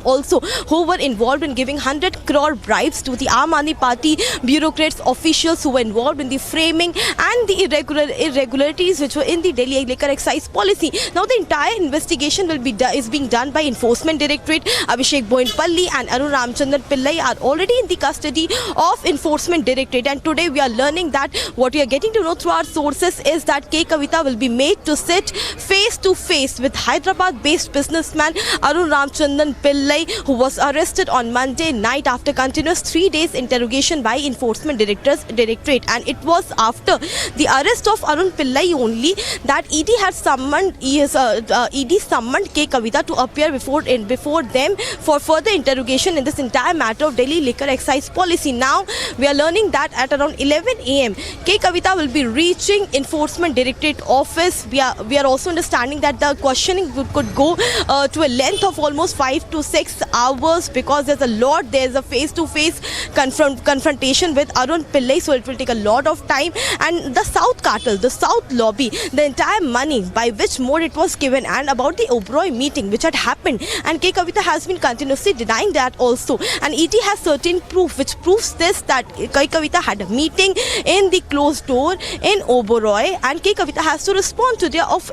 also who were involved in giving 100 crore bribes to the Aam Aadmi Party bureaucrats, officials who were involved in the framing and the irregularities which were in the Delhi liquor excise policy. Now the entire investigation is being done by Enforcement Directorate. Abhishek Boinpalli and Arun Ramchandran Pillai are already in the custody of Enforcement Directorate, and today we are learning that what we are getting to know through our sources is that K. Kavitha will be made to sit face to face with Hyderabad-based businessman Arun Ramchandran Pillai, who was arrested on Monday night after continuous 3 days interrogation by Enforcement Directorate. And it was after the arrest of Arun Pillai only that ED had summoned K. Kavitha to appear before them for further interrogation in this entire matter of Delhi liquor excise policy. Now we are learning that at around 11 a.m. K. Kavitha will be reaching Enforcement Directorate office. We are also understanding that the questioning could go to a length of almost 5 to 6 hours, because there's a face-to-face confrontation with Arun Pillai, so it will take a lot of time. And the South cartel, the South lobby, the entire money by which mode it was given, and about the Oberoi meeting which had happened, and K. Kavitha has been continuously denying that also. And ED has certain proof which proves this, that K. Kavitha had a meeting in the closed door in Oberoi, and K. Kavitha has to respond today of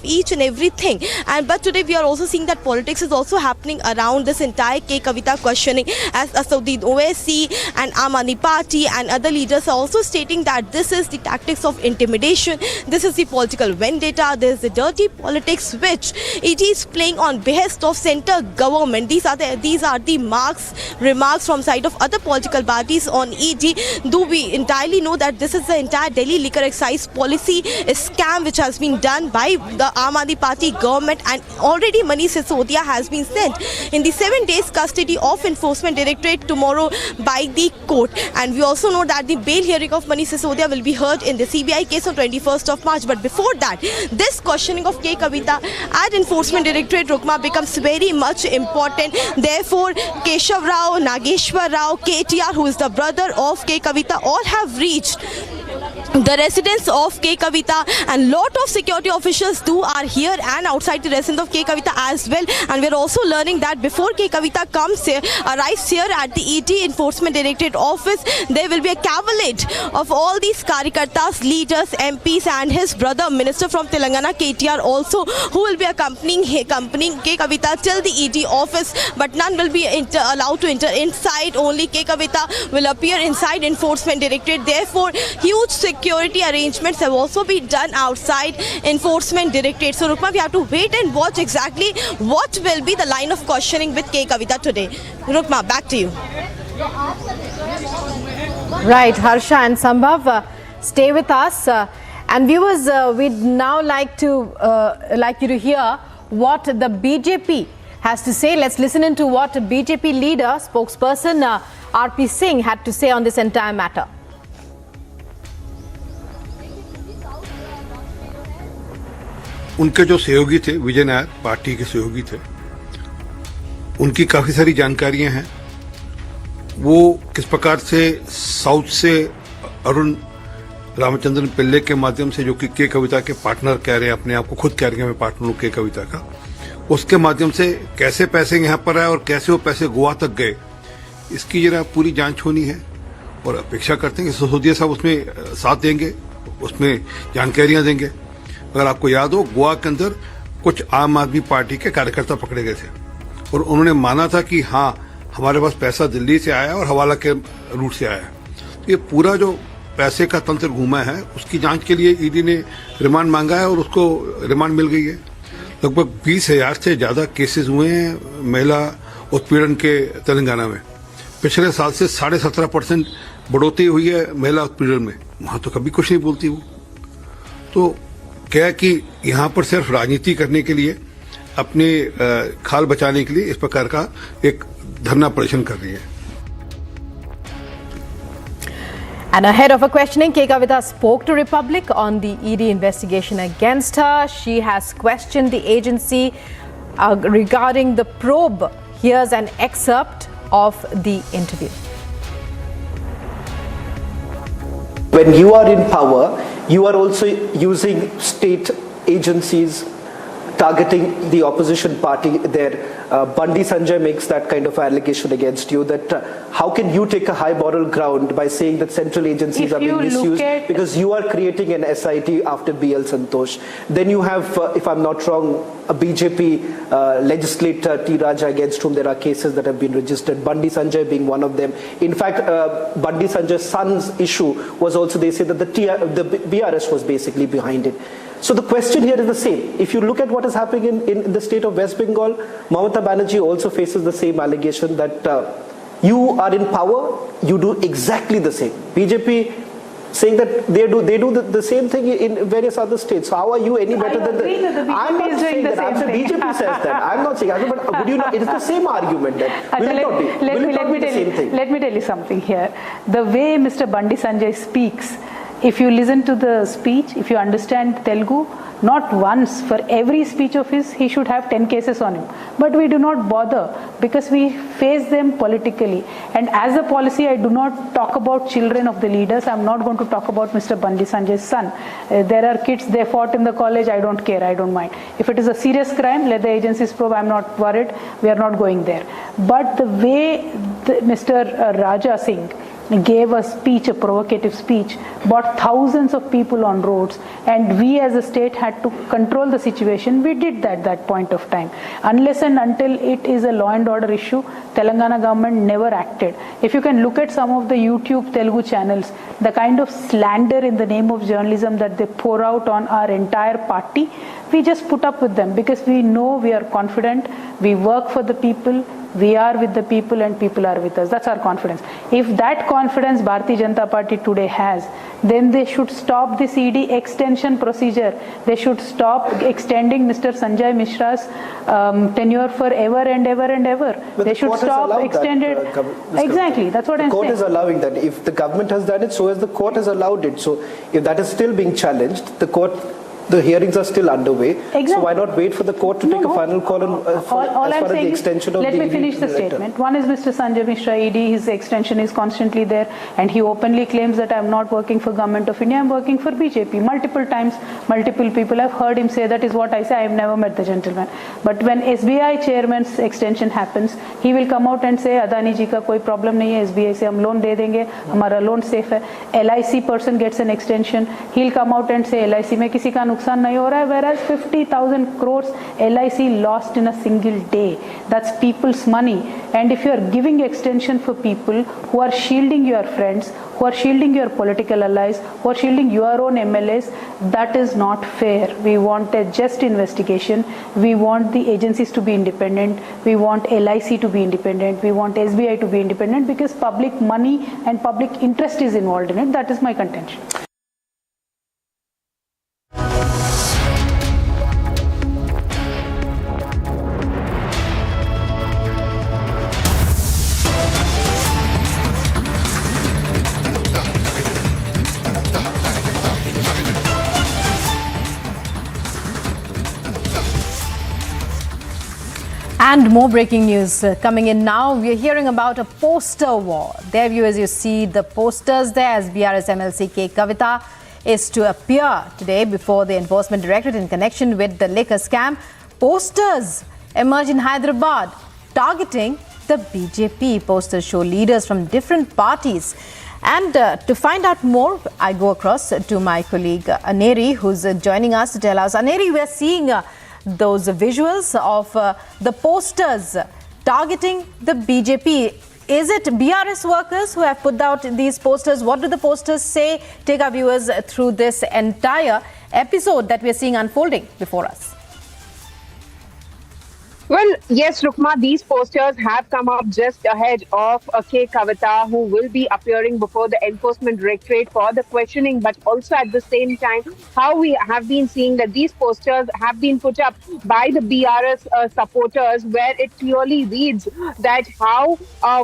each and everything. But today we are also seeing that politics is also happening around this entire K. Kavitha questioning, as the OSC and Aam Aadmi Party and other leaders are also stating that this is the tactics of intimidation, this is the political vendetta, this is the dirty politics which it is playing on behest of centre government. These are the remarks from side of other political parties on ED. Do we entirely know that this is the entire Delhi liquor excise policy scam which has been done by the Aam Aadmi Party government, and already Manish Sisodia has been sent in the 7 days custody of Enforcement Directorate tomorrow by the court. And we also know that the bail hearing of Manish Sisodia will be heard in the CBI case on 21st of March. But before that, this questioning of K. Kavitha at Enforcement Directorate, Rukma, becomes very much important. Therefore, Keshav Rao, Nageshwar Rao, KTR, who is the brother of K. Kavitha, all have reached the residence of K. Kavitha, and lot of security officials are here and outside the residence of K. Kavitha as well. And we are also learning that before K. Kavitha arrives here at the ED Enforcement Directorate office, there will be a cavalcade of all these Karyakartas, leaders, MPs, and his brother, Minister from Telangana, KTR, also, who will be accompanying K. Kavitha till the ED office. But none will be allowed to enter inside. Only K. Kavitha will appear inside Enforcement Directorate. Therefore, huge security arrangements have also been done outside Enforcement Directorate. So, Rukma, we have to wait and watch exactly what will be the line of questioning with K. Kavitha today. Rukma, back to you. Right, Harsha and Sambhav, stay with us. And viewers, we'd now like you to hear what the BJP has to say. Let's listen into what BJP leader, spokesperson RP Singh had to say on this entire matter. उनके जो सहयोगी थे, विजय Nair party के सहयोगी थे, उनकी काफी सारी जानकारियां हैं। वो किस प्रकार से साउथ से अरुण रामचंद्रन पिल्ले के माध्यम से, जो कि के कविता के पार्टनर कह रहे हैं, अपने आप को खुद कह रहे हैं मैं पार्टनर हूं के कविता का, उसके माध्यम से कैसे पैसे यहाँ पर आए और कैसे वो पैसे गोवा तक गए, इसकी जरा पूरी जांच होनी है। और अपेक्षा करते हैं कि सिसोदिया साहब उसमें साथ देंगे, उसमें जानकारियां देंगे। अगर आपको याद हो, गोवा के अंदर कुछ आम आदमी पार्टी के कार्यकर्ता पकड़े गए थे और उन्होंने माना था कि हाँ, हमारे पास पैसा दिल्ली से आया और हवाला के रूट से आया। तो ये पूरा जो पैसे का तंत्र घूमा है, उसकी जांच के लिए ईडी ने रिमांड मांगा है और उसको रिमांड मिल गई है। लगभग 20,000 से ज्यादा केसेस हुए हैं महिला उत्पीड़न के तेलंगाना में। पिछले साल से 17.5% बढ़ोतरी हुई है महिला उत्पीड़न में। वहां तो कभी कुछ नहीं बोलती वो। तो क्या है कि यहाँ पर सिर्फ राजनीति करने के लिए, अपने खाल बचाने के लिए इस प्रकार का एक धरना प्रदर्शन कर रही है। And ahead of her questioning, K. Kavitha spoke to Republic on the ED investigation against her. She has questioned the agency regarding the probe. Here's an excerpt of the interview. When you are in power, you are also using state agencies targeting the opposition party there. Bandi Sanjay makes that kind of allegation against you, that how can you take a high moral ground by saying that central agencies are being misused because you are creating an SIT after BL Santosh. Then you have, if I'm not wrong, a BJP legislator T. Raja against whom there are cases that have been registered, Bandi Sanjay being one of them. In fact, Bandi Sanjay's son's issue was also, they say that the BRS was basically behind it. So the question here is the same. If you look at what is happening in the state of West Bengal, Mamata Banerjee also faces the same allegation that you are in power, you do exactly the same. BJP saying that they do the same thing in various other states. So how are you any better than the? I'm not saying that. I'm saying BJP says that. I'm not saying. But would you not? It is the same argument. That will it not be? Will it not be the same thing? Let me tell you something here. The way Mr. Bandi Sanjay speaks, if you listen to the speech, if you understand Telugu, not once, for every speech of his, he should have 10 cases on him. But we do not bother because we face them politically. And as a policy, I do not talk about children of the leaders. I'm not going to talk about Mr. Bandi Sanjay's son. There are kids, they fought in the college, I don't care, I don't mind. If it is a serious crime, let the agencies probe, I'm not worried, we are not going there. But the way Mr. Raja Singh gave a speech, a provocative speech, brought thousands of people on roads, and we as a state had to control the situation. We did that at that point of time. Unless and until it is a law and order issue, Telangana government never acted. If you can look at some of the YouTube Telugu channels, the kind of slander in the name of journalism that they pour out on our entire party, we just put up with them because we know, we are confident, we work for the people, we are with the people and people are with us. That's our confidence. If that confidence Bharatiya Janata Party today has, then they should stop this ED extension procedure. They should stop extending Mr. Sanjay Mishra's tenure for ever and ever and ever. But they should stop extended. Exactly, that's what I'm saying. The court is allowing that. If the government has done it, so as the court has allowed it. So if that is still being challenged, the hearings are still underway. Exactly. So why not wait for the court to take a final call on as far as the extension of the ED? Let me finish the statement. One is Mr. Sanjay Mishra ED, his extension is constantly there, and he openly claims that I'm not working for Government of India, I'm working for BJP. Multiple times, multiple people have heard him say that is what I say. I have never met the gentleman. But when SBI chairman's extension happens, he will come out and say Adani ji ka koi problem nahi hai, SBI se hum loan de denge, hamara loan safe hai. LIC person gets an extension, he'll come out and say LIC mein kisi ka नुकसान नहीं हो रहा है, whereas 50,000 crores LIC lost in a single day. That's people's money. And if you are giving extension for people who are shielding your friends, who are shielding your political allies, who are shielding your own MLAs, that is not fair. We want a just investigation. We want the agencies to be independent. We want LIC to be independent. We want SBI to be independent because public money and public interest is involved in it. That is my contention. And more breaking news coming in now. We are hearing about a poster war. There you, as you see the posters there, as BRS MLC K. Kavitha is to appear today before the Enforcement Directorate in connection with the liquor scam. Posters emerge in Hyderabad targeting the BJP. Posters show leaders from different parties. And to find out more, I go across to my colleague Aneri, who's joining us to tell us. Aneri, we are seeing those visuals of the posters targeting the BJP. Is it BRS workers who have put out these posters? What do the posters say? Take our viewers through this entire episode that we are seeing unfolding before us. Well, yes, Rukma, these posters have come up just ahead of K. Kavitha, who will be appearing before the Enforcement Directorate for the questioning, but also at the same time, how we have been seeing that these posters have been put up by the BRS supporters, where it clearly reads that how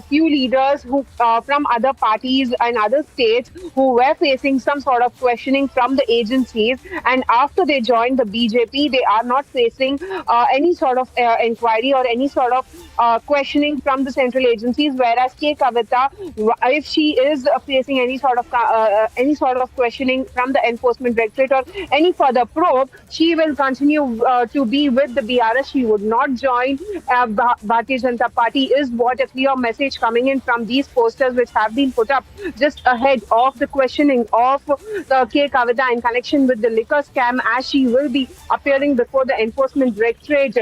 few leaders who from other parties and other states who were facing some sort of questioning from the agencies, and after they joined the BJP, they are not facing any sort of inquiry or any sort of questioning from the central agencies, whereas K. Kavitha, if she is facing any sort of questioning from the Enforcement Directorate or any further probe, she will continue to be with the BRS. She would not join Bharatiya Janata Party, is what a clear message coming in from these posters which have been put up just ahead of the questioning of K. Kavitha in connection with the liquor scam, as she will be appearing before the Enforcement Directorate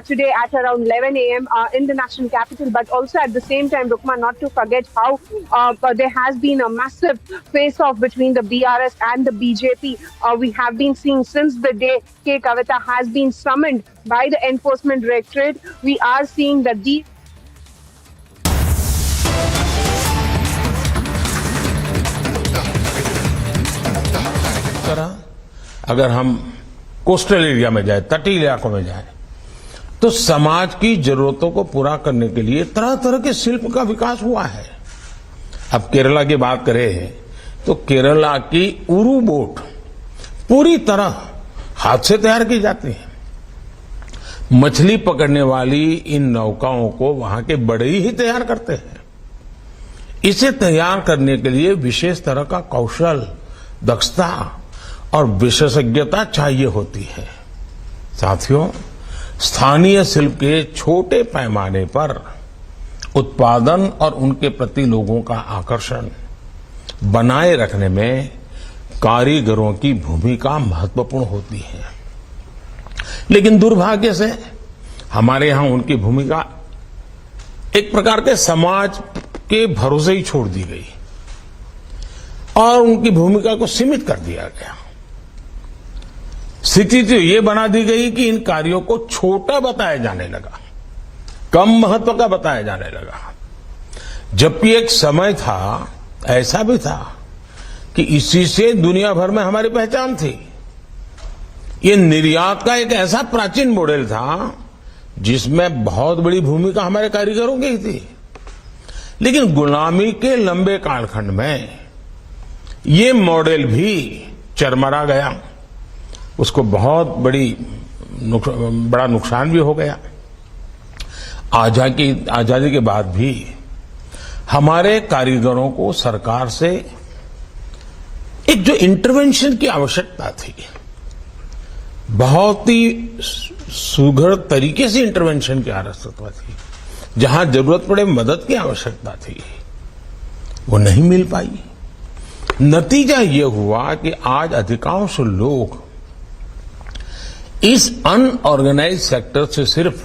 today at around 11 a.m. In the national capital. But also at the same time, Rukma, not to forget how there has been a massive face-off between the BRS and the BJP. We have been seeing since the day K. Kavitha has been summoned by the Enforcement Directorate. We are seeing that the अगर हम coastal area में जाए, तटीय इलाकों में जाए, तो समाज की जरूरतों को पूरा करने के लिए तरह तरह के शिल्प का विकास हुआ है। अब केरला की बात करें तो केरला की उरू बोट पूरी तरह हाथ से तैयार की जाती है। मछली पकड़ने वाली इन नौकाओं को वहां के बड़े ही तैयार करते हैं। इसे तैयार करने के लिए विशेष तरह का कौशल, दक्षता और विशेषज्ञता चाहिए होती है। साथियों, स्थानीय शिल्प के छोटे पैमाने पर उत्पादन और उनके प्रति लोगों का आकर्षण बनाए रखने में कारीगरों की भूमिका महत्वपूर्ण होती है। लेकिन दुर्भाग्य से हमारे यहां उनकी भूमिका एक प्रकार के समाज के भरोसे ही छोड़ दी गई और उनकी भूमिका को सीमित कर दिया गया। स्थिति तो ये बना दी गई कि इन कार्यों को छोटा बताया जाने लगा, कम महत्व का बताया जाने लगा। जबकि एक समय था, ऐसा भी था कि इसी से दुनिया भर में हमारी पहचान थी। ये निर्यात का एक ऐसा प्राचीन मॉडल था जिसमें बहुत बड़ी भूमिका हमारे कारीगरों की थी। लेकिन गुलामी के लंबे कालखंड में ये मॉडल भी चरमरा गया, उसको बहुत बड़ा नुकसान भी हो गया। आजादी के बाद भी हमारे कारीगरों को सरकार से एक जो इंटरवेंशन की आवश्यकता थी, बहुत ही सुघड़ तरीके से इंटरवेंशन की आवश्यकता थी, जहां जरूरत पड़े मदद की आवश्यकता थी, वो नहीं मिल पाई। नतीजा ये हुआ कि आज अधिकांश लोग इस अनऑर्गेनाइज सेक्टर से सिर्फ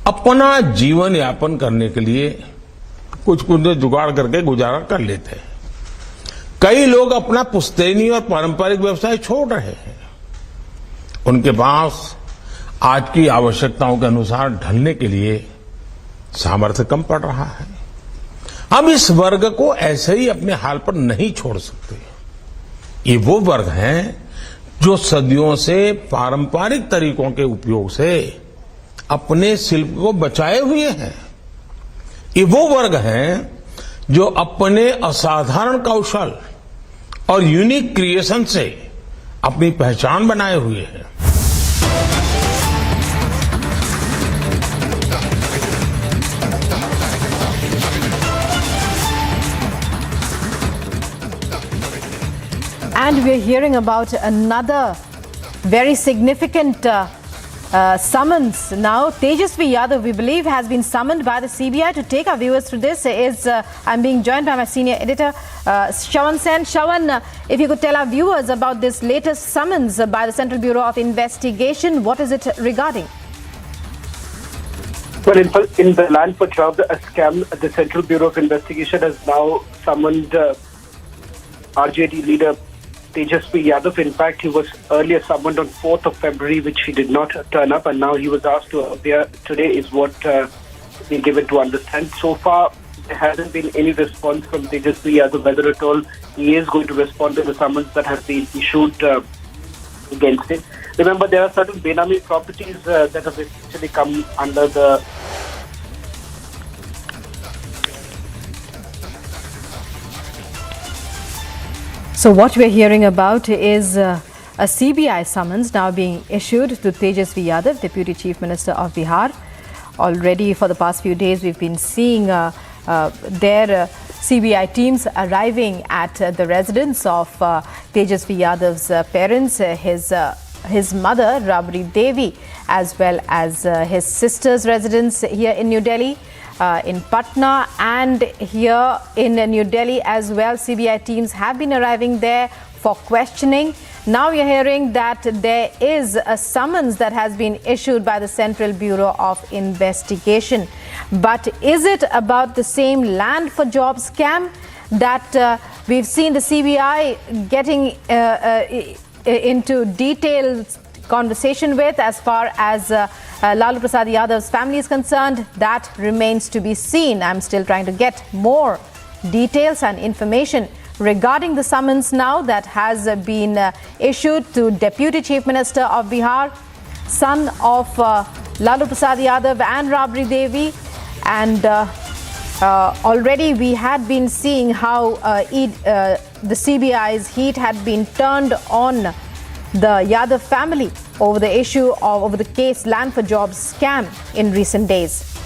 अपना जीवन यापन करने के लिए कुछ जुगाड़ करके गुजारा कर लेते हैं। कई लोग अपना पुश्तैनी और पारंपरिक व्यवसाय छोड़ रहे हैं। उनके पास आज की आवश्यकताओं के अनुसार ढलने के लिए सामर्थ्य कम पड़ रहा है। हम इस वर्ग को ऐसे ही अपने हाल पर नहीं छोड़ सकते। ये वो वर्ग हैं जो सदियों से पारंपरिक तरीकों के उपयोग से अपने शिल्प को बचाए हुए हैं। ये वो वर्ग हैं जो अपने असाधारण कौशल और यूनिक क्रिएशन से अपनी पहचान बनाए हुए हैं। And we're hearing about another very significant summons now. Tejasvi Yadav, we believe, has been summoned by the CBI. To take our viewers through this I'm being joined by my senior editor, Shawan Sen. Shawan, if you could tell our viewers about this latest summons by the Central Bureau of Investigation, what is it regarding? Well, in the land for job scam, the Central Bureau of Investigation has now summoned RJD leader Tejasvi Yadav. In fact, he was earlier summoned on 4th of February, which he did not turn up, and now he was asked to appear today, is what we given to understand. So far, there hasn't been any response from Tejasvi Yadav whether at all he is going to respond to the summons that have been issued against him. Remember, there are certain Benami properties that have actually come under the So what we're hearing about is a CBI summons now being issued to Tejasvi Yadav, Deputy Chief Minister of Bihar. Already for the past few days, we've been seeing their CBI teams arriving at the residence of Tejasvi Yadav's parents, his mother, Rabri Devi, as well as his sister's residence here in New Delhi. In Patna and here in New Delhi as well, CBI teams have been arriving there for questioning. Now we are hearing that there is a summons that has been issued by the Central Bureau of Investigation. But is it about the same land for jobs scam that we've seen the CBI getting into detailed conversation with as far as Lalu Prasad Yadav's family is concerned? That remains to be seen. I'm still trying to get more details and information regarding the summons now that has been issued to Deputy Chief Minister of Bihar, son of Lalu Prasad Yadav and Rabri Devi. And already we had been seeing how the CBI's heat had been turned on the Yadav family over the issue of over the case Land for Jobs scam in recent days.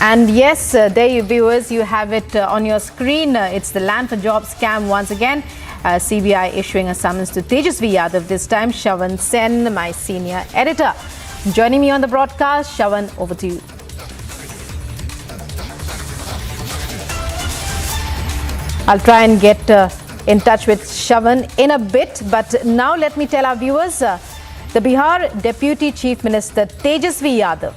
And yes, there you viewers, you have it on your screen. It's the Land for Jobs scam once again. CBI issuing a summons to Tejasvi Yadav, this time Shavan Sen, my senior editor. Joining me on the broadcast, Shavan, over to you. I'll try and get in touch with Shavan in a bit, but now let me tell our viewers, the Bihar Deputy Chief Minister Tejasvi Yadav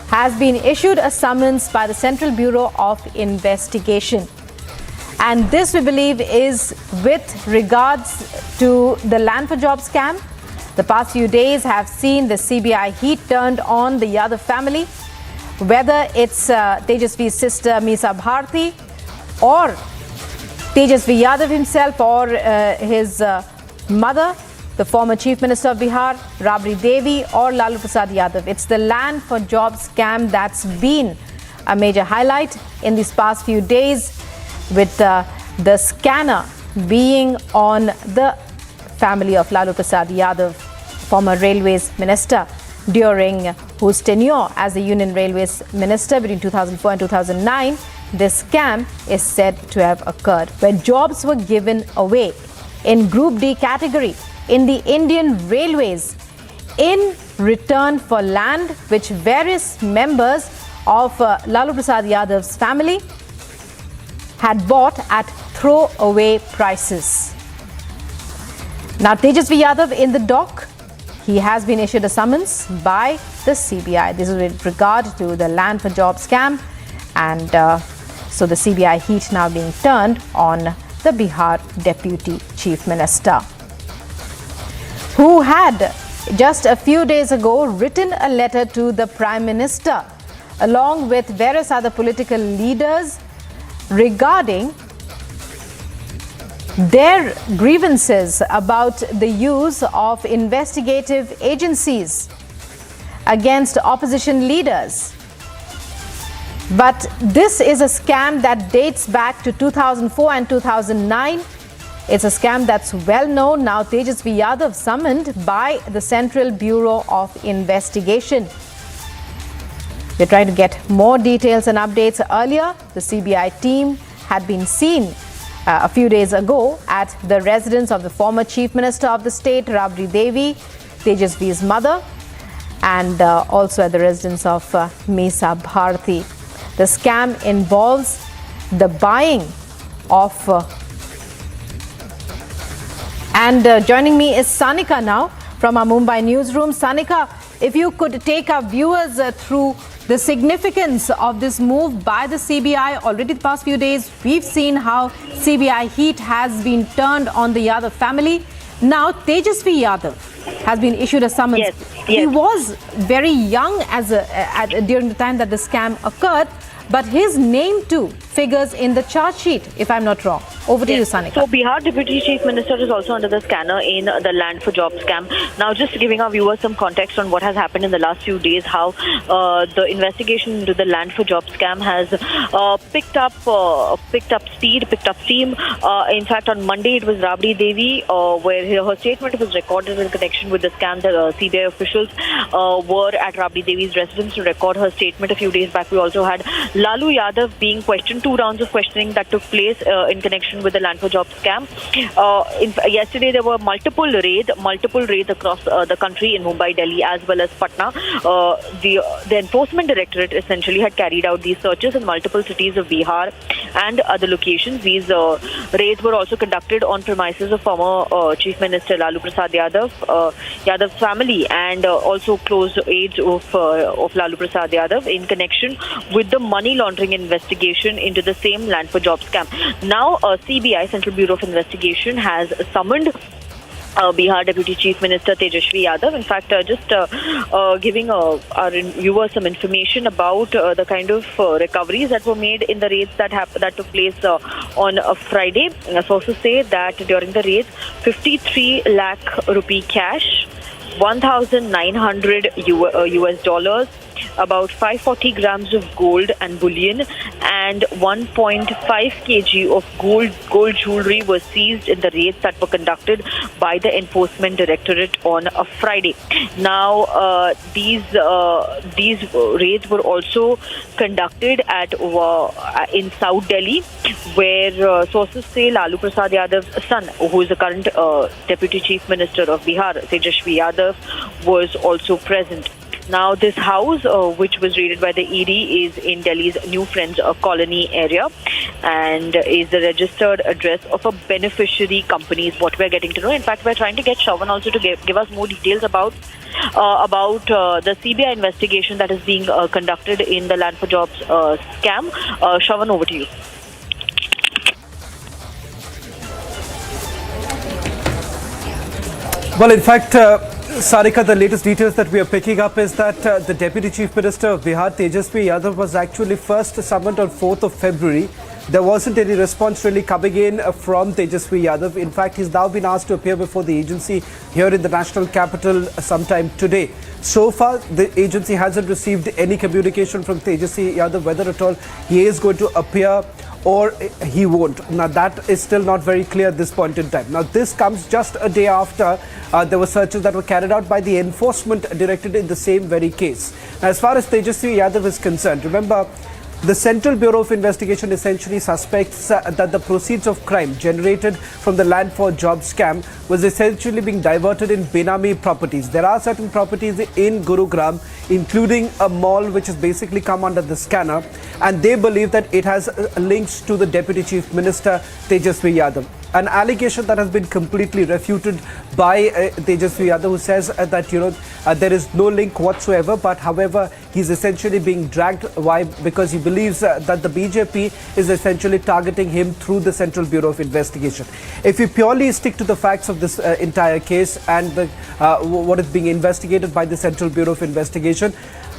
has been issued a summons by the Central Bureau of Investigation. And this, we believe, is with regards to the Land for Jobs scam. The past few days have seen the CBI heat turned on the Yadav family, whether it's Tejasvi's sister Misa Bharti or Tejasvi Yadav himself or his mother, the former Chief Minister of Bihar, Rabri Devi, or Lalu Prasad Yadav. It's the Land for Jobs scam that's been a major highlight in these past few days, with the scanner being on the family of Lalu Prasad Yadav, former Railways Minister, during whose tenure as the Union Railways Minister between 2004 and 2009. This scam is said to have occurred, where jobs were given away in Group D category in the Indian Railways in return for land which various members of Lalu Prasad Yadav's family had bought at throwaway prices. Now, Tejasvi Yadav in the dock, he has been issued a summons by the CBI. This is with regard to the Land for Jobs scam, and so the CBI heat now being turned on the Bihar Deputy Chief Minister, who had just a few days ago written a letter to the Prime Minister along with various other political leaders regarding their grievances about the use of investigative agencies against opposition leaders. But this is a scam that dates back to 2004 and 2009. It's a scam that's well known. Now, Tejasvi Yadav summoned by the Central Bureau of Investigation. We're trying to get more details and updates. Earlier, the CBI team had been seen a few days ago at the residence of the former Chief Minister of the state, Rabri Devi, Tejasvi's mother, and also at the residence of Misa Bharti. The scam involves the buying of joining me is Sanika now from our Mumbai newsroom. Sanika, if you could take our viewers through the significance of this move by the CBI. Already the past few days, we've seen how CBI heat has been turned on the Yadav family. Now, Tejasvi Yadav has been issued a summons. Yes, He yes. was very young during the time that the scam occurred, but his name too figures in the charge sheet, if I'm not wrong. Over to you, Sanika. So Bihar Deputy Chief Minister is also under the scanner in the Land for Jobs scam. Now, just giving our viewers some context on what has happened in the last few days, how the investigation into the Land for Jobs scam has picked up speed, picked up steam. In fact, on Monday it was Rabdi Devi, where her statement was recorded in connection with the scam. The CBI officials were at Rabdi Devi's residence to record her statement. A few days back, we also had Lalu Yadav being questioned. 2 rounds of questioning that took place in connection with the Land for Jobs scam. Yesterday, there were multiple raids across the country in Mumbai, Delhi, as well as Patna. The Enforcement Directorate essentially had carried out these searches in multiple cities of Bihar and other locations. These raids were also conducted on premises of former Chief Minister Lalu Prasad Yadav's family, and also close aides of Lalu Prasad Yadav in connection with the money laundering investigation into the same Land for Jobs scam. Now, CBI, Central Bureau of Investigation, has summoned Bihar Deputy Chief Minister Tejashwi Yadav. In fact, giving our viewers some information about the kind of recoveries that were made in the raids that took place on a Friday. Sources say that during the raids, 53 lakh rupee cash, 1,900 US dollars, about 540 grams of gold and bullion, and 1.5 kg of gold jewelry was seized in the raids that were conducted by the Enforcement Directorate on a Friday. Now, these raids were also conducted in South Delhi, where sources say Lalu Prasad Yadav's son, who is the current Deputy Chief Minister of Bihar, Tejashwi Yadav, was also present. Now, this house, which was raided by the ED, is in Delhi's New Friends Colony area and is the registered address of a beneficiary company, is what we're getting to know. In fact, we're trying to get Shravan also to give us more details about the CBI investigation that is being conducted in the Land for Jobs scam. Shravan, over to you. Well, in fact, Sarika, the latest details that we are picking up is that the Deputy Chief Minister of Bihar, Tejashwi Yadav, was actually first summoned on 4th of February. There wasn't any response really coming in from Tejashwi Yadav. In fact, he's now been asked to appear before the agency here in the national capital sometime today. So far, the agency hasn't received any communication from Tejashwi Yadav whether at all he is going to appear or he won't. Now, that is still not very clear at this point in time. Now, this comes just a day after there were searches that were carried out by the Enforcement Directorate in the same very case. Now, as far as Tejashwi Yadav is concerned, remember, the Central Bureau of Investigation essentially suspects that the proceeds of crime generated from the Land for Jobs scam was essentially being diverted in Benami properties. There are certain properties in Gurugram, including a mall which has basically come under the scanner, and they believe that it has links to the Deputy Chief Minister Tejashwi Yadav. An allegation that has been completely refuted by Tejashwi Yadav, who says that there is no link whatsoever, but however he's essentially being dragged. Why? Because he believes that the BJP is essentially targeting him through the Central Bureau of Investigation. If you purely stick to the facts of this entire case and what is being investigated by the Central Bureau of Investigation,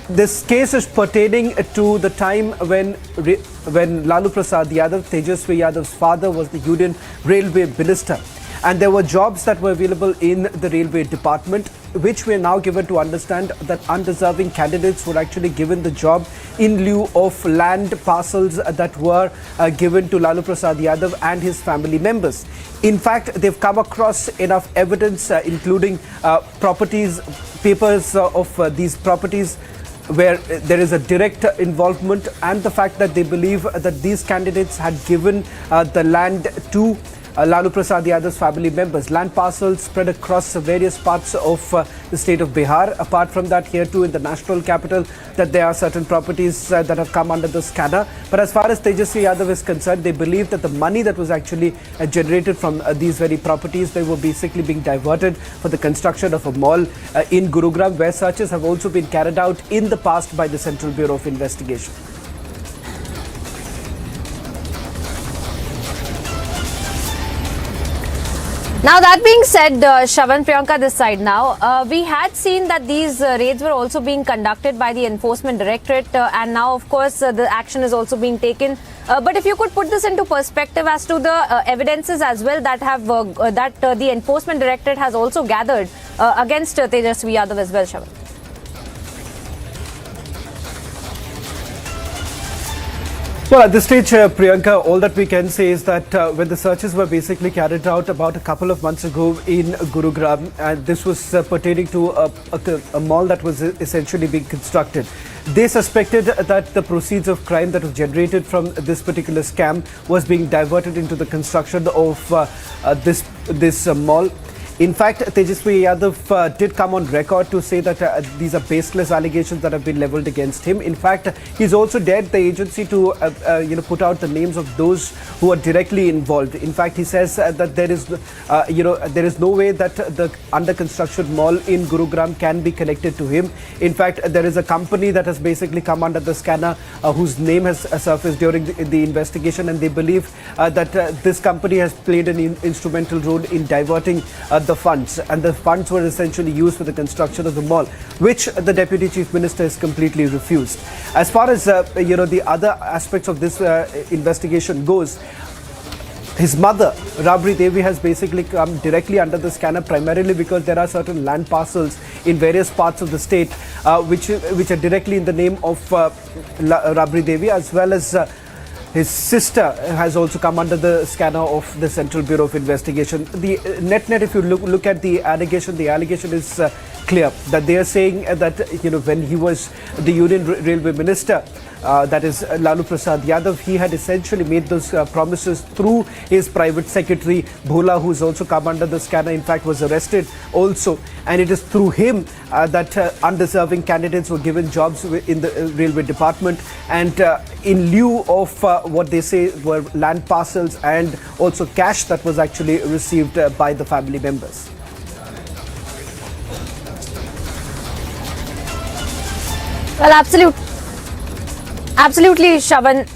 this case is pertaining to the time when Lalu Prasad Yadav, Tejashwi Yadav's father, was the Union Railway Minister. And there were jobs that were available in the railway department, which we are now given to understand that undeserving candidates were actually given the job in lieu of land parcels that were given to Lalu Prasad Yadav and his family members. In fact, they've come across enough evidence, including papers of these properties, where there is a direct involvement, and the fact that they believe that these candidates had given the land to Lalu Prasad Yadav's family members. Land parcels spread across various parts of the state of Bihar. Apart from that, here too in the national capital, that there are certain properties that have come under the scanner. But as far as Tejashwi Yadav is concerned, they believe that the money that was actually generated from these very properties, they were basically being diverted for the construction of a mall in Gurugram, where searches have also been carried out in the past by the Central Bureau of Investigation. Now that being said, Shravan, Priyanka this side now, we had seen that these raids were also being conducted by the Enforcement Directorate and now of course the action is also being taken. But if you could put this into perspective as to the evidences as well that have the Enforcement Directorate has also gathered against Tejasvi Yadav as well, Shravan. Well, at this stage, Priyanka, all that we can say is that when the searches were basically carried out about a couple of months ago in Gurugram, and this was pertaining to a mall that was essentially being constructed, they suspected that the proceeds of crime that was generated from this particular scam was being diverted into the construction of this mall. In fact, Tejasvi Yadav did come on record to say that these are baseless allegations that have been leveled against him. In fact, he's also dared the agency to put out the names of those who are directly involved. In fact, he says that there is no way that the under construction mall in Gurugram can be connected to him. In fact, there is a company that has basically come under the scanner whose name has surfaced during the investigation, and they believe that this company has played an instrumental role in diverting the funds, and the funds were essentially used for the construction of the mall, which the Deputy Chief Minister has completely refused. As far as the other aspects of this investigation goes, his mother, Rabri Devi, has basically come directly under the scanner, primarily because there are certain land parcels in various parts of the state which are directly in the name of Rabri Devi, as well as his sister has also come under the scanner of the Central Bureau of Investigation. The net, if you look at the allegation is clear that they are saying that when he was the Union Railway Minister, that is Lalu Prasad Yadav, he had essentially made those promises through his private secretary Bhola, who's also come under the scanner, in fact was arrested also, and it is through him that undeserving candidates were given jobs in the railway department, and in lieu of what they say were land parcels and also cash that was actually received by the family members. Well, absolutely, Shravan.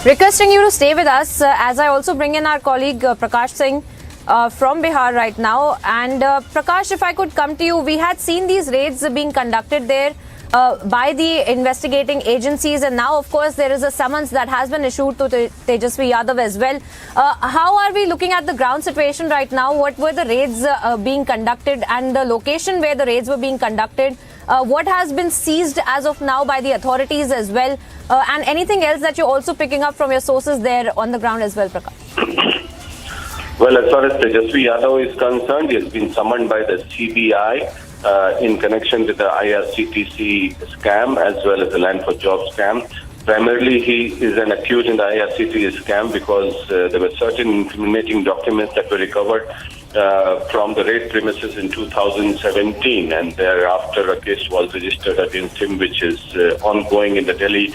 Requesting you to stay with us as I also bring in our colleague Prakash Singh from Bihar right now. And Prakash, if I could come to you, we had seen these raids being conducted there by the investigating agencies, and now of course there is a summons that has been issued to Tejasvi Yadav as well. How are we looking at the ground situation right now? What were the raids being conducted and the location where the raids were being conducted? What has been seized as of now by the authorities as well, and anything else that you're also picking up from your sources there on the ground as well, Prakash? Well, as far as Tejasvi Yadav is concerned, he has been summoned by the CBI in connection with the IRCTC scam as well as the Land for Jobs scam. Primarily, he is an accused in the IRCTC scam because there were certain incriminating documents that were recovered from the raid premises in 2017, and thereafter a case was registered against him, which is ongoing in the Delhi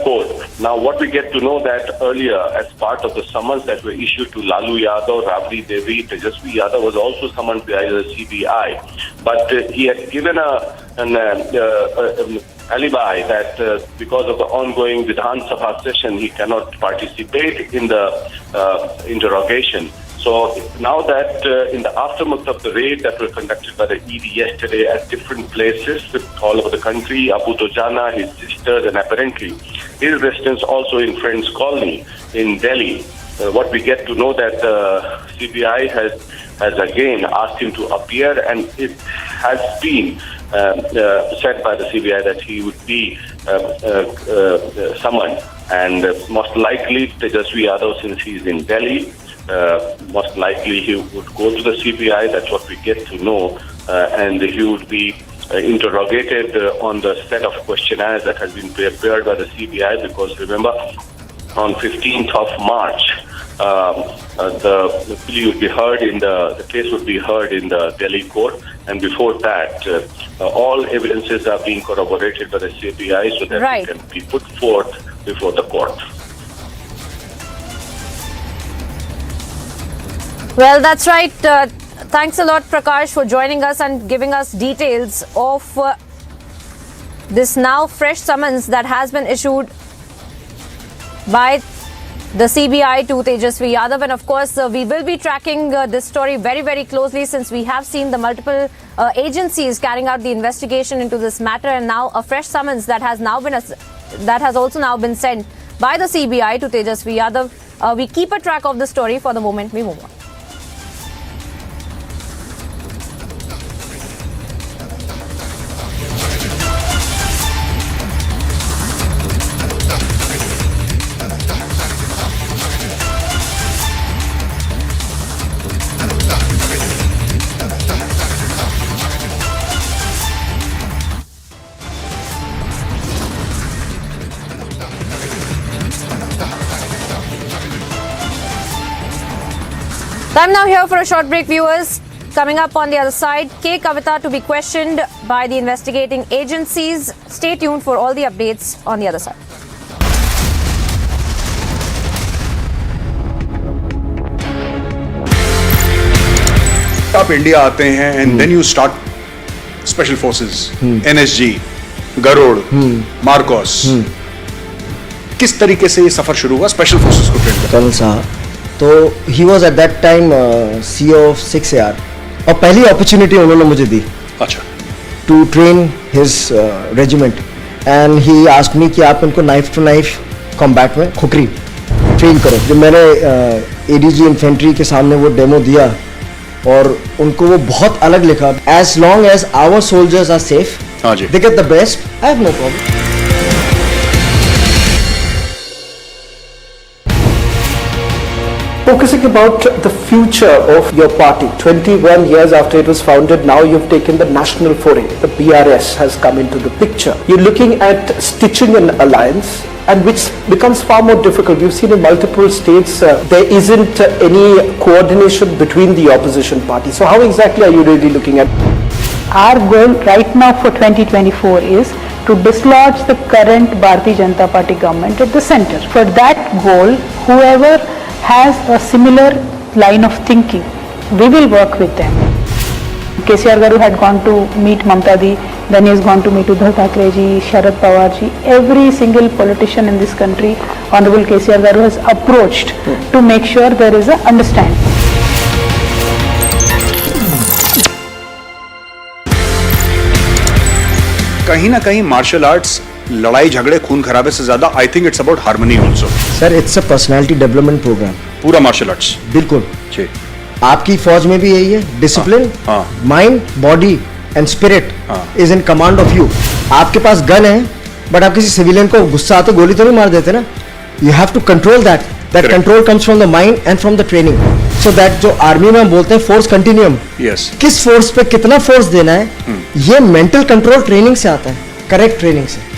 court. Now, what we get to know that earlier, as part of the summons that were issued to Lalu Yadav, Rabri Devi, Tejasvi Yadav was also summoned by the CBI, but he had given an alibi that because of the ongoing Vidhan Sabha session, he cannot participate in the interrogation. So now that in the aftermath of the raid that were conducted by the ED yesterday at different places all over the country, Abu Dojana, his sisters, and apparently his residence also in Friends Colony in Delhi, what we get to know that CBI has again asked him to appear, and it has been said by the CBI that he would be summoned, and most likely Tejasvi Yadav, since he's in Delhi, most likely he would go to the CBI. That's what we get to know, and he would be interrogated on the set of questionnaires that has been prepared by the CBI, because remember, on 15th of March, the plea would be heard in the case would be heard in the Delhi court, and before that, all evidences are being corroborated by the CBI so that it can be put forth before the court. Well, that's right. Thanks a lot, Prakash, for joining us and giving us details of this now fresh summons that has been issued by the CBI to Tejasvi Yadav. And of course, we will be tracking this story very, very closely, since we have seen the multiple agencies carrying out the investigation into this matter, and now a fresh summons that has also now been sent by the CBI to Tejasvi Yadav. We keep a track of the story for the moment we move on. Time now here for a short break, viewers. Coming up on the other side, Kavitha to be questioned by the investigating agencies. Stay tuned for all the updates on the other side. आप India आते हैं and then you start special forces, NSG, Garud, MARCOS. किस तरीके से ये सफर शुरू हुआ स्पेशल फोर्सेस को ट्रेन करने? कल साहब तो he was at that time CEO of 6AR और पहली अपॉर्चुनिटी उन्होंने मुझे दी. अच्छा. To train his regiment and he asked me कि आप इनको नाइफ टू नाइफ कॉम्बैट में खुकरी ट्रेन करो. जब मैंने ADG इन्फेंट्री के सामने वो डेमो दिया और उनको वो बहुत अलग लिखा. As long as our soldiers are safe, they get the best, I have no problem. Focusing about the future of your party, 21 years after it was founded, now you've taken the national foray. The BRS has come into the picture. You're looking at stitching an alliance, and which becomes far more difficult. We've seen in multiple states there isn't any coordination between the opposition parties. So how exactly are you really looking at? Our goal right now for 2024 is to dislodge the current Bharatiya Janata Party government at the center. For that goal, whoever has a similar line of thinking, we will work with them. KCR Garu had gone to meet Mamta Di, then he has gone to meet Uddhav Thackeray ji, Sharad Pawar ji. Every single politician in this country, Honorable KCR Garu has approached to make sure there is a understanding. कहीं ना कहीं martial arts लड़ाई झगड़े खून खराबे से ज्यादा I think it's about harmony also. Sir it's a personality development programme. पूरा मार्शल आर्ट्स बिल्कुल. जी. आपकी फौज में भी यही है. Discipline, mind, body and spirit is in command of you. आपके पास गन है बट आप किसी सिविलियन को गुस्सा आते गोली तो नहीं मार देते ना. You have to control that. That control comes from the mind and from the training. So that जो आर्मी में हम बोलते हैं फोर्स कंटिन्यूम, किस फोर्स पे कितना फोर्स देना है, ये मेंटल कंट्रोल ट्रेनिंग से आता है, करेक्ट ट्रेनिंग से.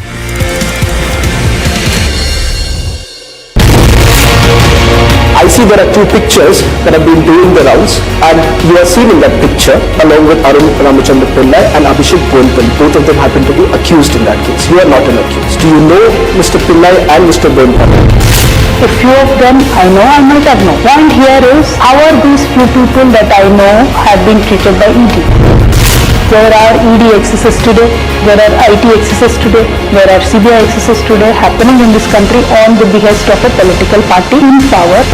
I see there are two pictures that have been doing the rounds, and you are seen in that picture along with Arun Ramachandra Pillai and Abhishek Bonpal. Both of them happen to be accused in that case. You are not an accused. Do you know Mr. Pillai and Mr. Bonpal? A few of them I know, I might have known. Point here is, how are these few people that I know have been treated by ED? There are ED excesses today, there are IT excesses today, there are CBI excesses today happening in this country on the behest of a political party in power.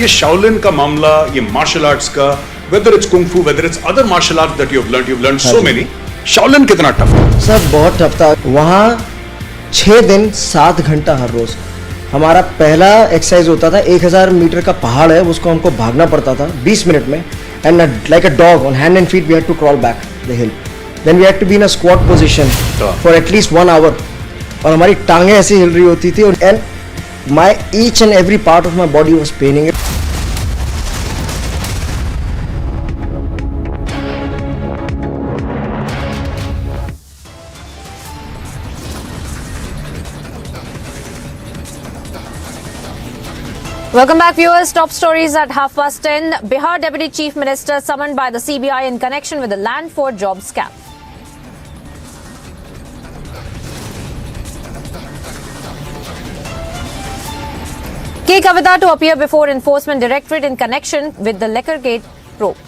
ये Shaolin का मामला, ये martial arts का, whether it's kung fu, whether it's other martial arts that you've learned so many. Shaolin कितना tough था? Sir बहुत tough था. वहाँ 6 दिन 7 घंटा हर रोज. हमारा पहला एक्सरसाइज होता था 1000 मीटर का पहाड़ है, उसको हमको भागना पड़ता था 20 मिनट में. And like a dog on hand and feet we had to crawl back the hill. Then we had to be in a squat position for at least 1 hour. और हमारी टांगें ऐसी हिल रही होती थी and my each and every part of my body was paining it. Welcome back, viewers. Top stories at 10:30. Bihar Deputy Chief Minister summoned by the CBI in connection with the Land for Jobs scam. Kavitha to appear before Enforcement Directorate in connection with the Liquorgate probe.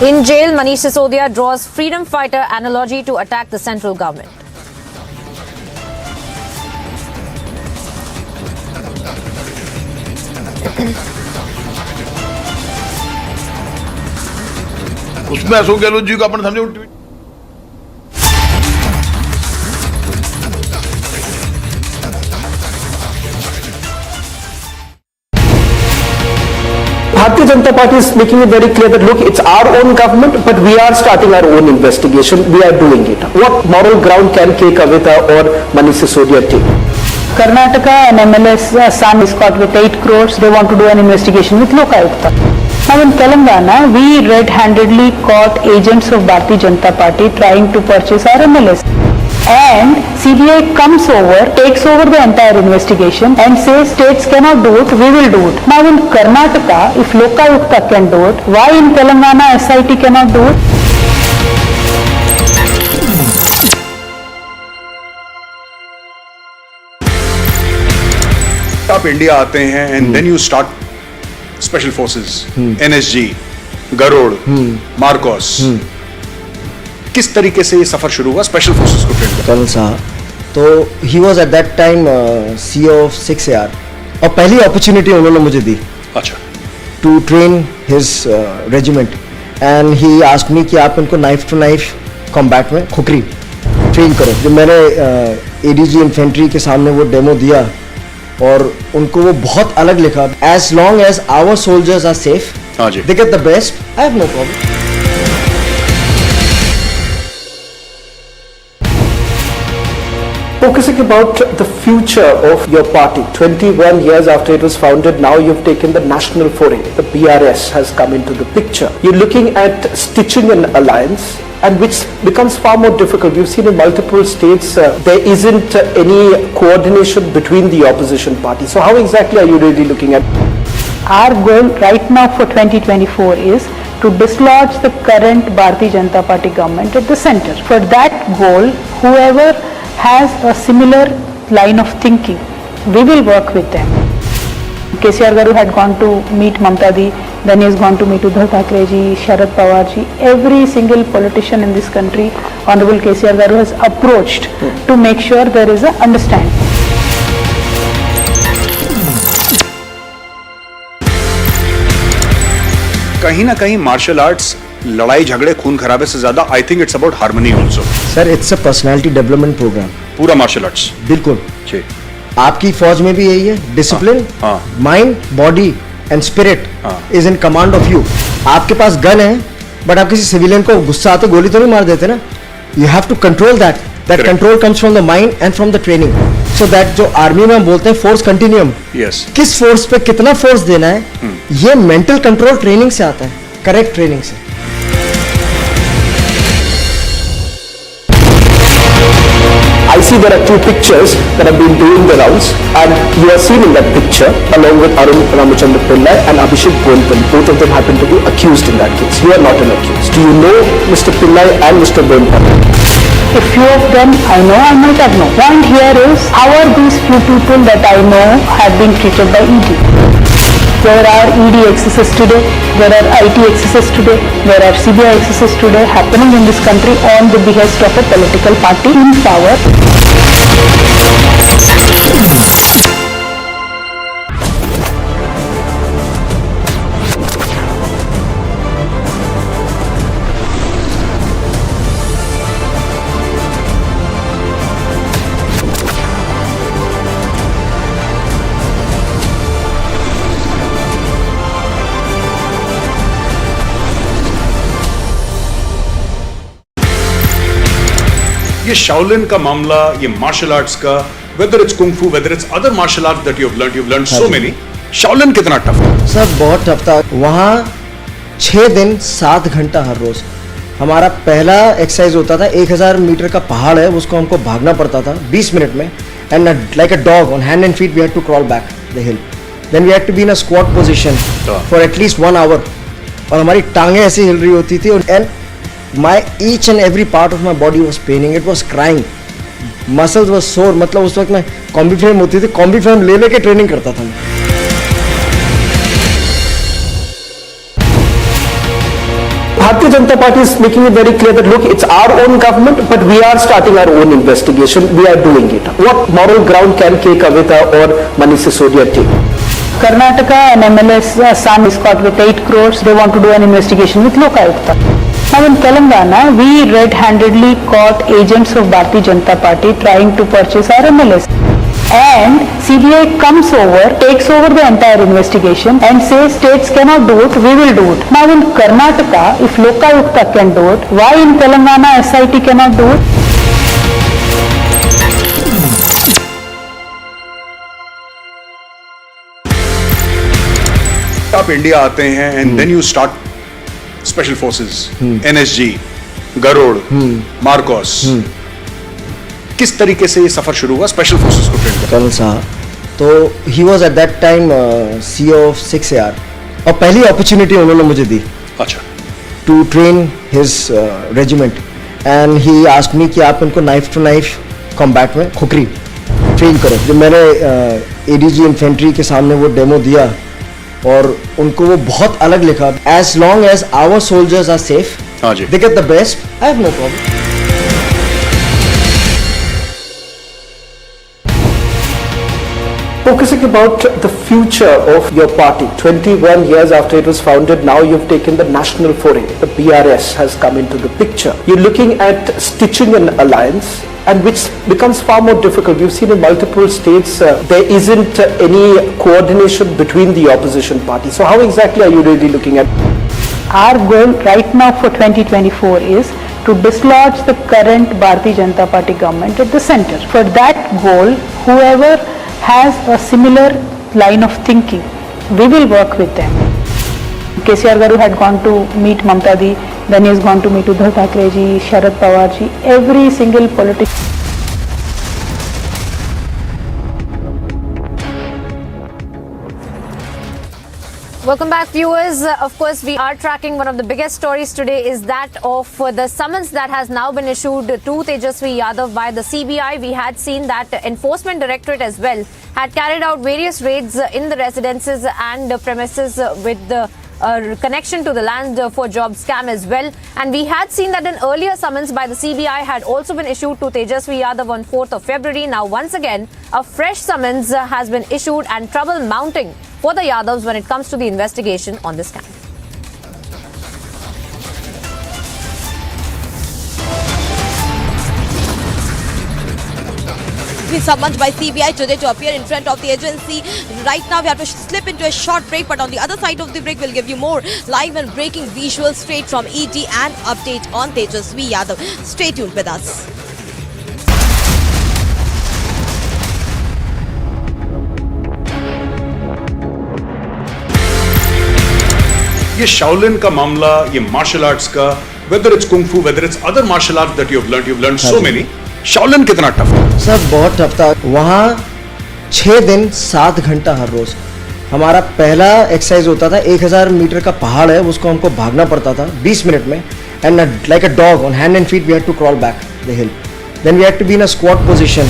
In jail, Manish Sisodia draws freedom fighter analogy to attack the central government. उसमें अशोक गहलोत जी को अपन समझे उल्टी Bharatiya Janata Party is making it very clear that look, it's our own government, but we are starting our own investigation. We are doing it. What moral ground can K. Kavitha or Manish Sisodia take? Karnataka and MLS son is caught with 8 crores. They want to do an investigation with Lokayukta. Now in Telangana, we red-handedly caught agents of Bharatiya Janata Party trying to purchase our MLS. And CBI comes over, takes over the entire investigation and says states cannot do it, we will do it. Now in Karnataka, if Lokayukta can do it, why in Telangana SIT cannot do it? आप India आते हैं and then you start special forces, NSG, Garud, MARCOS, किस तरीके से ये सफर शुरू हुआ स्पेशल फोर्सेस को ट्रेन करने? कर्नल साहब, तो he was at that time CEO of 6AR और पहली अपॉर्चुनिटी उन्होंने मुझे दी अच्छा to train his regiment and he asked me कि आप इनको नाइफ टू नाइफ कॉम्बैट में खुकरी ट्रेन करो। जब मैंने ADG इन्फेंट्री के सामने वो डेमो दिया और उनको वो बहुत अलग लिखा, as long as our soldiers are safe, they get the best, I have no problem. Focusing about the future of your party, 21 years after it was founded, now you've taken the national foray. The BRS has come into the picture. You're looking at stitching an alliance, and which becomes far more difficult. We've seen in multiple states there isn't any coordination between the opposition parties. So how exactly are you really looking at? Our goal right now for 2024 is to dislodge the current Bharatiya Janata Party government at the center. For that goal, whoever has a similar line of thinking, we will work with them. KCR Garu had gone to meet Mamta Di, then he has gone to meet Uddhav Thackeray ji, Sharad Pawar ji. Every single politician in this country, Honorable KCR Garu has approached to make sure there is a understanding. कहीं ना कहीं martial arts लड़ाई झगड़े खून खराबे से ज्यादा I think it's about harmony also. Sir it's a personality development programme, पूरा मार्शल आर्ट्स। बिल्कुल जी, आपकी फौज में भी यही है, discipline, mind, body and spirit is in command of you. आपके पास गन है बट आप किसी सिविलियन को गुस्सा आते गोली तो नहीं मार देते ना, you have to control that control comes from the mind and from the training. So that जो आर्मी में हम बोलते हैं फोर्स कंटिन्यूम, किस फोर्स पे कितना फोर्स देना है, ये मेंटल कंट्रोल ट्रेनिंग से आता है, करेक्ट ट्रेनिंग से। I see there are two pictures that have been doing the rounds, and you are seen in that picture along with Arun Ramachandra Pillai and Abhishek Bonpal. Both of them happen to be accused in that case. You are not an accused. Do you know Mr. Pillai and Mr. Bonpal? A few of them I know, I might have known. Point here is, how are these few people that I know have been treated by ED? There are ED excesses today, there are IT excesses today, there are CBI excesses today happening in this country on the behest of a political party in power. ये Shaolin का मामला, ये martial arts का, whether it's kung फू, whether it's other martial arts that you have learned so many, Shaolin कितना tough था? Sir बहुत tough था। वहाँ 6 दिन 7 घंटा हर रोज हमारा पहला एक्सरसाइज होता था 1000 मीटर का पहाड़ है, उसको हमको भागना पड़ता था 20 मिनट में, and like a dog on hand and feet we had to crawl back the hill, then we had to be in a squat position for at least 1 hour, और हमारी टांगें ऐसी हिल रही होती थी, and my each and every part of my body was paining, it was crying, muscles was sore. मतलब उस वक्त मैं कॉम्बी फ्रेम होती थी, कॉम्बी फ्रेम ले लेके ट्रेनिंग करता था मैं। Bharatiya Janata Party is making it very clear that look, it's our own government, but we are starting our own investigation. We are doing it. What moral ground can K. Kavitha or Manish Sisodia take? Karnataka, an MLA's son is caught with 8 crores. They want to do an investigation with Lokayukta. Now in Telangana, we red-handedly caught agents of Bharatiya Janata Party trying to purchase our MLAs. And CBI comes over, takes over the entire investigation and says states cannot do it, we will do it. Now in Karnataka, if Lokayukta can do it, why in Telangana SIT cannot do it? आप India आते हैं and then you start special forces, NSG, Garud, MARCOS, किस तरीके से ये सफर शुरू हुआ स्पेशल फोर्सेस को ट्रेन करने? कल साहब, तो he was at that time CEO of 6AR, और पहली अपॉर्चुनिटी उन्होंने मुझे दी, अच्छा, to train his regiment, and he asked me कि आप इनको नाइफ टू नाइफ कॉम्बैट में खुखरी ट्रेन करो। जब मैंने ADG इन्फेंट्री के सामने वो डेमो दिया और उनको वो बहुत अलग लिखा, as long as our soldiers are safe, they get the best, I have no problem. Focusing about the future of your party, 21 years after it was founded, now you've taken the national foray. The BRS has come into the picture. You're looking at stitching an alliance, and which becomes far more difficult. We've seen in multiple states there isn't any coordination between the opposition parties. So how exactly are you really looking at? Our goal right now for 2024 is to dislodge the current Bharatiya Janata Party government at the center. For that goal, whoever has a similar line of thinking, we will work with them. KCR Garu had gone to meet Mamta Di, then he has gone to meet Uddhav Thackeray ji, Sharad Pawar ji, every single politician. Welcome back, viewers. Of course, we are tracking one of the biggest stories today is that of the summons that has now been issued to Tejaswi Yadav by the CBI. We had seen that Enforcement Directorate as well had carried out various raids in the residences and premises with the connection to the land for job scam as well. And we had seen that an earlier summons by the CBI had also been issued to Tejaswi Yadav on 4th of February. Now, once again, a fresh summons has been issued and trouble mounting for the Yadavs when it comes to the investigation on this scam. Been summoned by CBI today to appear in front of the agency. Right now we have to slip into a short break, but on the other side of the break we'll give you more live and breaking visuals straight from ED and update on Tejaswi Yadav. Stay tuned with us. ये Shaolin का मामला, ये martial arts का, whether it's kung फू, whether it's other martial arts that you have learned so many, Shaolin कितना tough था? Sir बहुत tough था। वहाँ 6 दिन 7 घंटा हर रोज। हमारा पहला एक्सरसाइज होता था 1000 मीटर का पहाड़ है, उसको हमको भागना पड़ता था 20 मिनट में, and like a dog on hand and feet we had to crawl back the hill, then we had to be in a squat position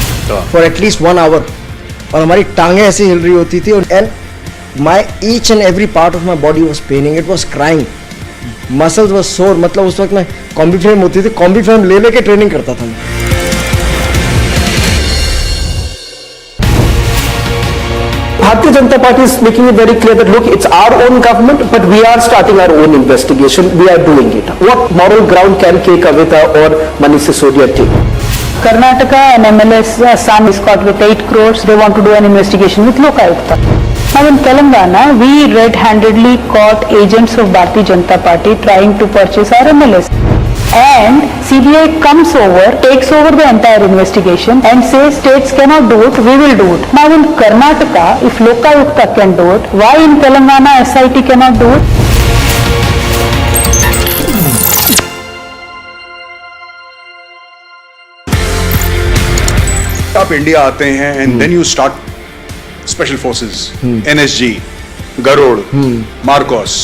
for at least 1 hour, और हमारी टांगें ऐसी हिल रही होती थी, and my each and every part of my body was paining, it was crying, muscles was sore. मतलब उस वक्त मैं कॉम्बी फ्रेम होती थी, कॉम्बी फ्रेम ले लेके ट्रेनिंग करता था मैं। Bharatiya Janata Party is making it very clear that look, it's our own government, but we are starting our own investigation. We are doing it. What moral ground can K. Kavitha or Manish Sisodia take? Karnataka, an MLA's son is caught with 8 crores. They want to do an investigation with Lokayukta. Now in Telangana, we red-handedly caught agents of Bharatiya Janata Party trying to purchase our MLAs. And CBI comes over, takes over the entire investigation and says states cannot do it, we will do it. Now in Karnataka, if Lokayukta can do it, why in Telangana SIT cannot do it? आप India आते हैं and then you start special forces, NSG, Garud, MARCOS,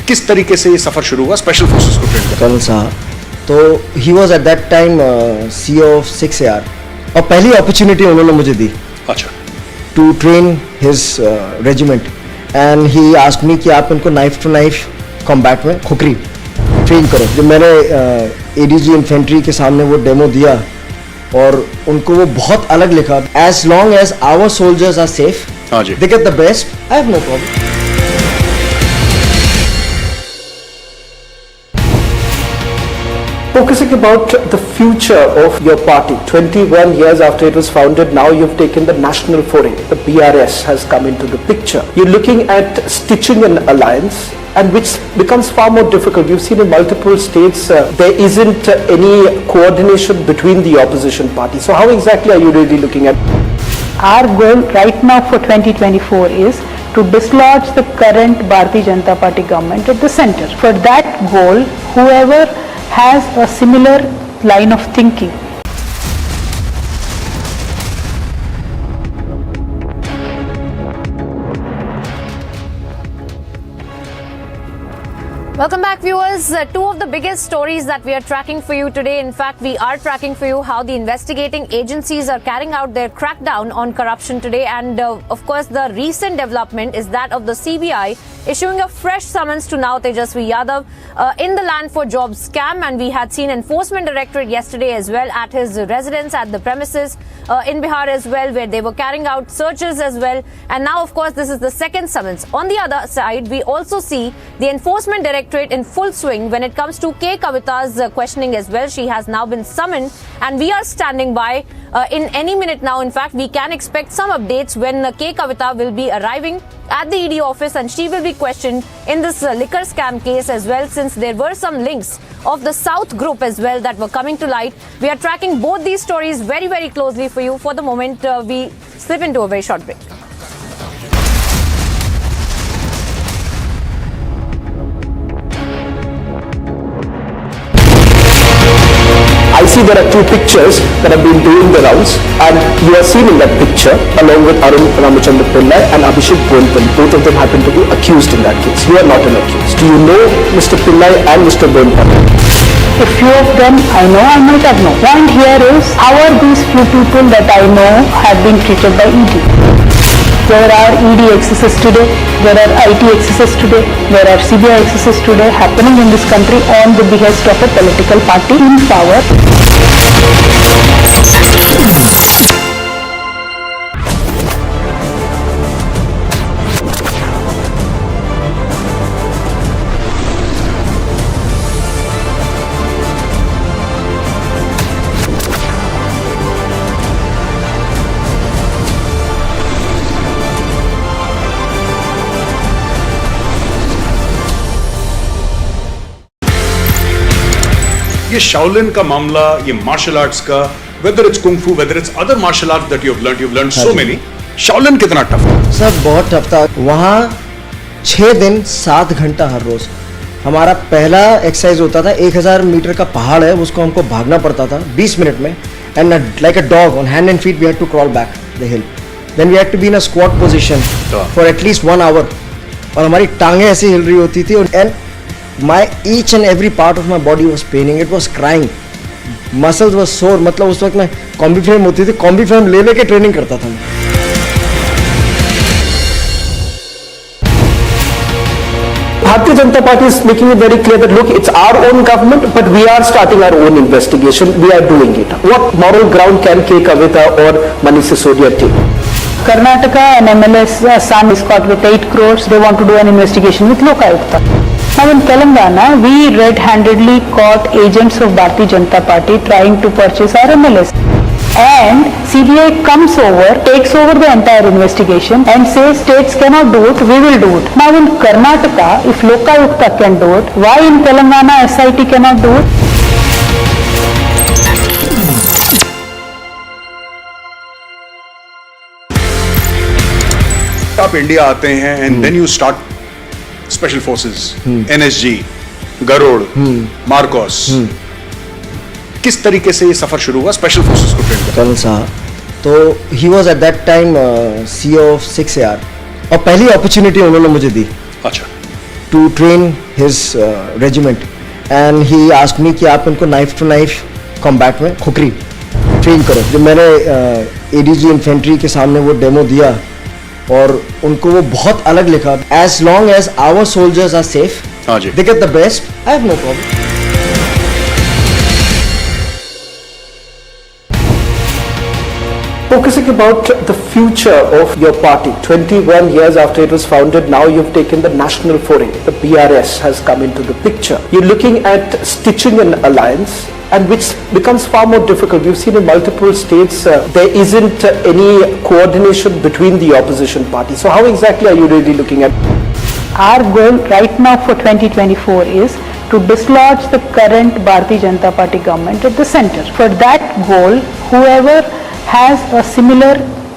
किस तरीके से ये सफर शुरू हुआ स्पेशल फोर्सेस को ट्रेन करने? कर्नल साहब, तो he was at that time CEO of 6AR और पहली अपॉर्चुनिटी उन्होंने मुझे दी अच्छा to train his regiment and he asked me कि आप इनको नाइफ टू नाइफ कॉम्बैट में खुकरी ट्रेन करो। जब मैंने ADG इन्फेंट्री के सामने वो डेमो दिया और उनको वो बहुत अलग लिखा, as long as our soldiers are safe, हाँ जी, they get the best, I have no problem. Focusing about the future of your party, 21 years after it was founded, now you've taken the national foray. The BRS has come into the picture. You're looking at stitching an alliance, and which becomes far more difficult. We've seen in multiple states there isn't any coordination between the opposition parties. So how exactly are you really looking at? Our goal right now for 2024 is to dislodge the current Bharatiya Janata Party government at the center. For that goal, whoever has a similar line of thinking. Welcome back, viewers. Two of the biggest stories that we are tracking for you today. In fact, we are tracking for you how the investigating agencies are carrying out their crackdown on corruption today. And of course, the recent development is that of the CBI issuing a fresh summons to now Tejasvi Yadav in the Land for Jobs scam. And we had seen Enforcement Directorate yesterday as well at his residence at the premises in Bihar as well, where they were carrying out searches as well. And now, of course, this is the second summons. On the other side, we also see the Enforcement Directorate in full swing when it comes to Kavitha's questioning as well. She has now been summoned and we are standing by in any minute now. In fact, we can expect some updates when Kavitha will be arriving at the ED office and she will be questioned in this liquor scam case as well, since there were some links of the South group as well that were coming to light. We are tracking both these stories very, very closely for you. For the moment, we slip into a very short break. I see there are two pictures that have been doing the rounds, and you are seen in that picture along with Arun Ramachandra Pillai and Abhishek Bonpal. Both of them happen to be accused in that case. You are not an accused. Do you know Mr. Pillai and Mr. Bonpal? A few of them I know, I might have known. Point here is, how are these few people that I know have been treated by ED? There are ED excesses today, there are IT excesses today, there are CBI excesses today happening in this country on the behest of a political party in power. ये Shaolin का मामला, ये martial arts का, whether it's kung fu, whether it's other martial arts that you've learned so many. Shaolin कितना tough है? Sir बहुत tough था। वहाँ 6 दिन 7 घंटा हर रोज। हमारा पहला एक्सरसाइज होता था 1000 मीटर का पहाड़ है, उसको हमको भागना पड़ता था 20 मिनट में, and like a dog on hand and feet we had to crawl back the hill, then we had to be in a squat position for at least 1 hour, और हमारी टांगें ऐसे हिल रही होती थी, and my each and every part of my body was paining, it was crying, muscles were sore। मतलब उस वक्त मैं कॉम्बी फ्रेम होती थी, कॉम्बी फ्रेम ले लेके ट्रेनिंग करता था मैं। Bharatiya Janata Party is making it very clear that look, it's our own government, but we are starting our own investigation. We are doing it. What moral ground can Kavitha or Manish Sisodia take? Karnataka, an MLS son is caught with 8 crores. They want to do an investigation with Liquorgate. Now in Telangana, we red-handedly caught agents of Bharatiya Janata Party trying to purchase our MLS. And CBI comes over, takes over the entire investigation and says states cannot do it, we will do it. Now in Karnataka, if Lokayukta can do it, why in Telangana SIT cannot do it? आप India आते हैं and then you start special forces, NSG, Garud, MARCOS, किस तरीके से ये सफर शुरू हुआ स्पेशल फोर्सेस को ट्रेन करने? कर्नल साहब, तो he was at that time CEO of 6AR और पहली अपॉर्चुनिटी उन्होंने मुझे दी अच्छा to train his regiment and he asked me कि आप इनको नाइफ टू नाइफ कॉम्बैट में खुकरी ट्रेन करो। जब मैंने ADG इन्फेंट्री के सामने वो डेमो दिया और उनको वो बहुत अलग लिखा, as long as our soldiers are safe they get the best, I have no problem. Focusing about the future of your party, 21 years after it was founded, now you've taken the national foray. The BRS has come into the picture. You're looking at stitching an alliance, and which becomes far more difficult. We've seen in multiple states there isn't any coordination between the opposition parties. So how exactly are you really looking at? Our goal right now for 2024 is to dislodge the current Bharatiya Janata Party government at the center. For that goal, whoever has a similar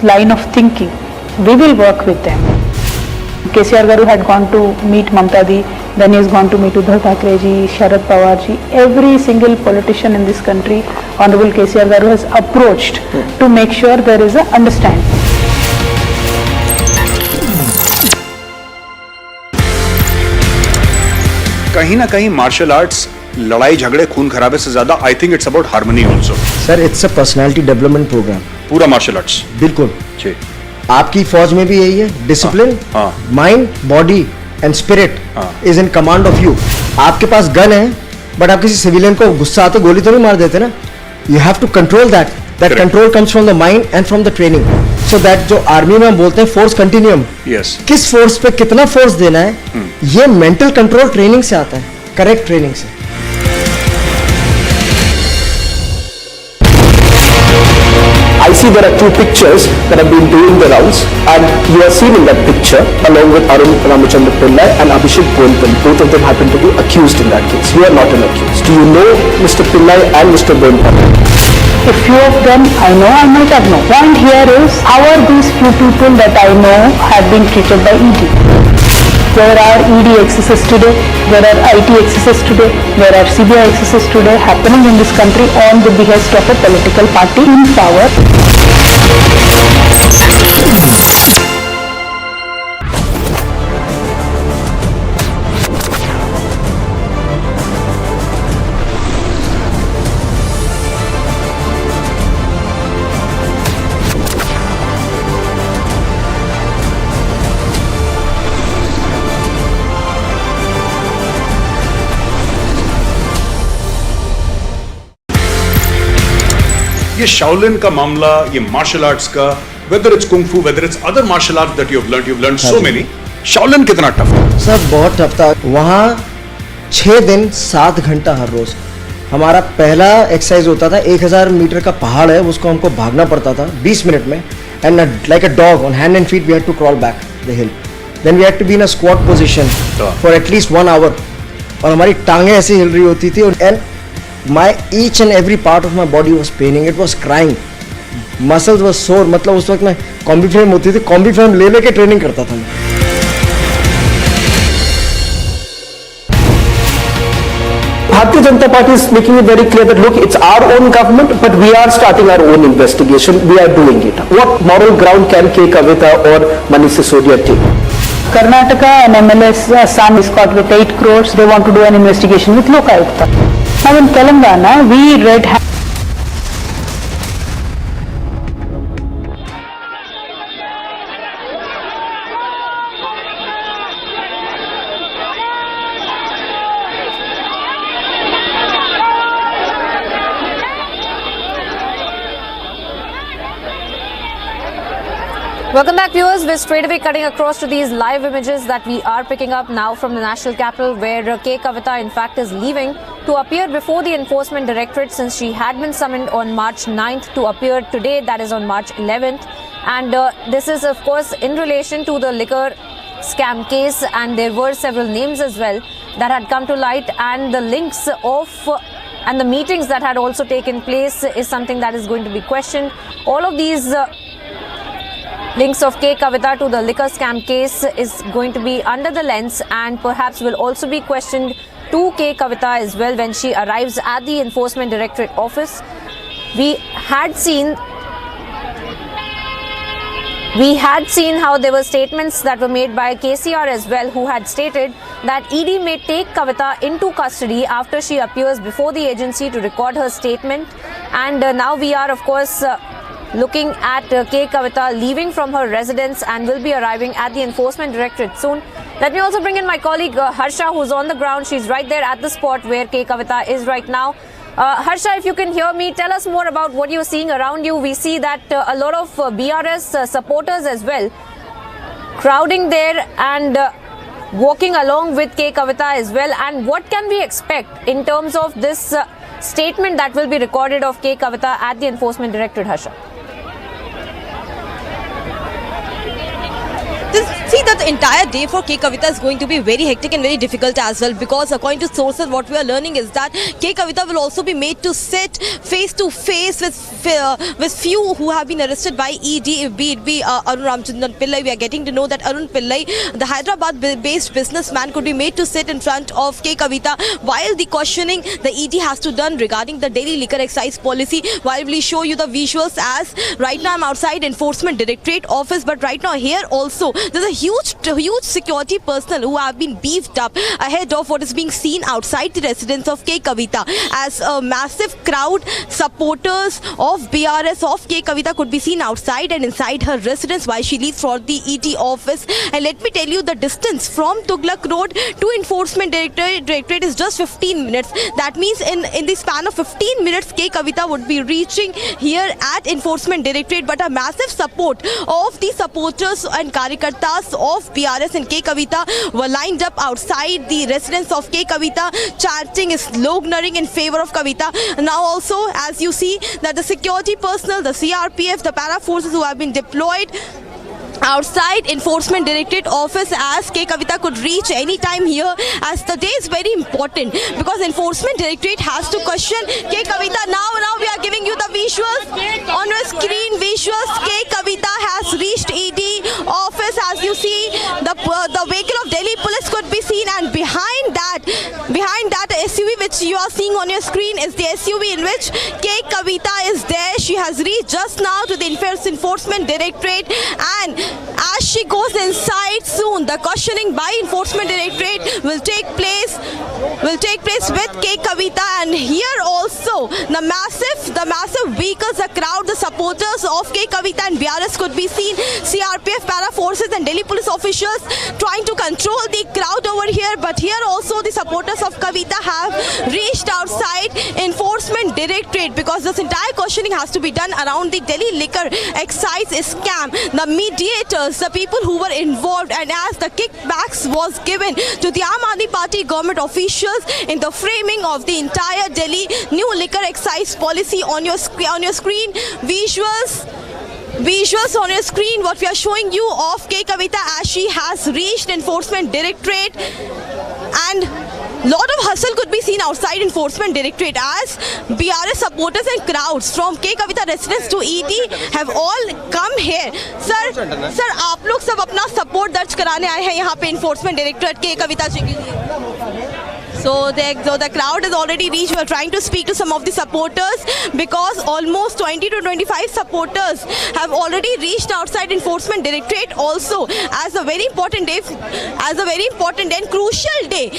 line of thinking, we will work with them. KCR Garu had gone to meet Mamta Di, then he has gone to meet Uddhav Thackeray ji, Sharad Pawar ji. Every single politician in this country, Honorable KCR Garu has approached to make sure there is a understanding. कहीं ना कहीं martial arts लड़ाई झगड़े खून खराबे से ज्यादा I think it's about harmony also. Sir it's a personality development programme. पूरा मार्शल आर्ट्स बिल्कुल जी। आपकी फौज में भी यही है, discipline, mind, body and spirit is in command of you. आपके पास गन है बट आप किसी सिविलियन को गुस्सा आते गोली तो नहीं मार देते ना। You have to control that control comes from the mind and from the training. So that जो आर्मी में हम बोलते हैं फोर्स कंटिन्यूम, किस फोर्स पे कितना फोर्स देना है, ये मेंटल कंट्रोल ट्रेनिंग से आता है, करेक्ट ट्रेनिंग से। I see there are two pictures that have been doing the rounds, and you are seen in that picture along with Arun Ramachandra Pillai and Abhishek Bonpal. Both of them happen to be accused in that case. You are not an accused. Do you know Mr. Pillai and Mr. Bonpal? A few of them I know, I might have known. Point here is, how are these few people that I know have been treated by ED? There are ED excesses today, there are IT excesses today, there are CBI excesses today happening in this country on the behest of a political party in power. ये Shaolin का मामला, ये martial arts का, whether it's kung फू, whether it's other martial arts that you have learned so many, Shaolin कितना tough था? Sir बहुत tough था। वहाँ 6 दिन 7 घंटा हर रोज। हमारा पहला एक्सरसाइज होता था, 1000 मीटर का पहाड़ है, उसको हमको भागना पड़ता था 20 मिनट में, and like a dog on hand and feet we had to crawl back the hill, then we had to be in a squat position for at least 1 hour, और हमारी टांगें ऐसी हिल रही होती थी, and my each and every part of my body was paining, it was crying, muscles was sore। मतलब उस वक्त मैं कॉम्बी फ्रेम होती थी, कॉम्बी फ्रेम ले लेके ट्रेनिंग करता था मैं। Bharatiya Janata Party is making it very clear that look, it's our own government, but we are starting our own investigation. We are doing it. What moral ground can K. Kavitha or Manish Sisodia take? Karnataka, an MLA's son is caught with 8 crores. They want to do an investigation with Lokayukta. Now in Telangana, we read Welcome back, viewers. We're straight away cutting across to these live images that we are picking up now from the national capital, where K. Kavitha, in fact, is leaving to appear before the Enforcement Directorate, since she had been summoned on March 9th to appear today, that is on March 11th. And this is, of course, in relation to the liquor scam case, and there were several names as well that had come to light, and the links of and the meetings that had also taken place is something that is going to be questioned. All of these links of K. Kavitha to the liquor scam case is going to be under the lens, and perhaps will also be questioned to K. Kavitha as well when she arrives at the Enforcement Directorate office. We had seen how there were statements that were made by KCR as well, who had stated that ED may take Kavitha into custody after she appears before the agency to record her statement. And now we are, of course, looking at K. Kavitha leaving from her residence and will be arriving at the Enforcement Directorate soon. Let me also bring in my colleague Harsha, who's on the ground. She's right there at the spot where K. Kavitha is right now. Harsha, if you can hear me, tell us more about what you're seeing around you. We see that a lot of BRS supporters as well crowding there and walking along with K. Kavitha as well. And what can we expect in terms of this statement that will be recorded of K. Kavitha at the Enforcement Directorate, Harsha? See, that the entire day for K. Kavitha is going to be very hectic and very difficult as well, because according to sources, what we are learning is that K. Kavitha will also be made to sit face to face with few who have been arrested by ED, be it Arun Ramchandran Pillai. We are getting to know that Arun Pillai, the Hyderabad-based businessman, could be made to sit in front of K. Kavitha while the questioning the ED has to done regarding the Delhi liquor excise policy. While we show you the visuals, as right now I'm outside Enforcement Directorate office, but right now here also there's a huge security personnel who have been beefed up ahead of what is being seen outside the residence of K. Kavitha, as a massive crowd supporters of BRS of K. Kavitha could be seen outside and inside her residence while she leaves for the ED office. And let me tell you, the distance from Tughlaq Road to Enforcement Directorate is just 15 minutes. That means in the span of 15 minutes, K. Kavitha would be reaching here at Enforcement Directorate. But a massive support of the supporters and Karyakartas of BRS and K. Kavitha were lined up outside the residence of K. Kavitha, chanting, sloganeering in favor of Kavitha. Now also, as you see, that the security personnel, the CRPF, the para forces who have been deployed outside Enforcement Directorate office, as K. Kavitha could reach any time here, as the day is very important because Enforcement Directorate has to question K. Kavitha. Now we are giving you the visuals on your screen. Visuals, K. Kavitha has reached ED office. As you see, the vehicle of Delhi police could be seen, and behind that SUV which you are seeing on your screen is the SUV in which K. Kavitha is there. She has reached just now to the Enforcement Directorate, and as she goes inside soon, the questioning by Enforcement Directorate will take place with K. Kavitha. And here also the massive vehicles, the crowd, the supporters of K. Kavitha and BRS could be seen. CRPF, para forces and Delhi police officials trying to control the crowd over here. But here also the supporters of Kavitha have reached outside Enforcement Directorate, because this entire questioning has to be done around the Delhi liquor excise scam. The mediators, the people who were involved, and as the kickbacks was given to the Aam Aadmi Party government officials in the framing of the entire Delhi new liquor excise policy. On your screen, visuals on your screen, what we are showing you of K. Kavitha as she has reached Enforcement Directorate, and lot of hustle could be seen outside Enforcement Directorate as BRS supporters and crowds from K. Kavitha residence to ED have all come here. Sir आप लोग सब अपना support दर्ज कराने आए हैं यहाँ पे Enforcement Directorate K. Kavitha जी के लिए. So the crowd has already reached. We are trying to speak to some of the supporters, because almost 20 to 25 supporters have already reached outside Enforcement Directorate also, as a very important day and crucial day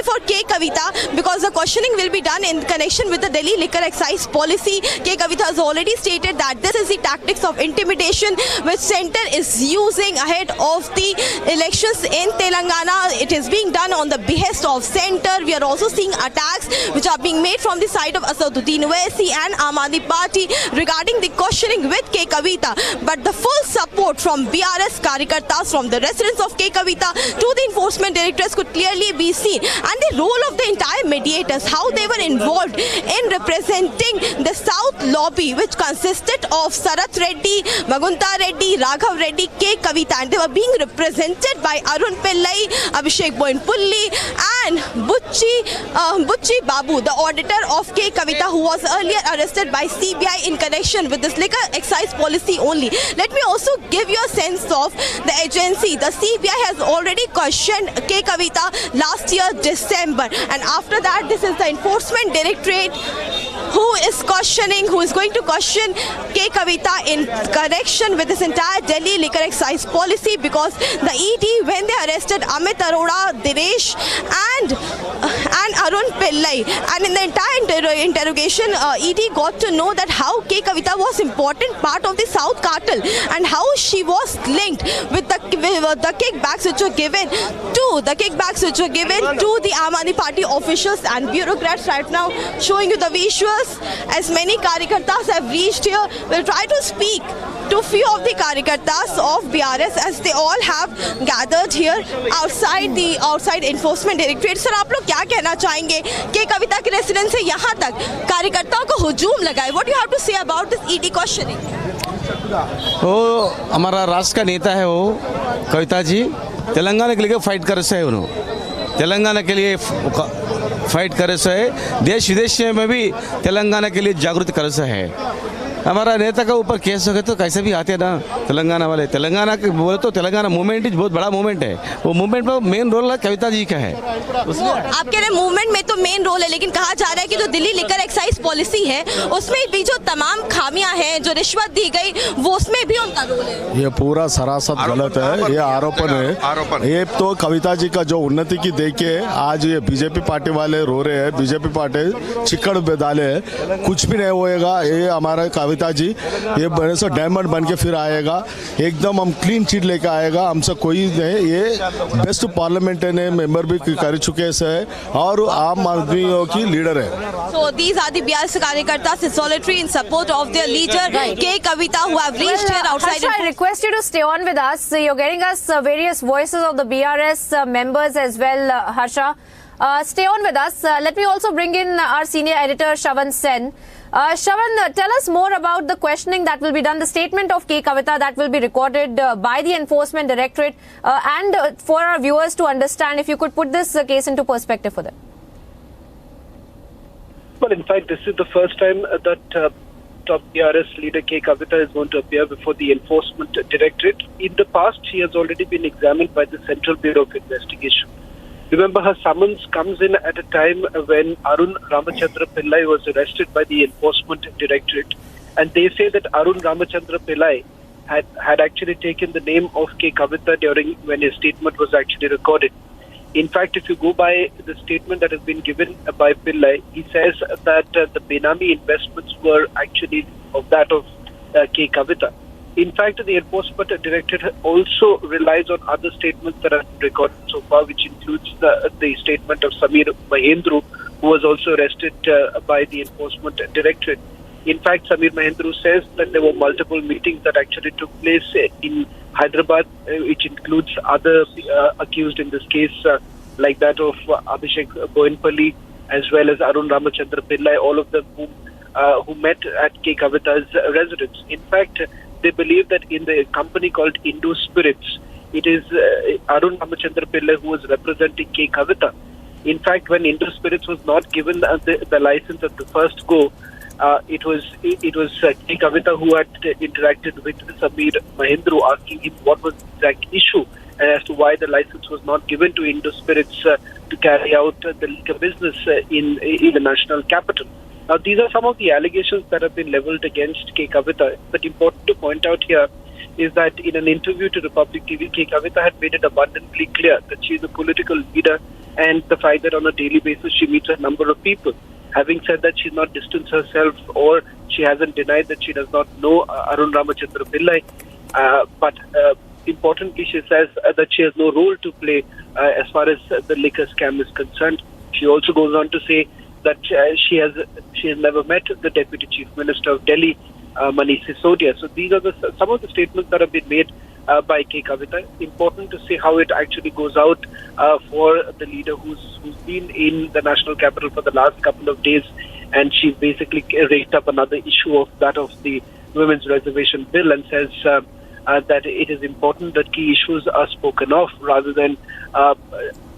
for K. Kavitha, because the questioning will be done in connection with the Delhi liquor excise policy. K. Kavitha has already stated that this is the tactics of intimidation which centre is using ahead of the elections in Telangana. It is being done on the behest of centre. We are also seeing attacks which are being made from the side of Asaduddin Owaisi and Aam Aadmi Party regarding the questioning with K. Kavitha. But the full support from BRS Karyakartas, from the residents of K. Kavitha to the Enforcement Directorates could clearly be seen. And the role of the entire mediators, how they were involved in representing the South lobby, which consisted of Sarath Reddy, Magunta Reddy, Raghav Reddy, K. Kavitha, and they were being represented by Arun Pillai, Abhishek Boinpulli and Bucci Babu, the auditor of K. Kavitha, who was earlier arrested by CBI in connection with this liquor excise policy only. Let me also give you a sense of the agency. The CBI has already questioned K. Kavitha last year December, and after that this is the Enforcement Directorate who is going to question K. Kavitha in connection with this entire Delhi liquor excise policy, because the ED, when they arrested Amit Arora, Dinesh and Arun Pillai, and in the entire interrogation, ED got to know that how K. Kavitha was important part of the South cartel and how she was linked with the kickbacks which were given to the Aam Aadmi Party officials and bureaucrats. Right now, showing you the visuals, as many karyakartas have reached here. We'll try to speak to few of the karyakartas of BRS as they all have gathered here outside Enforcement Directorate. Sir, आप लोग क्या कहना चाहेंगे कि कविता के residence से यहाँ तक कार्यकर्ताओं को हुजूम लगाए? What do you have to say about this ED questioning? वो हमारा राष्ट्र का नेता है, वो कविता जी तेलंगाना के लिए फाइट कर रहे हैं। उन्होंने तेलंगाना के लिए फाइट कर रहे हैं, देश विदेश में भी तेलंगाना के लिए जागृत कर रहे हैं। हमारा नेता का ऊपर केस हो गए तो कैसे भी आते हैं ना तेलंगाना वाले। तेलंगाना के बोले तो तेलंगाना मूवमेंट ही बहुत बड़ा मूवमेंट है, वो मूवमेंट में मेन रोल कविता जी का है। आप कह रहे हैं मूवमेंट में तो मेन रोल है, लेकिन कहा जा रहा है कि जो दिल्ली लिकर एक्साइज पॉलिसी है उसमें भी जो तमाम खामियां हैं, जो रिश्वत दी गई, वो उसमें भी उनका रोल है। ये पूरा सरासर गलत है, ये आरोपण है। ये तो कविता जी का जो उन्नति की देखे आज ये बीजेपी पार्टी वाले रो रहे हैं, बीजेपी पार्टी चिक्कड़ में डाले हैं, कुछ भी नहीं होएगा। ये हमारा कविता जी ये बड़े से डायमंड बन के फिर आएगा, एकदम हम क्लीन चिट लेकर आएगा, हमसे कोई नहीं। ये बेस्ट पार्लियामेंट्री मेंबर भी कर चुके हैं और आम आदमियों की लीडर है। So these are the BRS कार्यकर्ता solidarity in support of their leader K. Kavitha, who have reached here outside. Harsha, I request you to stay on with us. You're getting us various voices of the BRS members as well, Harsha. Stay on with us. Let me also bring in our senior editor Shravan Sen. Shravan, tell us more about the questioning that will be done, the statement of K. Kavitha that will be recorded by the Enforcement Directorate, and for our viewers to understand, if you could put this case into perspective for them. Well, in fact, this is the first time that top BRS leader K. Kavitha is going to appear before the Enforcement Directorate. In the past, she has already been examined by the Central Bureau of Investigation. Remember, her summons comes in at a time when Arun Ramachandra Pillai was arrested by the Enforcement Directorate. And they say that Arun Ramachandra Pillai had actually taken the name of K. Kavitha during when his statement was actually recorded. In fact, if you go by the statement that has been given by Pillai, he says that the Benami investments were actually of that of K. Kavitha. In fact, the Enforcement Directorate also relies on other statements that are recorded so far, which includes the statement of Samir Mahendru, who was also arrested by the Enforcement Directorate. In fact, Samir Mahendru says that there were multiple meetings that actually took place in Hyderabad, which includes other accused in this case, like that of Abhishek Boinpalli, as well as Arun Ramachandra Pillai, all of them who met at K. Kavitha's residence. In fact, they believe that in the company called Indo Spirits, it is Arun Ramachandra Pillai who was representing K. Kavitha. In fact, when Indo Spirits was not given the license at the first go, it was K. Kavitha who had interacted with Samir Mahendru, asking him what was the exact issue and as to why the license was not given to Indo Spirits to carry out the liquor business in the national capital. Now, these are some of the allegations that have been leveled against K. Kavitha. But important to point out here is that in an interview to Republic TV, K. Kavitha had made it abundantly clear that she is a political leader and the fact that on a daily basis she meets a number of people. Having said that, she's not distanced herself or she hasn't denied that she does not know Arun Ramachandra Pillai. But importantly, she says that she has no role to play as far as the liquor scam is concerned. She also goes on to say that she has never met the Deputy Chief Minister of Delhi, Manish Sisodia. So these are some of the statements that have been made by K. Kavitha. Important to see how it actually goes out for the leader who's been in the national capital for the last couple of days, and she basically raised up another issue of that of the Women's Reservation Bill and says that it is important that key issues are spoken of rather than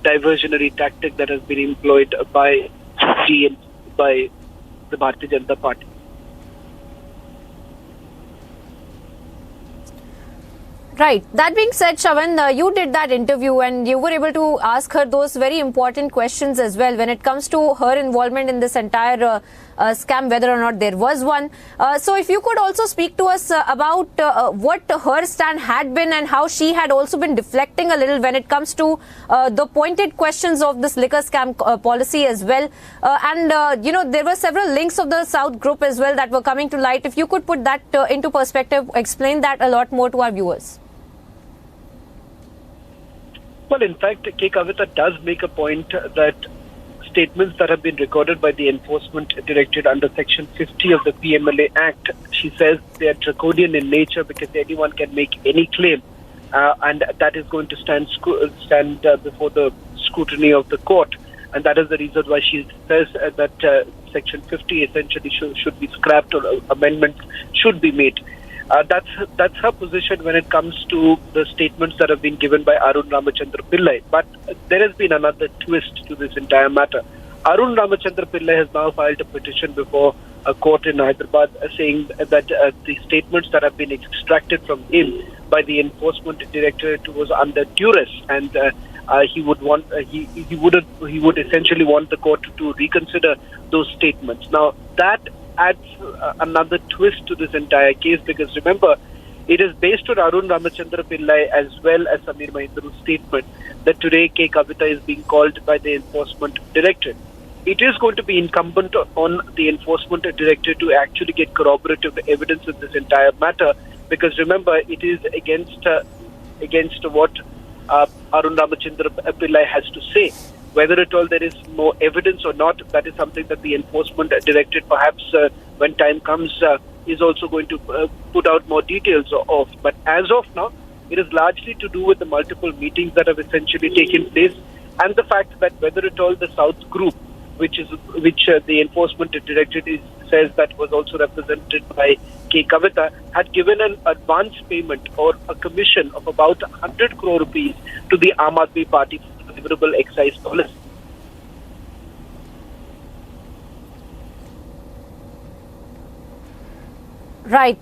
diversionary tactic that has been employed by the Bharatiya Janata Party. Right. That being said, Shravan, you did that interview and you were able to ask her those very important questions as well when it comes to her involvement in this entire scam, whether or not there was one. So if you could also speak to us about what her stand had been and how she had also been deflecting a little when it comes to the pointed questions of this liquor scam policy as well. There were several links of the South group as well that were coming to light. If you could put that into perspective, explain that a lot more to our viewers. Well, in fact, K. Kavitha does make a point that statements that have been recorded by the Enforcement Directorate under Section 50 of the PMLA Act, she says they are draconian in nature because anyone can make any claim, and that is going to stand before the scrutiny of the court. And that is the reason why she says that Section 50 essentially should be scrapped or amendments should be made. That's her position when it comes to the statements that have been given by Arun Ramachandra Pillai. But there has been another twist to this entire matter. Arun Ramachandra Pillai has now filed a petition before a court in Hyderabad saying that the statements that have been extracted from him by the Enforcement Directorate was under duress, and he would essentially want the court to reconsider those statements. Now that adds another twist to this entire case, because remember, it is based on Arun Ramachandra Pillai as well as Samir Mahindru's statement that today K. Kavitha is being called by the Enforcement Directorate. It is going to be incumbent on the Enforcement Directorate to actually get corroborative evidence in this entire matter, because remember, it is against what Arun Ramachandra Pillai has to say. Whether at all there is more evidence or not, that is something that the Enforcement Directorate perhaps when time comes is also going to put out more details of. But as of now, it is largely to do with the multiple meetings that have essentially taken place, and the fact that whether at all the South group, which the Enforcement Directorate says that was also represented by K. Kavitha, had given an advance payment or a commission of about 100 crore rupees to the Aam Aadmi Party for favorable excise policy. Right.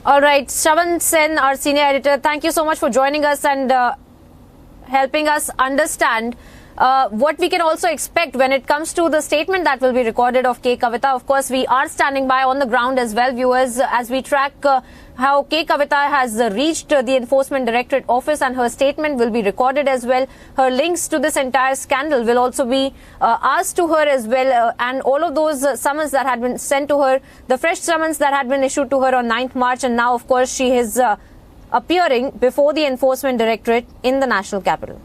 All right. Shravan Sen, our senior editor, thank you so much for joining us and helping us understand what we can also expect when it comes to the statement that will be recorded of K. Kavitha. Of course, we are standing by on the ground as well, viewers, as we track how K. Kavitha has reached the Enforcement Directorate office, and her statement will be recorded as well. Her links to this entire scandal will also be asked to her as well, and all of those summons that had been sent to her, the fresh summons that had been issued to her on 9th March, and now, of course, she is appearing before the Enforcement Directorate in the national capital.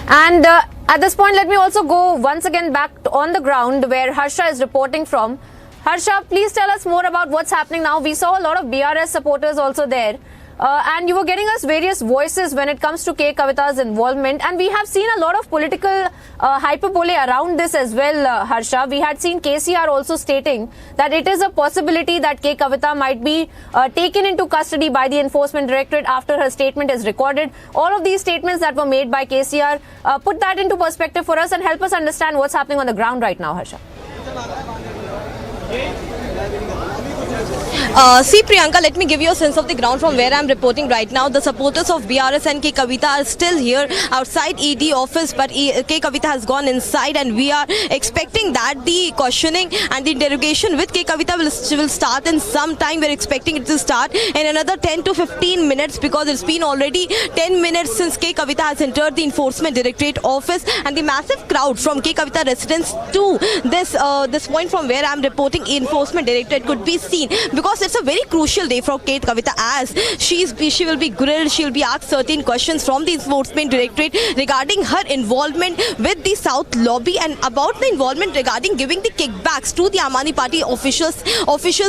And at this point, let me also go once again back on the ground where Harsha is reporting from. Harsha, please tell us more about what's happening now. We saw a lot of BRS supporters also there. And you were getting us various voices when it comes to K. Kavitha's involvement. And we have seen a lot of political hyperbole around this as well, Harsha. We had seen KCR also stating that it is a possibility that K. Kavitha might be taken into custody by the Enforcement Directorate after her statement is recorded. All of these statements that were made by KCR, put that into perspective for us and help us understand what's happening on the ground right now, Harsha. See, Priyanka, let me give you a sense of the ground from where I'm reporting right now. The supporters of BRS and K. Kavitha are still here outside ED office, but K. Kavitha has gone inside, and we are expecting that the questioning and the interrogation with K. Kavitha will start in some time. We're expecting it to start in another 10 to 15 minutes, because it's been already 10 minutes since K. Kavitha has entered the Enforcement Directorate office, and the massive crowd from K. Kavitha residents to this point from where I'm reporting Enforcement Directorate could be seen, because because it's a very crucial day for Kavitha, as she will be grilled, she will be asked certain questions from the Enforcement Directorate regarding her involvement with the South lobby and about the involvement regarding giving the kickbacks to the Aam Aadmi Party officials,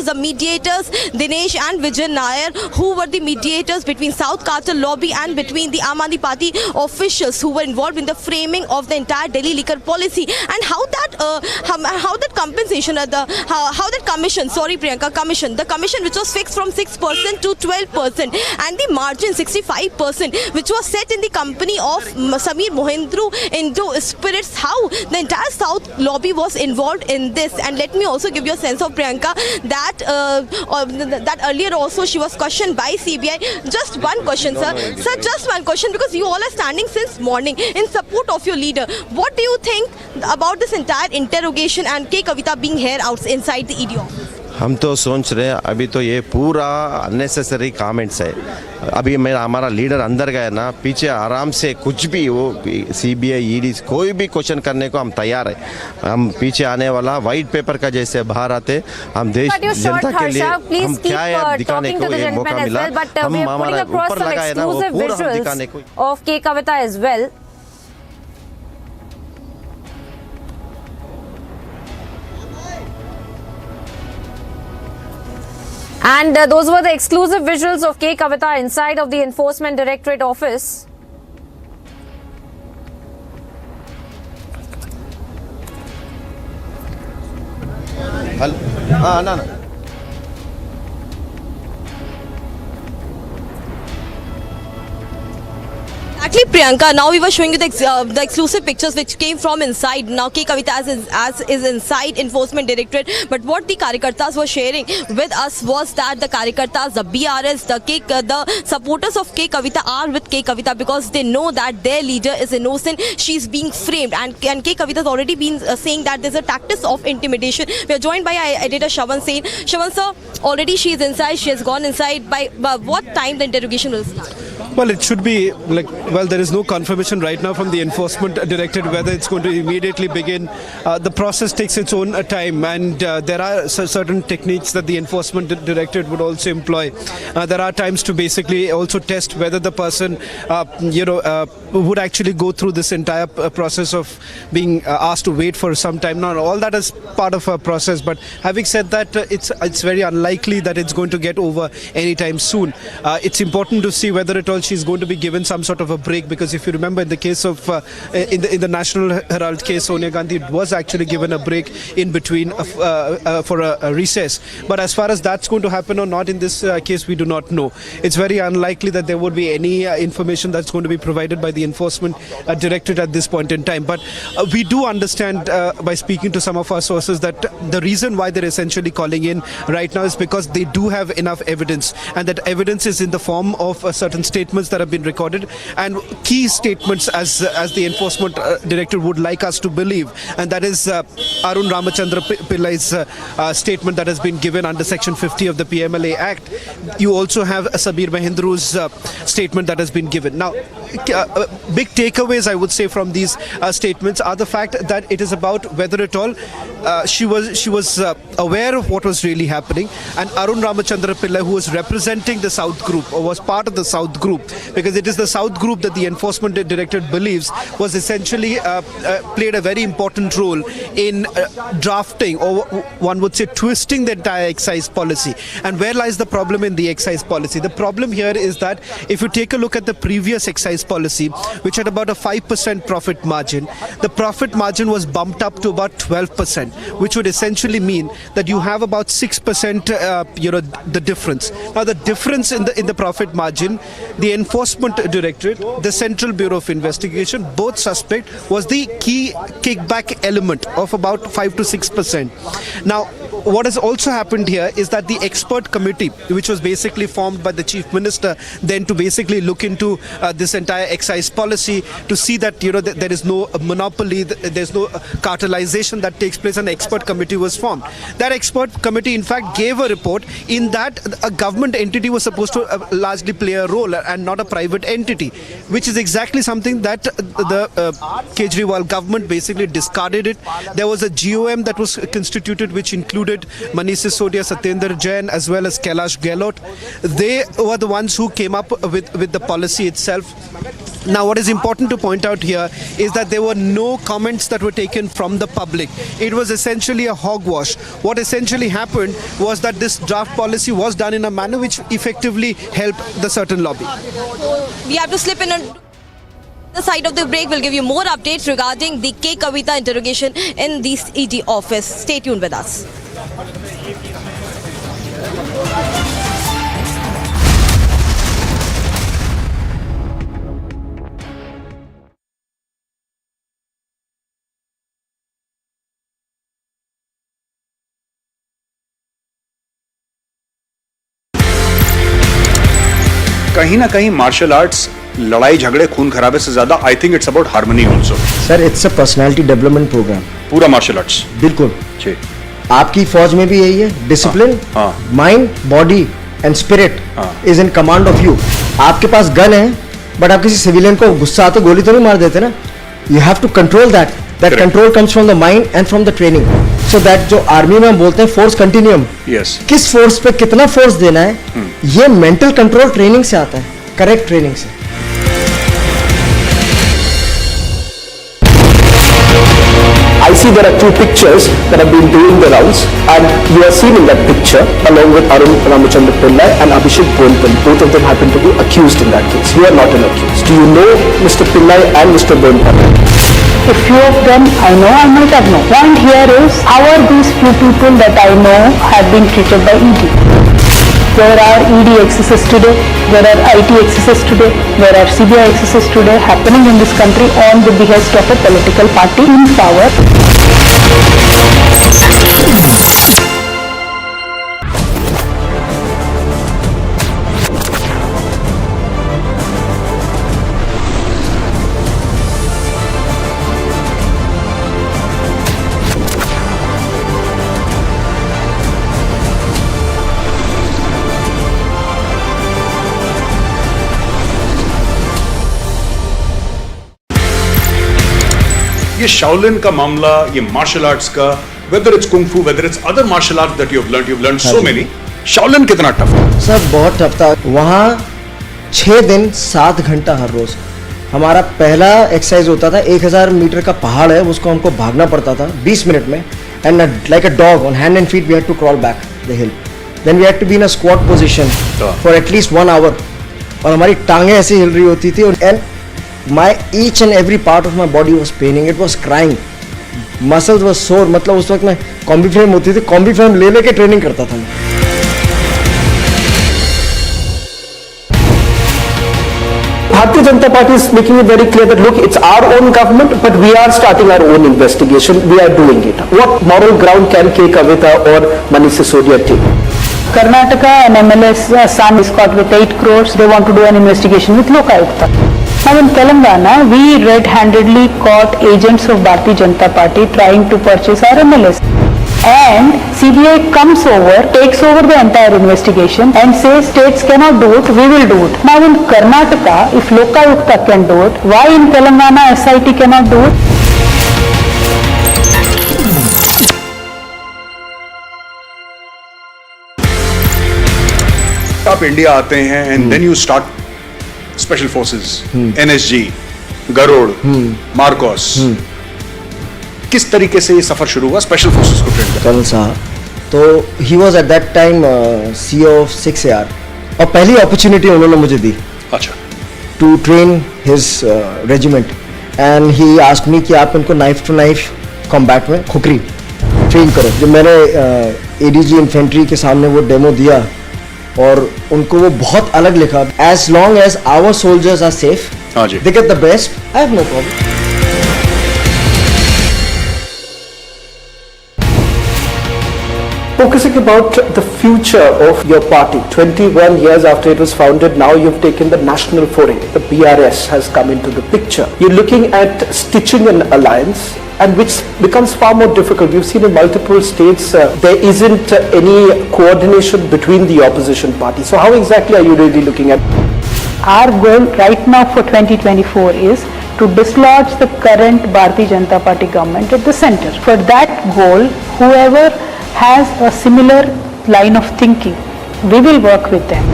the mediators, Dinesh and Vijay Nair, who were the mediators between South cartel lobby and between the Aam Aadmi Party officials who were involved in the framing of the entire Delhi liquor policy, and how that compensation, how that commission, the commission which was fixed from 6% to 12%, and the margin 65%, which was set in the company of Samir Mohindru into spirits, how the entire South lobby was involved in this. And let me also give you a sense of, Priyanka, that earlier also she was questioned by CBI. Just one question, sir, just one question, because you all are standing since morning in support of your leader. What do you think about this entire interrogation and Kavitha being here inside the ED office? हम तो सोच रहे हैं अभी तो ये पूरा unnecessary comments है. अभी हमारा लीडर अंदर गया ना, पीछे आराम से कुछ भी वो सीबीआई ईडी कोई भी क्वेश्चन करने को हम तैयार है. हम पीछे आने वाला वाइट पेपर का जैसे बाहर आते, हम देश जनता के लिए हम क्या है दिखाने को एक मौका मिला. हम हमारा ऊपर लगाए ना वो पूरा हम दिखाने को. ऑफ के Kavita as well. And those were the exclusive visuals of Kavitha inside of the Enforcement Directorate office. No. Exactly, Priyanka. Now we were showing you the exclusive pictures which came from inside. Now Kavitha is inside Enforcement Directorate. But what the Karyakartas were sharing with us was that the Karyakartas, the BRS, the supporters of Kavitha are with Kavitha because they know that their leader is innocent. She's being framed, and Kavitha has already been saying that there's a tactics of intimidation. We are joined by our editor Shravan Sen. Shravan sir, already she is inside. She has gone inside. By what time the interrogation will start? Well, it should be there is no confirmation right now from the Enforcement Directorate whether it's going to immediately begin. The process takes its own time, and there are certain techniques that the Enforcement Directorate would also employ. There are times to basically also test whether the person, would actually go through this entire process of being asked to wait for some time. Now, all that is part of a process, but having said that, it's very unlikely that it's going to get over anytime soon. It's important to see whether at all she's going to be given some sort of a break, because if you remember in the case of in the National Herald case, Sonia Gandhi was actually given a break in between for a recess. But as far as that's going to happen or not in this case, we do not know. It's very unlikely that there would be any information that's going to be provided by the Enforcement Directorate at this point in time. But we do understand by speaking to some of our sources that the reason why they're essentially calling in right now is because they do have enough evidence, and that evidence is in the form of certain statements that have been recorded, and key statements as the Enforcement Director would like us to believe, and that is Arun Ramachandra Pillai's statement that has been given under Section 50 of the PMLA Act. You also have Samir Mohindru's statement that has been given. Now, big takeaways I would say from these statements are the fact that it is about whether at all she was aware of what was really happening, and Arun Ramachandra Pillai, who was representing the South Group or was part of the South Group, because it is the South Group that the Enforcement Directorate believes was essentially played a very important role in drafting, or one would say twisting, the entire excise policy. And where lies the problem in the excise policy? The problem here is that if you take a look at the previous excise policy, which had about a 5% profit margin, the profit margin was bumped up to about 12%, which would essentially mean that you have about 6% the difference. Now the difference in the profit margin, the Enforcement Directorate, the Central Bureau of Investigation, both suspect was the key kickback element of about 5 to 6%. Now, what has also happened here is that the expert committee, which was basically formed by the Chief Minister, then to basically look into this entire excise policy, to see that there is no monopoly, there's no cartelization that takes place, and the expert committee was formed. That expert committee, in fact, gave a report in that a government entity was supposed to largely play a role and not a private entity. which is exactly something that the Kejriwal government basically discarded it. There was a GOM that was constituted which included Manish Sisodia, Satyendra Jain as well as Kailash Gehlot. They were the ones who came up with the policy itself. Now, what is important to point out here is that there were no comments that were taken from the public. It was essentially a hogwash. What essentially happened was that this draft policy was done in a manner which effectively helped the certain lobby. We have to slip in on the side of the break. We'll give you more updates regarding the K. Kavitha interrogation in the ED office. Stay tuned with us. कहीं ना कहीं martial arts लड़ाई झगड़े खून खराबे से ज्यादा I think it's about harmony also. Sir it's a personality development programme. पूरा मार्शल आर्ट्स बिल्कुल। आपकी फौज में भी यही है, discipline, mind, body and spirit is in command of you. आपके पास गन है बट आप किसी सिविलियन को गुस्सा आते गोली तो नहीं मार देते ना। You have to control that. That control comes from the mind and from the training. So that जो आर्मी में हम बोलते हैं फोर्स कंटिन्यूम, किस फोर्स पे कितना फोर्स देना है, ये मेंटल कंट्रोल ट्रेनिंग से आता है, करेक्ट ट्रेनिंग से। I see there are two pictures that have been doing the rounds, and you are seen in that picture along with Arun Ramachandra Pillai and Abhishek Bonpal. Both of them happen to be accused in that case. You are not an accused. Do you know Mr. Pillai and Mr. Bonpal? A few of them I know, I might have known. Point here is, how are these few people that I know have been treated by ED? There are ED excesses today, there are IT excesses today, there are CBI excesses today happening in this country on the behest of a political party in power. ये Shaolin का मामला, ये martial arts का, whether it's kung फू, whether it's other martial arts that you have learned so many, Shaolin कितना tough है? Sir बहुत tough था। वहाँ 6 दिन 7 घंटा हर रोज। हमारा पहला एक्सरसाइज होता था 1000 मीटर का पहाड़ है, उसको हमको भागना पड़ता था 20 मिनट में, and like a dog on hand and feet we had to crawl back the hill. Then we had to be in a squat position for at least 1 hour, और हमारी टांगें ऐसे हिल रही होती थी, and my each and every part of my body was paining, it was crying, muscles were sore। मतलब उस वक्त मैं कॉम्बी फ्रेम होती थी, कॉम्बी फ्रेम ले लेके ट्रेनिंग करता था मैं। Bharatiya Janata Party is making it very clear that look, it's our own government, but we are starting our own investigation. We are doing it. What moral ground can K. Kavitha or Manish Sisodia take? Karnataka, an MLS son is caught with 8 crores. They want to do an investigation with Lokayukta. Now in Telangana, we red-handedly caught agents of Bharatiya Janata Party trying to purchase our MLS. And CBI comes over, takes over the entire investigation and says states cannot do it, we will do it. Now in Karnataka, if Lokayukta can do it, why in Telangana SIT cannot do it? आप India आते हैं and then you start special forces, NSG, Garud, MARCOS. किस तरीके से ये सफर शुरू हुआ स्पेशल फोर्सेस को ट्रेन करने? कर्नल साहब तो he was at that time CEO of 6AR, और पहली अपॉर्चुनिटी उन्होंने मुझे दी। अच्छा। To train his regiment, and he asked me कि आप इनको नाइफ टू नाइफ कॉम्बैट में खुकरी ट्रेन करो। जब मैंने ADG इन्फेंट्री के सामने वो डेमो दिया और उनको वो बहुत अलग लिखा, as long as our soldiers are safe, they get the best, I have no problem. Focusing about the future of your party, 21 years after it was founded, now you've taken the national foray. The BRS has come into the picture. You're looking at stitching an alliance, and which becomes far more difficult. We've seen in multiple states there isn't any coordination between the opposition parties. So how exactly are you really looking at? Our goal right now for 2024 is to dislodge the current Bharatiya Janata Party government at the center. For that goal, whoever has a similar line of thinking, we will work with them.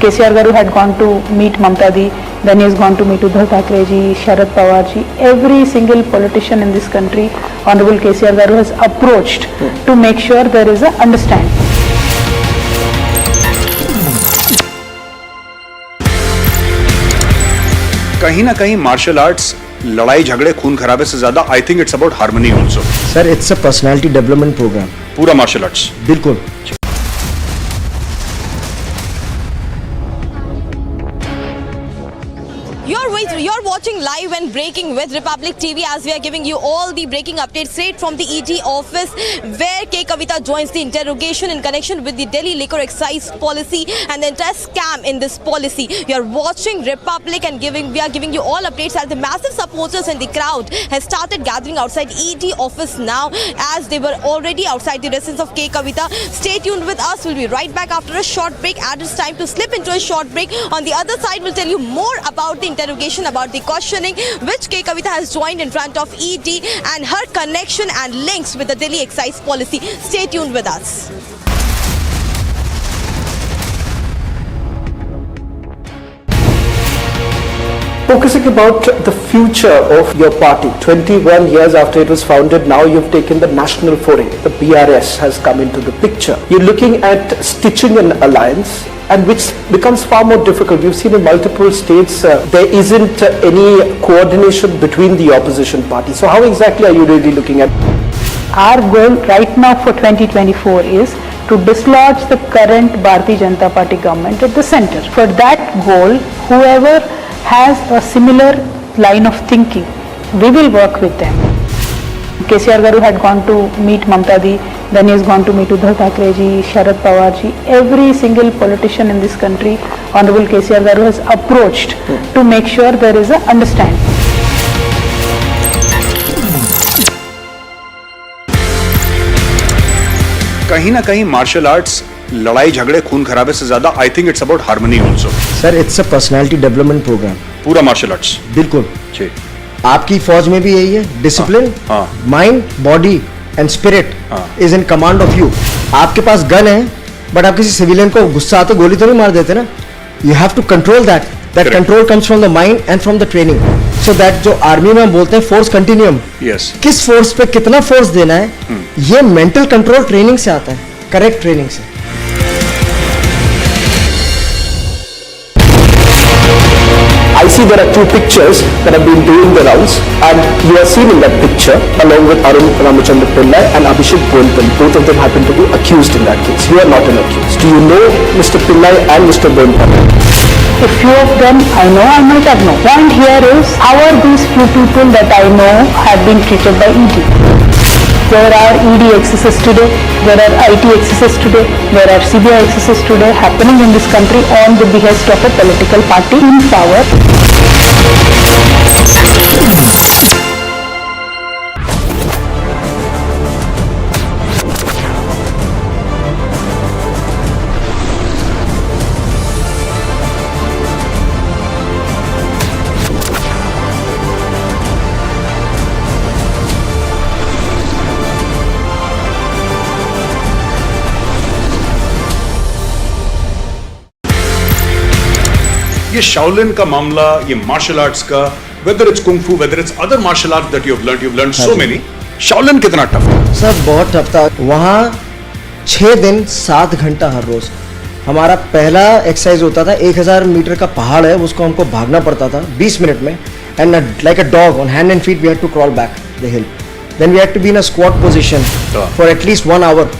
KCR Garu had gone to meet Mamta Di, then he has gone to meet Uddhav Thackeray ji, Sharad Pawar ji. Every single politician in this country, Honorable KCR Garu has approached to make sure there is a understanding. कहीं ना कहीं martial arts लड़ाई झगड़े खून खराबे से ज्यादा I think it's about harmony also. Sir it's a personality development programme. पूरा मार्शल आर्ट्स बिल्कुल। You're watching live and breaking with Republic TV as we are giving you all the breaking updates straight from the ED office where Kavitha joins the interrogation in connection with the Delhi liquor excise policy and the entire scam in this policy. You're watching Republic and we are giving you all updates as the massive supporters in the crowd has started gathering outside ED office now as they were already outside the residence of Kavitha. Stay tuned with us. We'll be right back after a short break. And it's time to slip into a short break. On the other side, we'll tell you more about the interrogation, about the questioning which Kavitha has joined in front of ED and her connection and links with the Delhi excise policy. Stay tuned with us. Focusing about the future of your party, 21 years after it was founded, now you've taken the national foray. The BRS has come into the picture. You're looking at stitching an alliance, and which becomes far more difficult. We've seen in multiple states there isn't any coordination between the opposition parties. So how exactly are you really looking at? Our goal right now for 2024 is to dislodge the current Bharatiya Janata Party government at the center. For that goal, whoever has a similar line of thinking, we will work with them. KCR Garu had gone to meet Mamta Di, then he has gone to meet Uddhav Thackeray ji, Sharad Pawar ji. Every single politician in this country, Honorable KCR Garu has approached to make sure there is a understanding. कहीं ना कहीं martial arts लड़ाई झगड़े खून खराबे से ज्यादा I think it's about harmony also. Sir it's a personality development programme. पूरा मार्शल आर्ट्स बिल्कुल। आपकी फौज में भी यही है, discipline, mind, body and spirit is in command of you. आपके पास गन है बट आप किसी सिविलियन को गुस्सा आते गोली तो नहीं मार देते ना। You have to control that control comes from the mind and from the training. So that जो आर्मी में हम बोलते हैं फोर्स कंटिन्यूम, किस फोर्स पे कितना फोर्स देना है, ये मेंटल कंट्रोल ट्रेनिंग से आता है, करेक्ट ट्रेनिंग से। I see there are two pictures that have been doing the rounds, and you are seen in that picture along with Arun Ramachandra Pillai and Abhishek Bonpal. Both of them happen to be accused in that case. You are not an accused. Do you know Mr. Pillai and Mr. Bonpal? A few of them I know, I might have known. Point here is, how are these few people that I know have been treated by ED? There are ED excesses today, there are IT excesses today, there are CBI excesses today happening in this country on the behest of a political party in power. ये Shaolin का मामला, ये martial arts का, whether it's kung फू, whether it's other martial arts that you have learned so many, Shaolin कितना tough था? Sir बहुत tough था। वहाँ 6 दिन 7 घंटा हर रोज। हमारा पहला एक्सरसाइज होता था, 1000 मीटर का पहाड़ है, उसको हमको भागना पड़ता था 20 मिनट में, and like a dog on hand and feet we had to crawl back the hill, then we had to be in a squat position for at least 1 hour,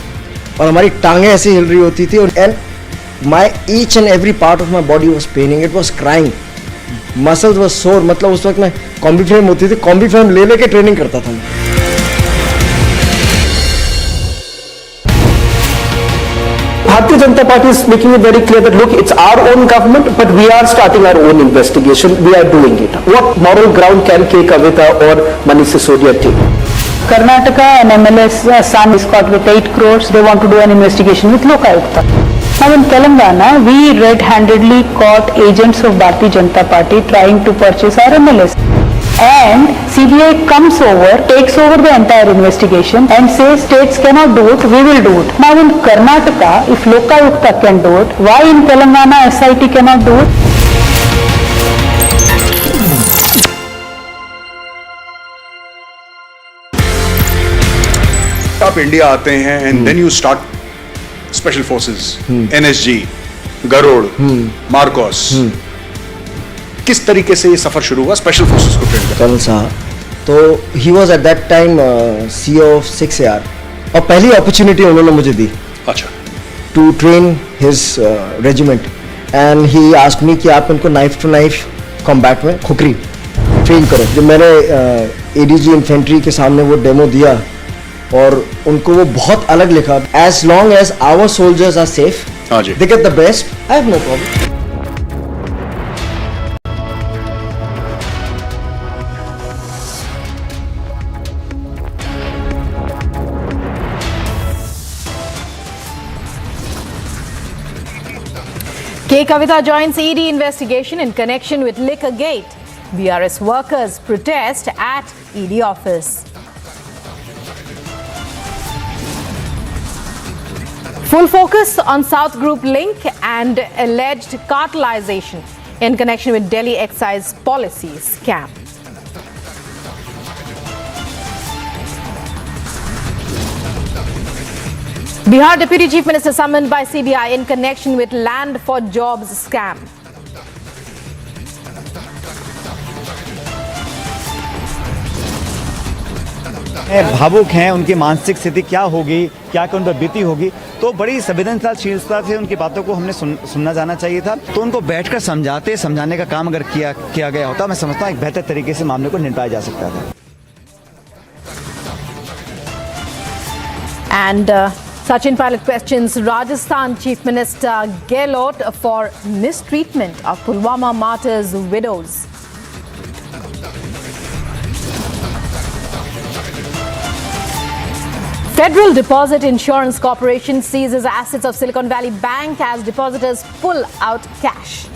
और हमारी टांगें ऐसी हिल रही होती थी, and my each and every part of my body was paining, it was crying, muscles were sore। मतलब उस वक्त मैं कॉम्बी फ्रेम होती थी, कॉम्बी फ्रेम ले लेके ट्रेनिंग करता था मैं। Bharatiya Janata Party is making it very clear that look, it's our own government, but we are starting our own investigation. We are doing it. What moral ground can Kavitha or Manish Sisodia take? Karnataka, an MLA's son is caught with 8 crores. They want to do an investigation with Lokayukta. Now in Telangana, we red-handedly caught agents of Bharatiya Janata Party trying to purchase our MLS. And CBI comes over, takes over the entire investigation and says states cannot do it, we will do it. Now in Karnataka, if Lokayukta can do it, why in Telangana SIT cannot do it? आप India आते हैं and then you start special forces, NSG, Garud, MARCOS, किस तरीके से ये सफर शुरू हुआ स्पेशल फोर्सेस को ट्रेन कल साहब तो he was at that time CO of 6 AR और पहली अपॉर्चुनिटी उन्होंने मुझे दी अच्छा to train his regiment and he asked me कि आप इनको नाइफ टू नाइफ कॉम्बैट में खुकरी ट्रेन करो। जब मैंने एडीजी इन्फेंट्री के सामने वो डेमो दिया और उनको वो बहुत अलग लिखा, as long as our soldiers are safe they get the best, I have no problem. Kavitha joins ED investigation in connection with Liquorgate. BRS workers protest at ED office. Full focus on South Group link and alleged cartelization in connection with Delhi excise policy scam. Bihar Deputy Chief Minister summoned by CBI in connection with Land for Jobs scam. भावुक हैं, उनकी मानसिक स्थिति क्या होगी, क्या उन पर बीती होगी, तो बड़ी संवेदनशीलता से उनकी बातों को हमने सुनना जाना चाहिए था। तो उनको बैठकर समझाने का काम अगर किया गया होता, मैं समझता हूँ एक बेहतर तरीके से मामले को निपटाया जा सकता था। And Sachin Pilot questions Rajasthan Chief Minister Gehlot for mistreatment of Pulwama martyrs' widows. Federal Deposit Insurance Corporation seizes assets of Silicon Valley Bank as depositors pull out cash.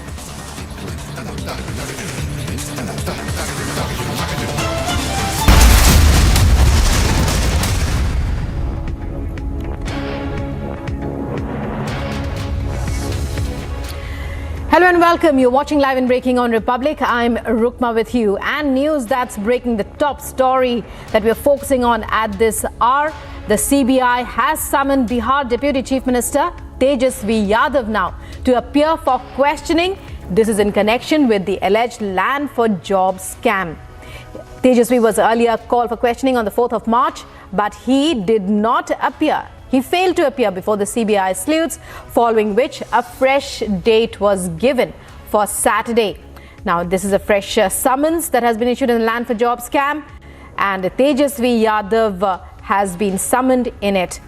Hello and welcome. You're watching live and breaking on Republic. I'm Rukma with you. And news that's breaking, the top story that we're focusing on at this hour. The CBI has summoned Bihar Deputy Chief Minister Tejasvi Yadav now to appear for questioning. This is in connection with the alleged Land for Jobs scam. Tejasvi was earlier called for questioning on the 4th of March, but he did not appear. He failed to appear before the CBI sleuths, following which a fresh date was given for Saturday. Now, this is a fresh summons that has been issued in the Land for Jobs scam, and Tejasvi Yadav has been summoned in it.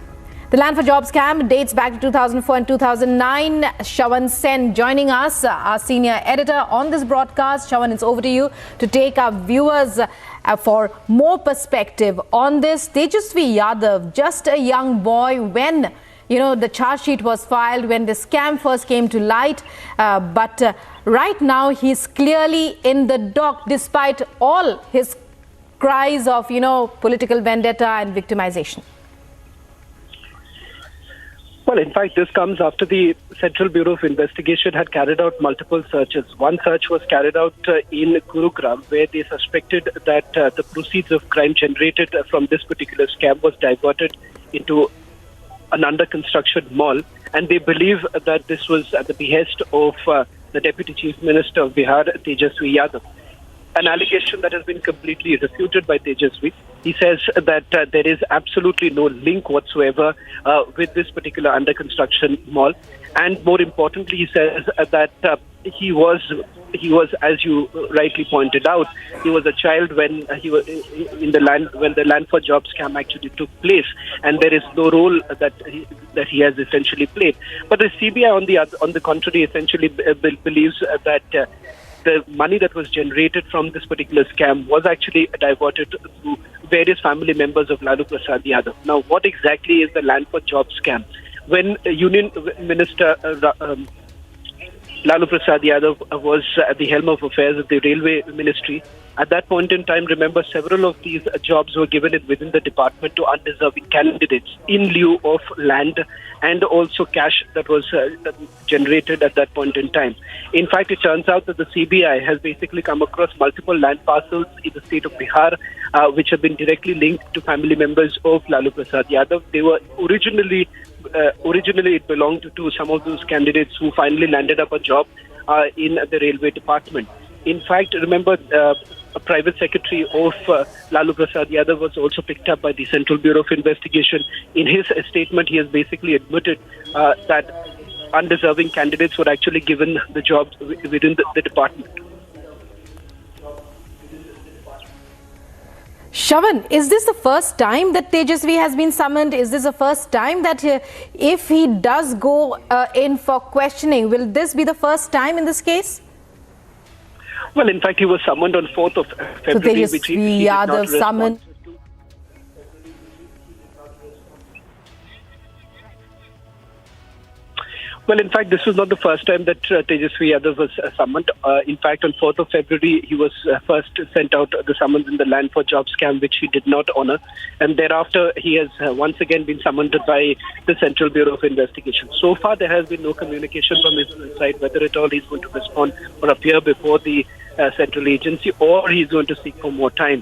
The Land for Jobs scam dates back to 2004 and 2009. Shawan Sen joining us, our senior editor on this broadcast. Shawan, it's over to you to take our viewers for more perspective on this. Tejasvi Yadav, just a young boy when, the charge sheet was filed, when the scam first came to light. But right now, he's clearly in the dock despite all his cries of, political vendetta and victimization. Well, in fact, this comes after the Central Bureau of Investigation had carried out multiple searches. One search was carried out in Gurugram, where they suspected that the proceeds of crime generated from this particular scam was diverted into an under-construction mall. And they believe that this was at the behest of the Deputy Chief Minister of Bihar, Tejasvi Yadav. An allegation that has been completely refuted by Tejasvi. He says that there is absolutely no link whatsoever with this particular under construction mall, and more importantly, he says that he was, as you rightly pointed out, he was a child when he was in the Land for Jobs scam actually took place, and there is no role that he has essentially played. But the CBI, on the contrary, essentially believes that the money that was generated from this particular scam was actually diverted to various family members of Lalu Prasad Yadav. Now, what exactly is the Land for Jobs scam? when Union Minister Lalu Prasad Yadav was at the helm of affairs of the Railway Ministry. At that point in time, remember, several of these jobs were given within the department to undeserving candidates in lieu of land and also cash that was generated at that point in time. In fact, it turns out that the CBI has basically come across multiple land parcels in the state of Bihar, which have been directly linked to family members of Lalu Prasad Yadav. They were originally it belonged to some of those candidates who finally landed up a job in the railway department. In fact, remember, a private secretary of Lalu Prasad Yadav was also picked up by the Central Bureau of Investigation. In his statement, he has basically admitted that undeserving candidates were actually given the jobs within the department. Shravan, is this the first time that Tejasvi has been summoned? Is this the first time that if he does go in for questioning, will this be the first time in this case? Well, in fact, he was summoned on 4th of February, so which he did not respond. Summoned. Well, in fact, this was not the first time that Tejasvi Yadav was summoned. In fact, on 4th of February, he was first sent out the summons in the land for job scam, which he did not honor. And thereafter, he has once again been summoned by the Central Bureau of Investigation. So far, there has been no communication from his side whether at all he's going to respond or appear before the central agency, or he's going to seek for more time.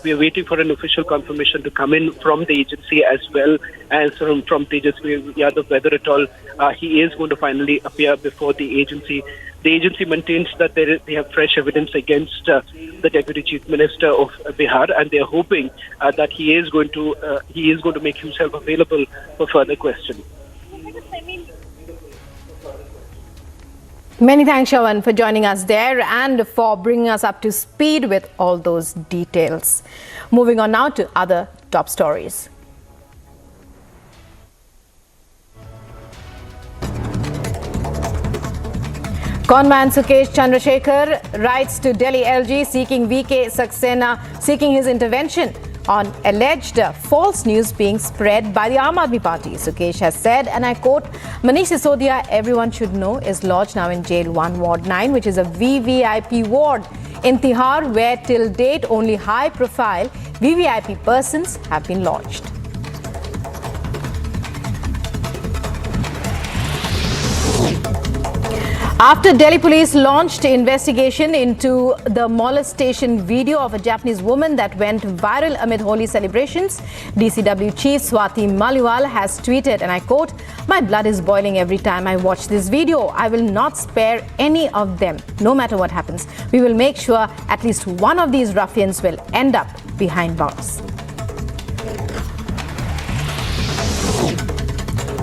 We are waiting for an official confirmation to come in from the agency as well as from Tejasvi Yadav, whether at all he is going to finally appear before the agency. The agency maintains that they have fresh evidence against the Deputy Chief Minister of Bihar, and they are hoping that he is going to make himself available for further questioning. Many thanks, Shravan, for joining us there and for bringing us up to speed with all those details. Moving on now to other top stories. Conman Sukesh Chandrashekar writes to Delhi LG seeking VK Saxena, seeking his intervention on alleged false news being spread by the Aam Aadmi Party. Sukesh has said, and I quote, Manish Sisodia, everyone should know, is lodged now in Jail 1 Ward 9, which is a VVIP ward in Tihar, where till date only high-profile VVIP persons have been lodged. After Delhi police launched investigation into the molestation video of a Japanese woman that went viral amid Holi celebrations, DCW Chief Swati Maliwal has tweeted, and I quote, my blood is boiling every time I watch this video. I will not spare any of them, no matter what happens. We will make sure at least one of these ruffians will end up behind bars.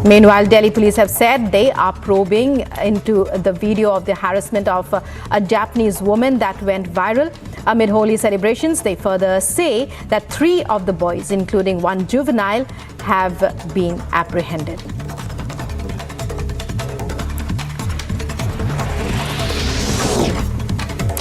Meanwhile, Delhi police have said they are probing into the video of the harassment of a Japanese woman that went viral amid Holi celebrations. They further say that 3 of the boys, including 1 juvenile, have been apprehended.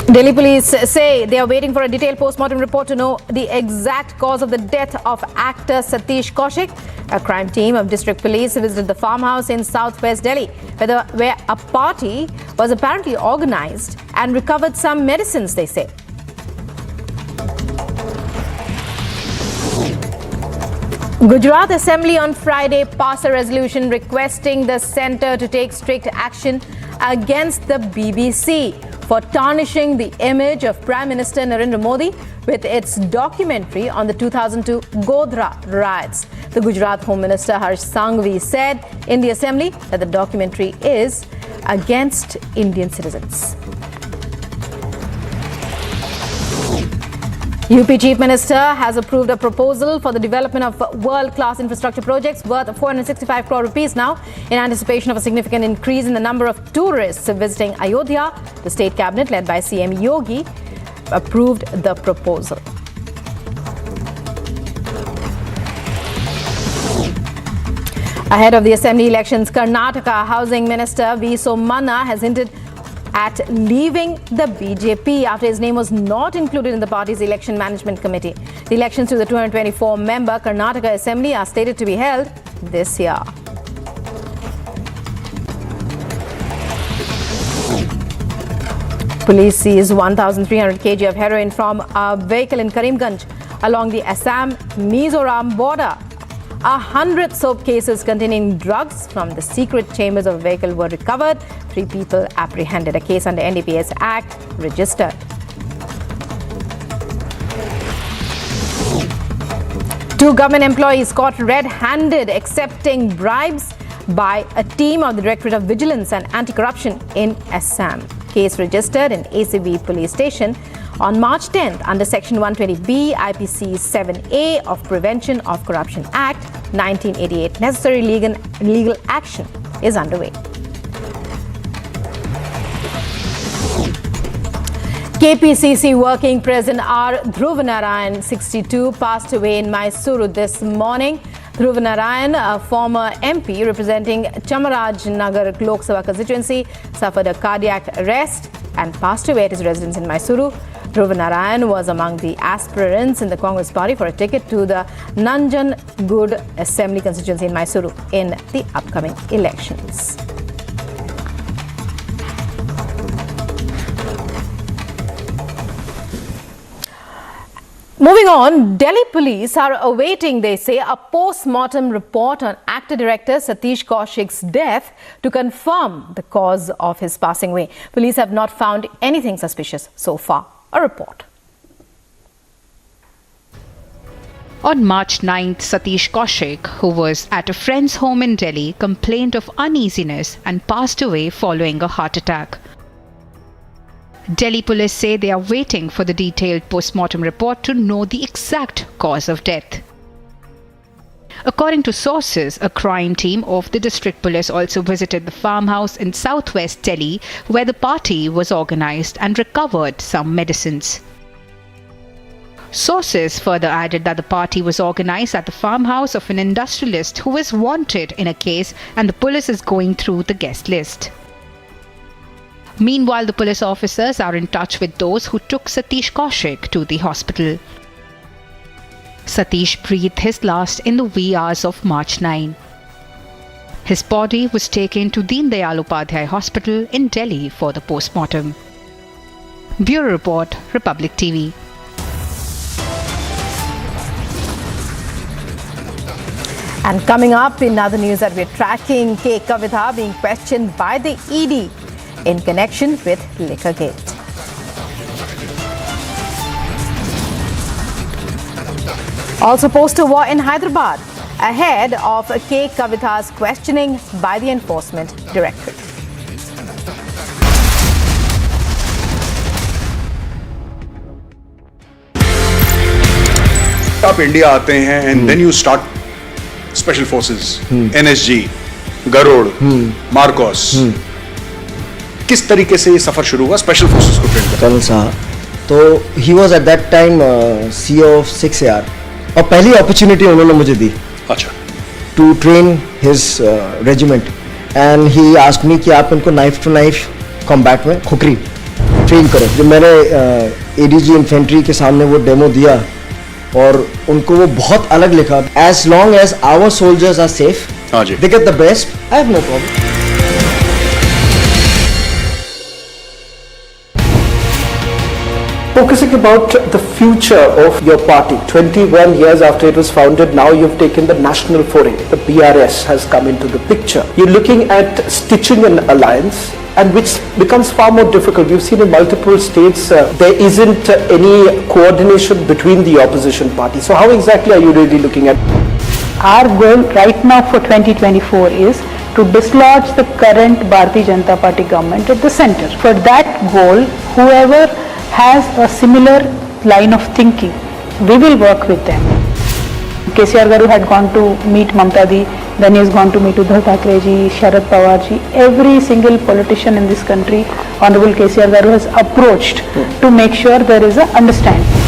Delhi police say they are waiting for a detailed post-mortem report to know the exact cause of the death of actor Satish Kaushik. A crime team of district police visited the farmhouse in southwest Delhi, where a party was apparently organized and recovered some medicines, they say. Gujarat Assembly on Friday passed a resolution requesting the centre to take strict action against the BBC for tarnishing the image of Prime Minister Narendra Modi with its documentary on the 2002 Godhra riots. The Gujarat Home Minister Harsh Sanghvi said in the Assembly that the documentary is against Indian citizens. UP Chief Minister has approved a proposal for the development of world-class infrastructure projects worth 465 crore rupees now in anticipation of a significant increase in the number of tourists visiting Ayodhya. The state cabinet led by CM Yogi approved the proposal. Ahead of the assembly elections, Karnataka Housing Minister V. Somana has hinted at leaving the BJP after his name was not included in the party's election management committee. The elections to the 224-member Karnataka Assembly are stated to be held this year. Police seized 1,300 kg of heroin from a vehicle in Karimganj along the Assam-Mizoram border. 100 soap cases containing drugs from the secret chambers of a vehicle were recovered. 3 people apprehended. A case under NDPS Act registered. Two government employees caught red-handed accepting bribes by a team of the Directorate of Vigilance and Anti-Corruption in Assam. Case registered in ACB police station on March 10th under Section 120B IPC 7A of Prevention of Corruption Act 1988. Necessary legal action is underway. KPCC working President R. Dhruvanarayan, 62, passed away in Mysuru this morning. Dhruvanarayan, a former MP representing Chamarajnagar Lok Sabha constituency, suffered a cardiac arrest and passed away at his residence in Mysuru. Dhruvanarayan was among the aspirants in the Congress party for a ticket to the Nanjangud Assembly constituency in Mysuru in the upcoming elections. Moving on, Delhi police are awaiting, they say, a post-mortem report on actor-director Satish Kaushik's death to confirm the cause of his passing away. Police have not found anything suspicious so far. A report. On March 9th, Satish Kaushik, who was at a friend's home in Delhi, complained of uneasiness and passed away following a heart attack. Delhi police say they are waiting for the detailed post-mortem report to know the exact cause of death. According to sources, a crime team of the district police also visited the farmhouse in southwest Delhi where the party was organized and recovered some medicines. Sources further added that the party was organized at the farmhouse of an industrialist who is wanted in a case and the police is going through the guest list. Meanwhile, the police officers are in touch with those who took Satish Kaushik to the hospital. Satish breathed his last in the wee hours of March 9. His body was taken to Deen Dayal Upadhyay Hospital in Delhi for the post-mortem. Bureau Report, Republic TV. And coming up in other news that we're tracking, Kavitha being questioned by the ED in connection with Liquorgate. Also, poster war in Hyderabad ahead of Kavitha's questioning by the Enforcement Directorate. आप India आते हैं and then you start special forces, NSG, Garud, MARCOS. किस तरीके से ये सफर शुरू हुआ स्पेशल फोर्सेस को ट्रेन करने? कर्नल साहब, तो he was at that time CO of 6AR और पहली अपॉर्चुनिटी उन्होंने मुझे दी. अच्छा. To train his regiment and he asked me कि आप इनको नाइफ टू नाइफ कॉम्बैट में खुकरी ट्रेन करो. जब मैंने एडीजी इन्फेंट्री के सामने वो डेमो दिया और उनको वो बहुत अलग लिखा. As long as our soldiers are safe, they get the best, I have no problem. Focusing about the future of your party, 21 years after it was founded, now you've taken the national foray. The BRS has come into the picture. You're looking at stitching an alliance, and which becomes far more difficult. We've seen in multiple states there isn't any coordination between the opposition parties. So how exactly are you really looking at? Our goal right now for 2024 is to dislodge the current Bharatiya Janata Party government at the center. For that goal, whoever has a similar line of thinking, we will work with them. KCR Garu had gone to meet Mamta Di, then he has gone to meet Uddhav Thackeray ji, Sharad Pawar ji. Every single politician in this country, Honorable KCR Garu has approached to make sure there is a understanding.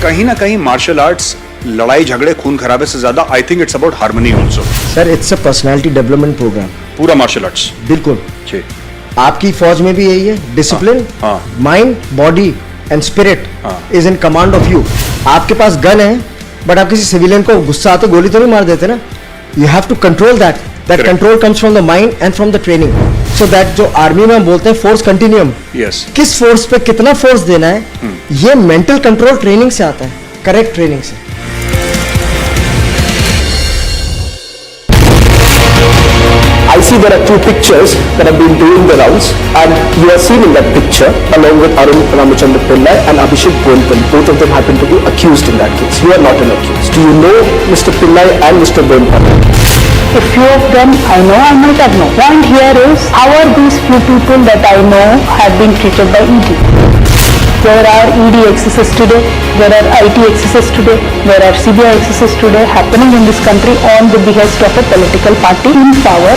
कहीं ना कहीं martial arts लड़ाई झगड़े खून खराबे से ज्यादा I think it's about harmony also. Sir, it's a personality development programme. पूरा मार्शल आर्ट्स. बिल्कुल. आपकी फौज में भी यही है. Discipline, mind, body and spirit is in command of you. आपके पास गन है बट आप किसी सिविलियन को गुस्सा आते गोली तो नहीं मार देते ना. You have to control that That control comes from the mind and from the training. So that जो आर्मी में हम बोलते हैं फोर्स कंटिन्यूम, किस फोर्स पे कितना फोर्स देना है, ये मेंटल कंट्रोल ट्रेनिंग से आता है, करेक्ट ट्रेनिंग से. I see there are two pictures that have been doing the rounds, and you are seen in that picture along with Arun Ramachandra Pillai and Abhishek Bonpal. Both of them happen to be accused in that case. You are not an accused. Do you know Mr. Pillai and Mr. Bonpal? A few of them I know, I might have known. Point here is, how are these few people that I know have been treated by ED? There are ED excesses today, there are IT excesses today, there are CBI excesses today happening in this country on the behest of a political party in power.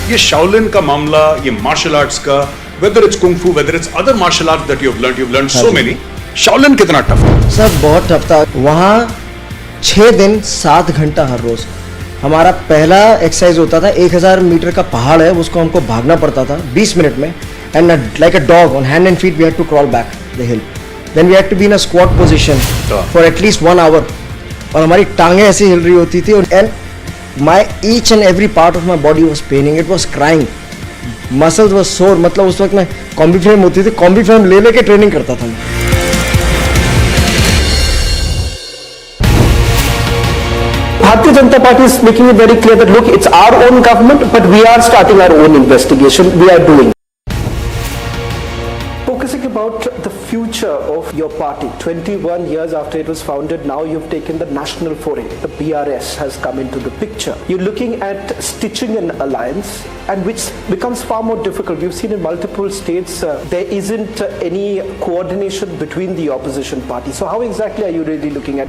ये Shaolin का मामला, ये martial arts का, whether it's kung fu, whether it's other martial arts that you've learned so many. Shaolin कितना tough है? Sir बहुत tough था. वहाँ 6 दिन 7 घंटा हर रोज. हमारा पहला एक्सरसाइज होता था 1000 मीटर का पहाड़ है, उसको हमको भागना पड़ता था 20 मिनट में. And like a dog on hand and feet we had to crawl back the hill. Then we had to be in a squat position for at least 1 hour. और हमारी टांगें ऐसी हिल रही होती थी. And my each and every part of my body was paining, it was crying, muscles were sore. मतलब उस वक्त मैं कॉम्बी फ्रेम होती थी, कॉम्बी फ्रेम ले लेके ट्रेनिंग करता था. Bharatiya Janata Party is making it very clear that look, it's our own government, but we are starting our own investigation. We are doing. Focusing about the future of your party, 21 years after it was founded, now you've taken the national foray. The BRS has come into the picture. You're looking at stitching an alliance, and which becomes far more difficult. We've seen in multiple states there isn't any coordination between the opposition parties. So how exactly are you really looking at?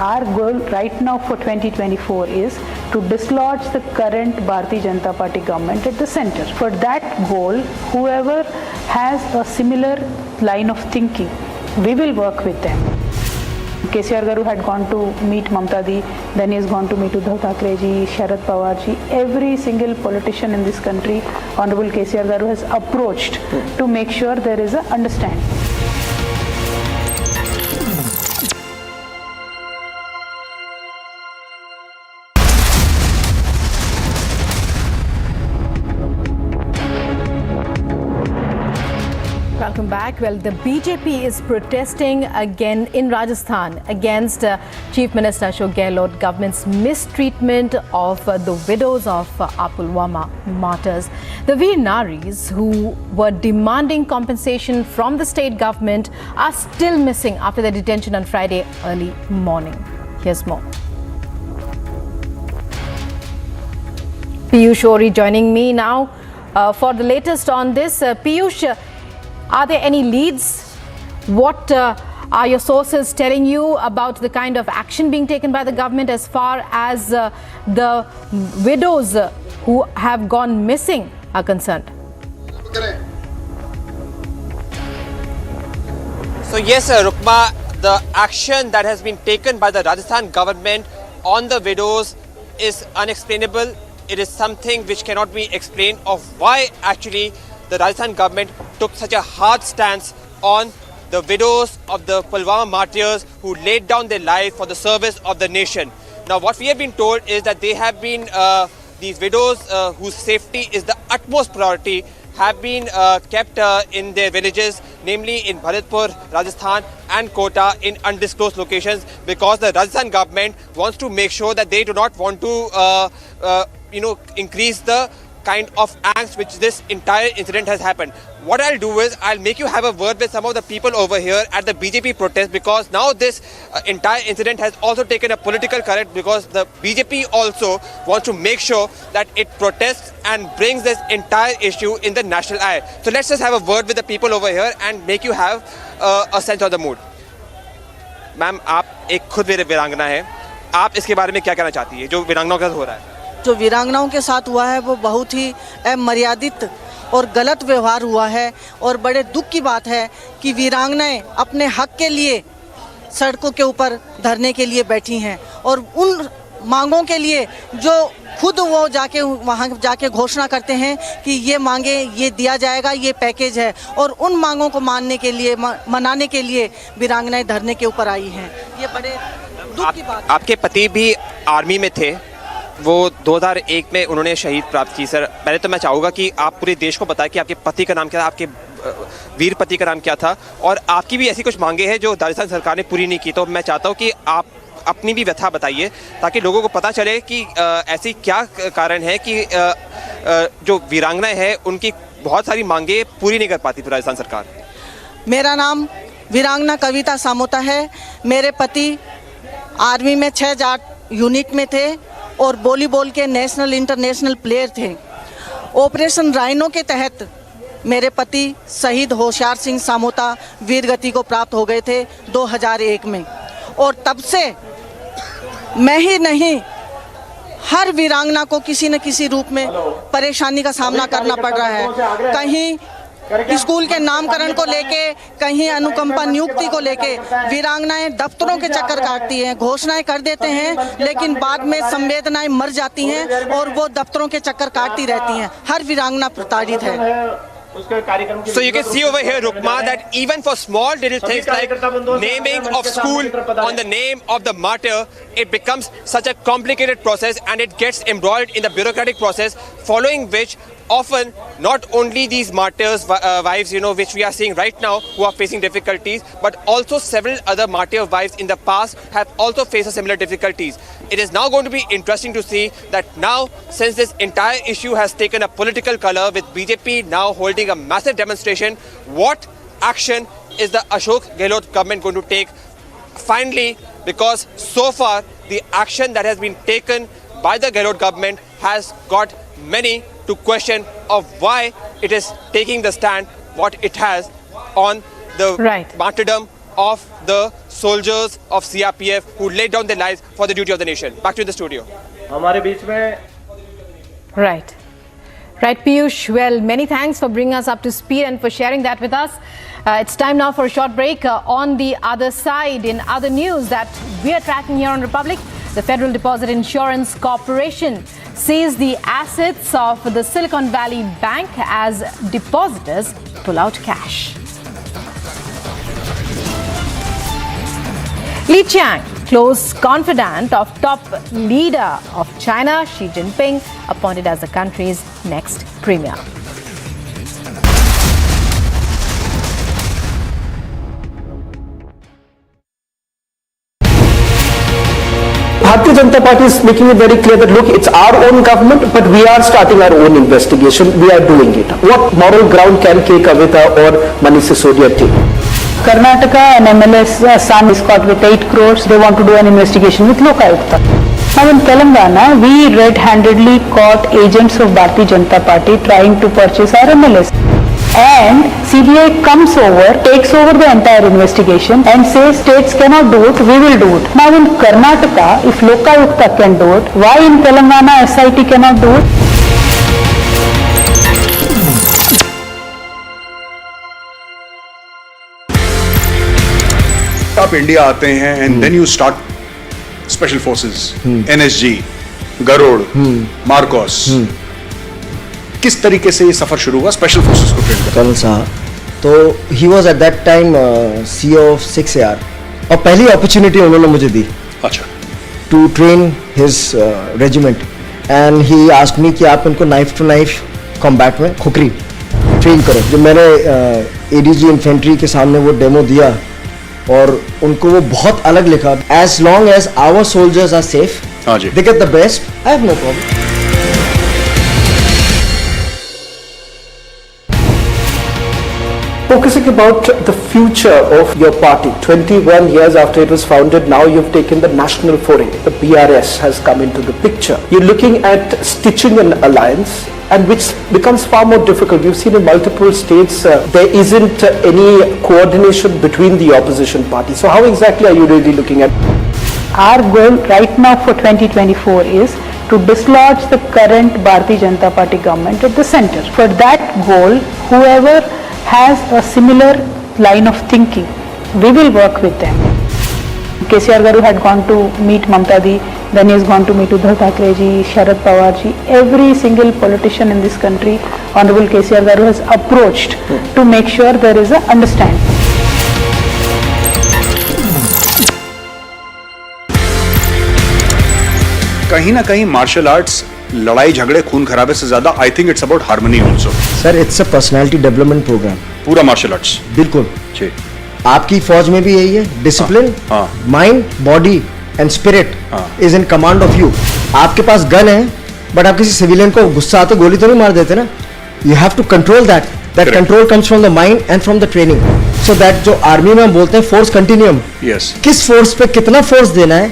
Our goal right now for 2024 is to dislodge the current Bharatiya Janata Party government at the center. For that goal, whoever has a similar line of thinking, we will work with them. KCR Garu had gone to meet Mamta Di, then he has gone to meet Uddhav Thackeray ji, Sharad Pawar ji. Every single politician in this country, Honorable KCR Garu has approached to make sure there is a understanding. Welcome back. Well, the BJP is protesting again in Rajasthan against Chief Minister Ashok Gehlot government's mistreatment of the widows of Pulwama martyrs. The Veer Naris who were demanding compensation from the state government are still missing after their detention on Friday early morning. Here's more. Piyush Ori joining me now for the latest on this. Piyush, are there any leads? What are your sources telling you about the kind of action being taken by the government as far as the widows who have gone missing are concerned? So yes, Rukma, the action that has been taken by the Rajasthan government on the widows is unexplainable. It is something which cannot be explained of why actually the Rajasthan government took such a hard stance on the widows of the Pulwama martyrs who laid down their life for the service of the nation. Now what we have been told is that they have been, these widows whose safety is the utmost priority, have been kept in their villages, namely in Bharatpur, Rajasthan and Kota in undisclosed locations, because the Rajasthan government wants to make sure that they do not want to increase the kind of angst which this entire incident has happened. What I'll do is I'll make you have a word with some of the people over here at the BJP protest, because now this entire incident has also taken a political correct, because the BJP also wants to make sure that it protests and brings this entire issue in the national eye. So let's just have a word with the people over here and make you have a sense of the mood. Ma'am, आप एक खुद वीरांगना है, आप इसके बारे में क्या कहना चाहती है जो वीरांगनाओं के साथ हो रहा है? जो वीरांगनाओं के साथ हुआ है वो बहुत ही अमर्यादित और गलत व्यवहार हुआ है और बड़े दुख की बात है कि वीरांगनाएं अपने हक के लिए सड़कों के ऊपर धरने के लिए बैठी हैं और उन मांगों के लिए जो खुद वो जाके वहाँ जाके घोषणा करते हैं कि ये मांगे ये दिया जाएगा, ये पैकेज है, और उन मांगों को मानने के लिए मनाने के लिए वीरांगनाएं धरने के ऊपर आई हैं। ये बड़े दुख की बात। आपके पति भी आर्मी में थे, वो 2001 में उन्होंने शहीद प्राप्त की। सर पहले तो मैं चाहूँगा कि आप पूरे देश को बताएं कि आपके पति का नाम क्या था, आपके वीर पति का नाम क्या था, और आपकी भी ऐसी कुछ मांगे हैं जो राजस्थान सरकार ने पूरी नहीं की। तो मैं चाहता हूँ कि आप अपनी भी व्यथा बताइए ताकि लोगों को पता चले कि ऐसी क्या कारण है कि जो वीरांगनाएं हैं उनकी बहुत सारी मांगे पूरी नहीं कर पाती राजस्थान सरकार। मेरा नाम वीरांगना कविता सामोता है। मेरे पति आर्मी में 6 जाट यूनिट में थे और वॉलीबॉल के नेशनल इंटरनेशनल प्लेयर थे। ऑपरेशन राइनो के तहत मेरे पति शहीद होशियार सिंह सामोता वीरगति को प्राप्त हो गए थे 2001 में, और तब से मैं ही नहीं हर वीरांगना को किसी न किसी रूप में परेशानी का सामना करना पड़ रहा है। कहीं स्कूल के नामकरण को लेके, कहीं अनुकंपा नियुक्ति को लेके वीरांगनाएं दफ्तरों के चक्कर काटती हैं, घोषणाएं कर देते हैं लेकिन बाद में संवेदनाएं मर जाती हैं और वो दफ्तरों के चक्कर काटती रहती हैं। हर वीरांगना प्रताड़ित है। So you can see over here, Rukma, that even for small little things like naming of school on the name of the martyr, it becomes such a complicated process and it gets embroiled in the bureaucratic process, following which often not only these martyrs' wives, which we are seeing right now, who are facing difficulties, but also several other martyr wives in the past have also faced similar difficulties. It is now going to be interesting to see that now, since this entire issue has taken a political color with BJP now holding a massive demonstration, what action is the Ashok Gehlot government going to take finally? Because so far, the action that has been taken by the Gehlot government has got many to question of why it is taking the stand what it has on the martyrdom of the soldiers of CRPF who laid down their lives for the duty of the nation. Back to the studio. Right, Piyush. Well, many thanks for bringing us up to speed and for sharing that with us. It's time now for a short break. On the other side, in other news that we are tracking here on Republic, the Federal Deposit Insurance Corporation seized the assets of the Silicon Valley Bank as depositors pull out cash. Li Qiang, close confidant of top leader of China, Xi Jinping, appointed as the country's next premier. Bharatiya Janata Party is making it very clear that look, it's our own government, but we are starting our own investigation. We are doing it. What moral ground can K. Kavitha or Manish Sisodia take? Karnataka and MLS son is caught with 8 crores. They want to do an investigation with Lokayukta. Now in Telangana, we red-handedly caught agents of Bharatiya Janata Party trying to purchase our MLS. And CBI comes over, takes over the entire investigation and says states cannot do it, we will do it. Now in Karnataka, if Lokayukta can do it, why in Telangana SIT cannot do it? आप India आते हैं and then you start special forces, NSG, Garud, MARCOS, किस तरीके से ये सफर शुरू हुआ स्पेशल फोर्सेस को ट्रेन करने? कर्नल साहब, तो he was at that time CEO of 6AR और पहली अपॉर्चुनिटी उन्होंने मुझे दी, अच्छा, to train his regiment and he asked me कि आप इनको नाइफ टू नाइफ कॉम्बैट में खुकरी ट्रेन करो। जब मैंने ADG इन्फेंट्री के सामने वो डेमो दिया और उनको वो बहुत अलग लिखा, as long as our soldiers are safe, they get the best, I have no problem. Focusing about the future of your party, 21 years after it was founded, now you've taken the national foray. The BRS has come into the picture. You're looking at stitching an alliance, and which becomes far more difficult. We've seen in multiple states there isn't any coordination between the opposition parties. So how exactly are you really looking at? Our goal right now for 2024 is to dislodge the current Bharatiya Janata Party government at the center. For that goal, whoever has a similar line of thinking, we will work with them. KCR Garu had gone to meet Mamta Di, then he has gone to meet Uddhav Thackeray ji, Sharad Pawar ji. Every single politician in this country, Honorable KCR Garu has approached to make sure there is a understanding. कहीं ना कहीं martial arts लड़ाई झगड़े खून खराबे से ज्यादा I think it's about harmony also. Sir it's a personality development programme. पूरा मार्शल आर्ट्स बिल्कुल जी। आपकी फौज में भी यही है, discipline, mind, body and spirit is in command of you. आपके पास गन है बट आप किसी सिविलियन को गुस्सा आते गोली तो नहीं मार देते ना। You have to control that. That control comes from the mind and from the training. So that जो आर्मी में हम बोलते हैं फोर्स कंटिन्यूम, किस फोर्स पे कितना फोर्स देना है,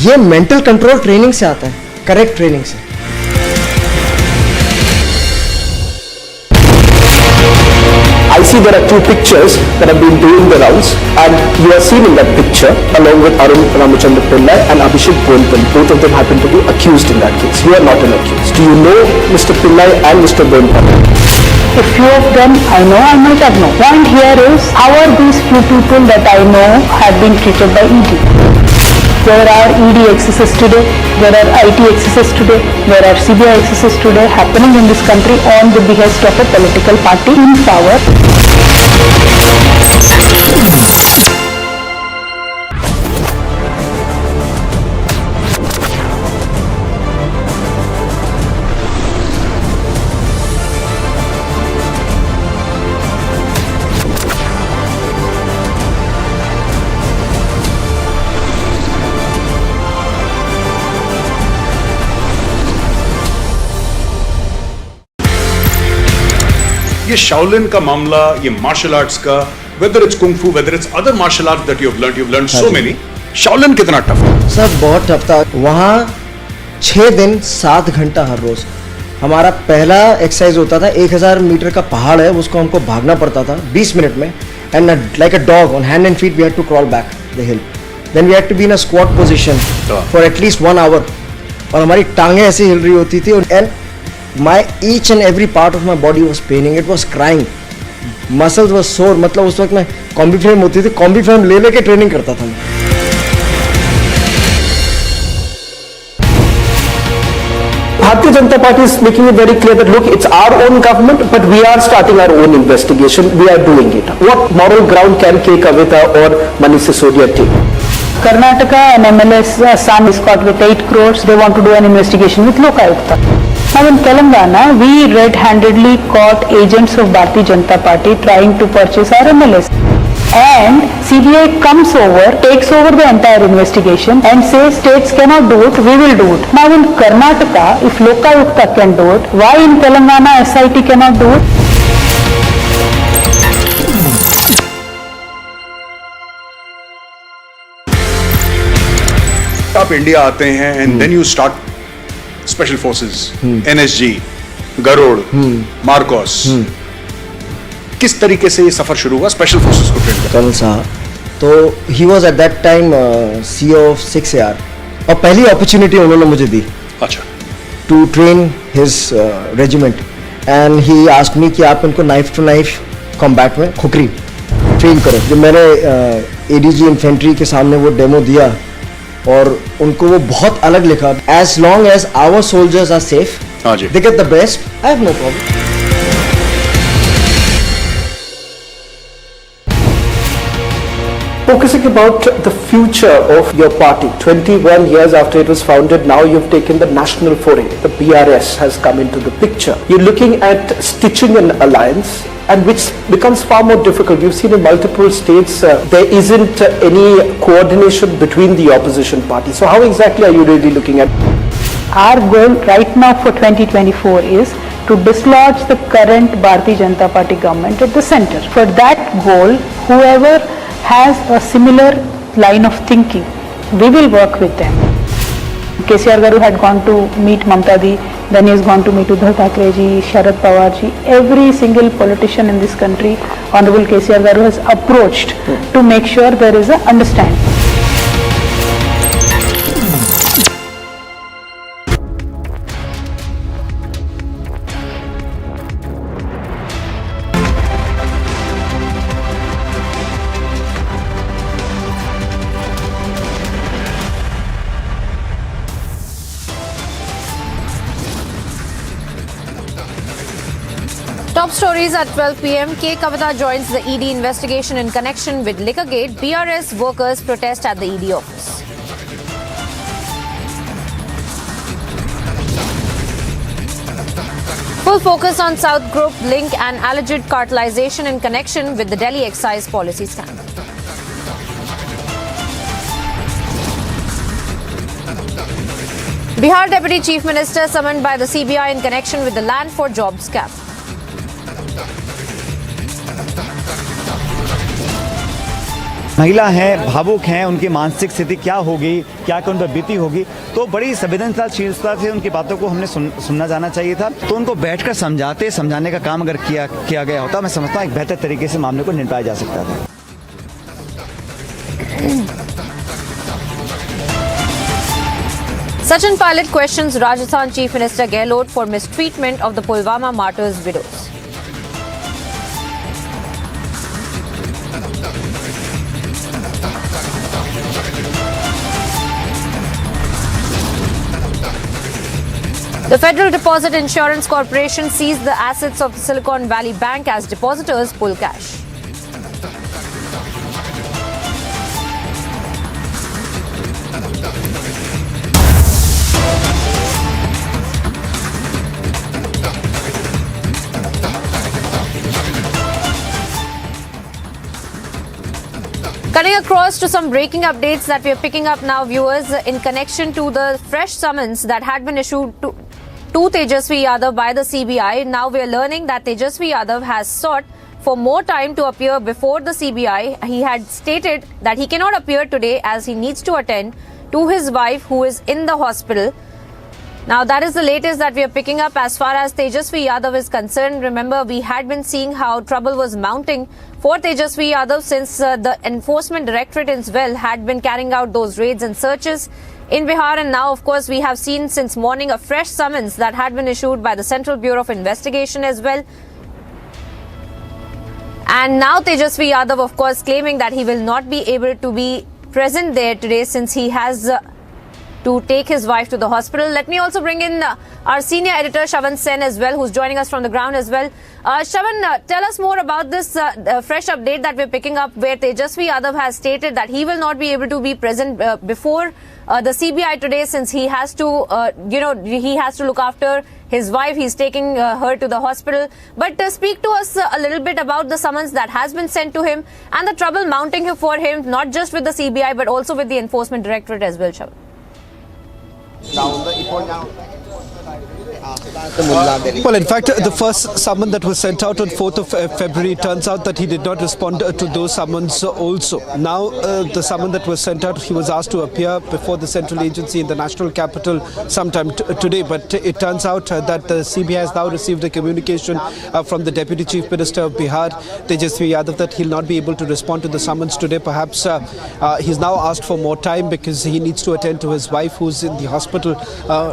ये मेंटल कंट्रोल ट्रेनिंग से आता है, करेक्ट ट्रेनिंग से। I see there are two pictures that have been doing the rounds, and you are seen in that picture along with Arun Ramachandra Pillai and Abhishek Bonpal. Both of them happen to be accused in that case. You are not an accused. Do you know Mr. Pillai and Mr. Bonpal? A few of them I know, I might have known. Point here is, how are these few people that I know have been treated by ED? There are ED excesses today, there are IT excesses today, there are CBI excesses today happening in this country on the behest of a political party in power. ये Shaolin का मामला, ये martial arts का, whether it's kung फू, whether it's other martial arts that you have learned so many, Shaolin कितना tough है? Sir बहुत tough था। वहाँ 6 दिन 7 घंटा हर रोज। हमारा पहला एक्सरसाइज होता था 1000 मीटर का पहाड़ है, उसको हमको भागना पड़ता था 20 मिनट में, and like a dog on hand and feet we had to crawl back the hill. Then we had to be in a squat position for at least 1 hour, और हमारी टांगें ऐसे हिल रही होती थी, and my each and every part of my body was paining, it was crying, muscles were sore। मतलब उस वक्त मैं कॉम्बी फ्रेम होती थी, कॉम्बी फ्रेम ले लेके ट्रेनिंग करता था मैं। Bharatiya Janata Party is making it very clear that look, it's our own government, but we are starting our own investigation. We are doing it. What moral ground can Kavitha or Manish Sisodia take? Karnataka, an MLS son is caught with 8 crores. They want to do an investigation with Lokayukta. Now in Telangana, we red-handedly caught agents of Bharatiya Janata Party trying to purchase our MLS. And CBI comes over, takes over the entire investigation and says states cannot do it, we will do it. Now in Karnataka, if Lokayukta can do it, why in Telangana SIT cannot do it? आप India आते हैं and then you start special forces, NSG, Garud, MARCOS. किस तरीके से ये सफर शुरू हुआ स्पेशल फोर्सेस को ट्रेन करने? कर्नल साहब तो he was at that time CEO of 6AR, और पहली अपॉर्चुनिटी उन्होंने मुझे दी। अच्छा। To train his regiment, and he asked me कि आप इनको नाइफ टू नाइफ कॉम्बैट में खुकरी ट्रेन करो। जब मैंने ADG इन्फेंट्री के सामने वो डेमो दिया और उनको वो बहुत अलग लिखा, as long as our soldiers are safe, they get the best, I have no problem. Focusing about the future of your party, 21 years after it was founded, now you've taken the national foray. The BRS has come into the picture. You're looking at stitching an alliance, and which becomes far more difficult. We've seen in multiple states there isn't any coordination between the opposition parties. So how exactly are you really looking at? Our goal right now for 2024 is to dislodge the current Bharatiya Janata Party government at the center. For that goal, whoever has a similar line of thinking, we will work with them. KCR Garu had gone to meet Mamta Di, then he has gone to meet Uddhav Thackeray ji, Sharad Pawar ji. Every single politician in this country, Honorable KCR Garu has approached to make sure there is a understanding. Top stories at 12 p.m. Kavitha joins the ED investigation in connection with Liquorgate. BRS workers protest at the ED office. Full focus on South Group link and alleged cartelization in connection with the Delhi excise policy scandal. Bihar Deputy Chief Minister summoned by the CBI in connection with the land for jobs scam. महिला हैं, भावुक हैं, उनकी मानसिक स्थिति क्या होगी, क्या उन पर बीती होगी, तो बड़ी संवेदनशीलता से उनकी बातों को हमने सुनना जाना चाहिए था। तो उनको बैठकर समझाने का काम अगर किया गया होता, मैं समझता हूँ एक बेहतर तरीके से मामले को निपटाया जा सकता था। Sachin Pilot questions Rajasthan Chief Minister Gehlot for mistreatment of the Pulwama martyrs' widows. The Federal Deposit Insurance Corporation seized the assets of the Silicon Valley Bank as depositors pull cash. Cutting across to some breaking updates that we are picking up now, viewers, in connection to the fresh summons that had been issued to Tejasvi Yadav by the CBI. Now we are learning that Tejasvi Yadav has sought for more time to appear before the CBI. He had stated that he cannot appear today as he needs to attend to his wife who is in the hospital. Now that is the latest that we are picking up as far as Tejasvi Yadav is concerned. Remember, we had been seeing how trouble was mounting for Tejasvi Yadav since the Enforcement Directorate as well had been carrying out those raids and searches in Bihar, and now of course we have seen since morning a fresh summons that had been issued by the Central Bureau of Investigation as well. And now Tejasvi Yadav of course claiming that he will not be able to be present there today since he has to take his wife to the hospital. Let me also bring in our senior editor Shavan Sen as well, who's joining us from the ground as well. Shavan, tell us more about this fresh update that we're picking up where Tejasvi Yadav has stated that he will not be able to be present before the CBI today since he has to, he has to look after his wife. He's taking her to the hospital. But speak to us a little bit about the summons that has been sent to him and the trouble mounting for him, not just with the CBI but also with the Enforcement Directorate as well, Shavan. Well, in fact, the first summon that was sent out on 4th of February, turns out that he did not respond to those summons also. Now, the summon that was sent out, he was asked to appear before the central agency in the national capital sometime today. But it turns out that the CBI has now received a communication from the Deputy Chief Minister of Bihar, Tejasvi Yadav, that he'll not be able to respond to the summons today. Perhaps he's now asked for more time because he needs to attend to his wife who's in the hospital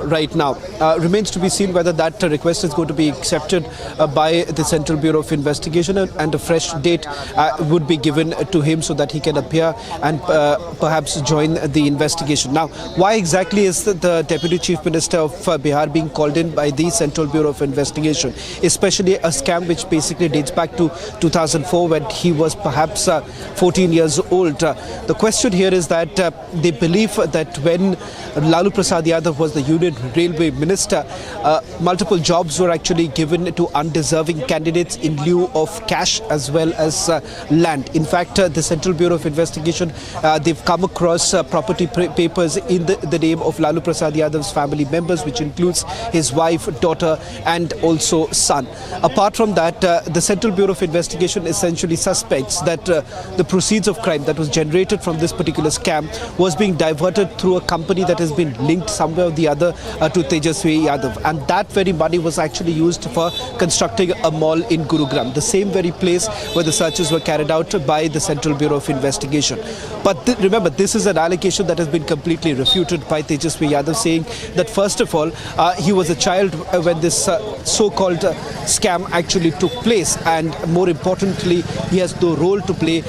right now. Remains to be seen whether that request is going to be accepted by the Central Bureau of Investigation and a fresh date would be given to him so that he can appear and perhaps join the investigation. Now, why exactly is the Deputy Chief Minister of Bihar being called in by the Central Bureau of Investigation, especially a scam which basically dates back to 2004 when he was perhaps 14 years old? The question here is that they believe that when Lalu Prasad Yadav was the Union Railway Minister, multiple jobs were actually given to undeserving candidates in lieu of cash as well as land. In fact, the Central Bureau of Investigation, they've come across property papers in the name of Lalu Prasad Yadav's family members, which includes his wife, daughter and also son. Apart from that, the Central Bureau of Investigation essentially suspects that the proceeds of crime that was generated from this particular scam was being diverted through a company that has been linked somewhere or the other to Tejasvi Yadav, and that very money was actually used for constructing a mall in Gurugram, the same very place where the searches were carried out by the Central Bureau of Investigation. But remember, this is an allegation that has been completely refuted by Tejasvi Yadav, saying that first of all, he was a child when this so-called scam actually took place, and more importantly, he has no role to play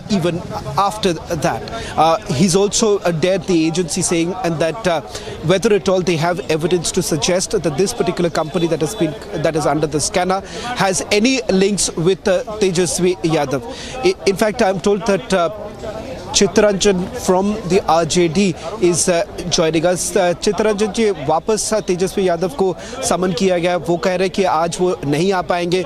even after that. He's also dared the agency saying and that whether at all they have evidence to suggest that this particular company that is under the scanner has any links with Tejasvi Yadav. In fact, I'm told that Chittaranjan from the RJD is joining us. Chittaranjan जी वापस तेजस्वी यादव को समन किया गया, वो कह रहे हैं कि आज वो नहीं आ पाएंगे।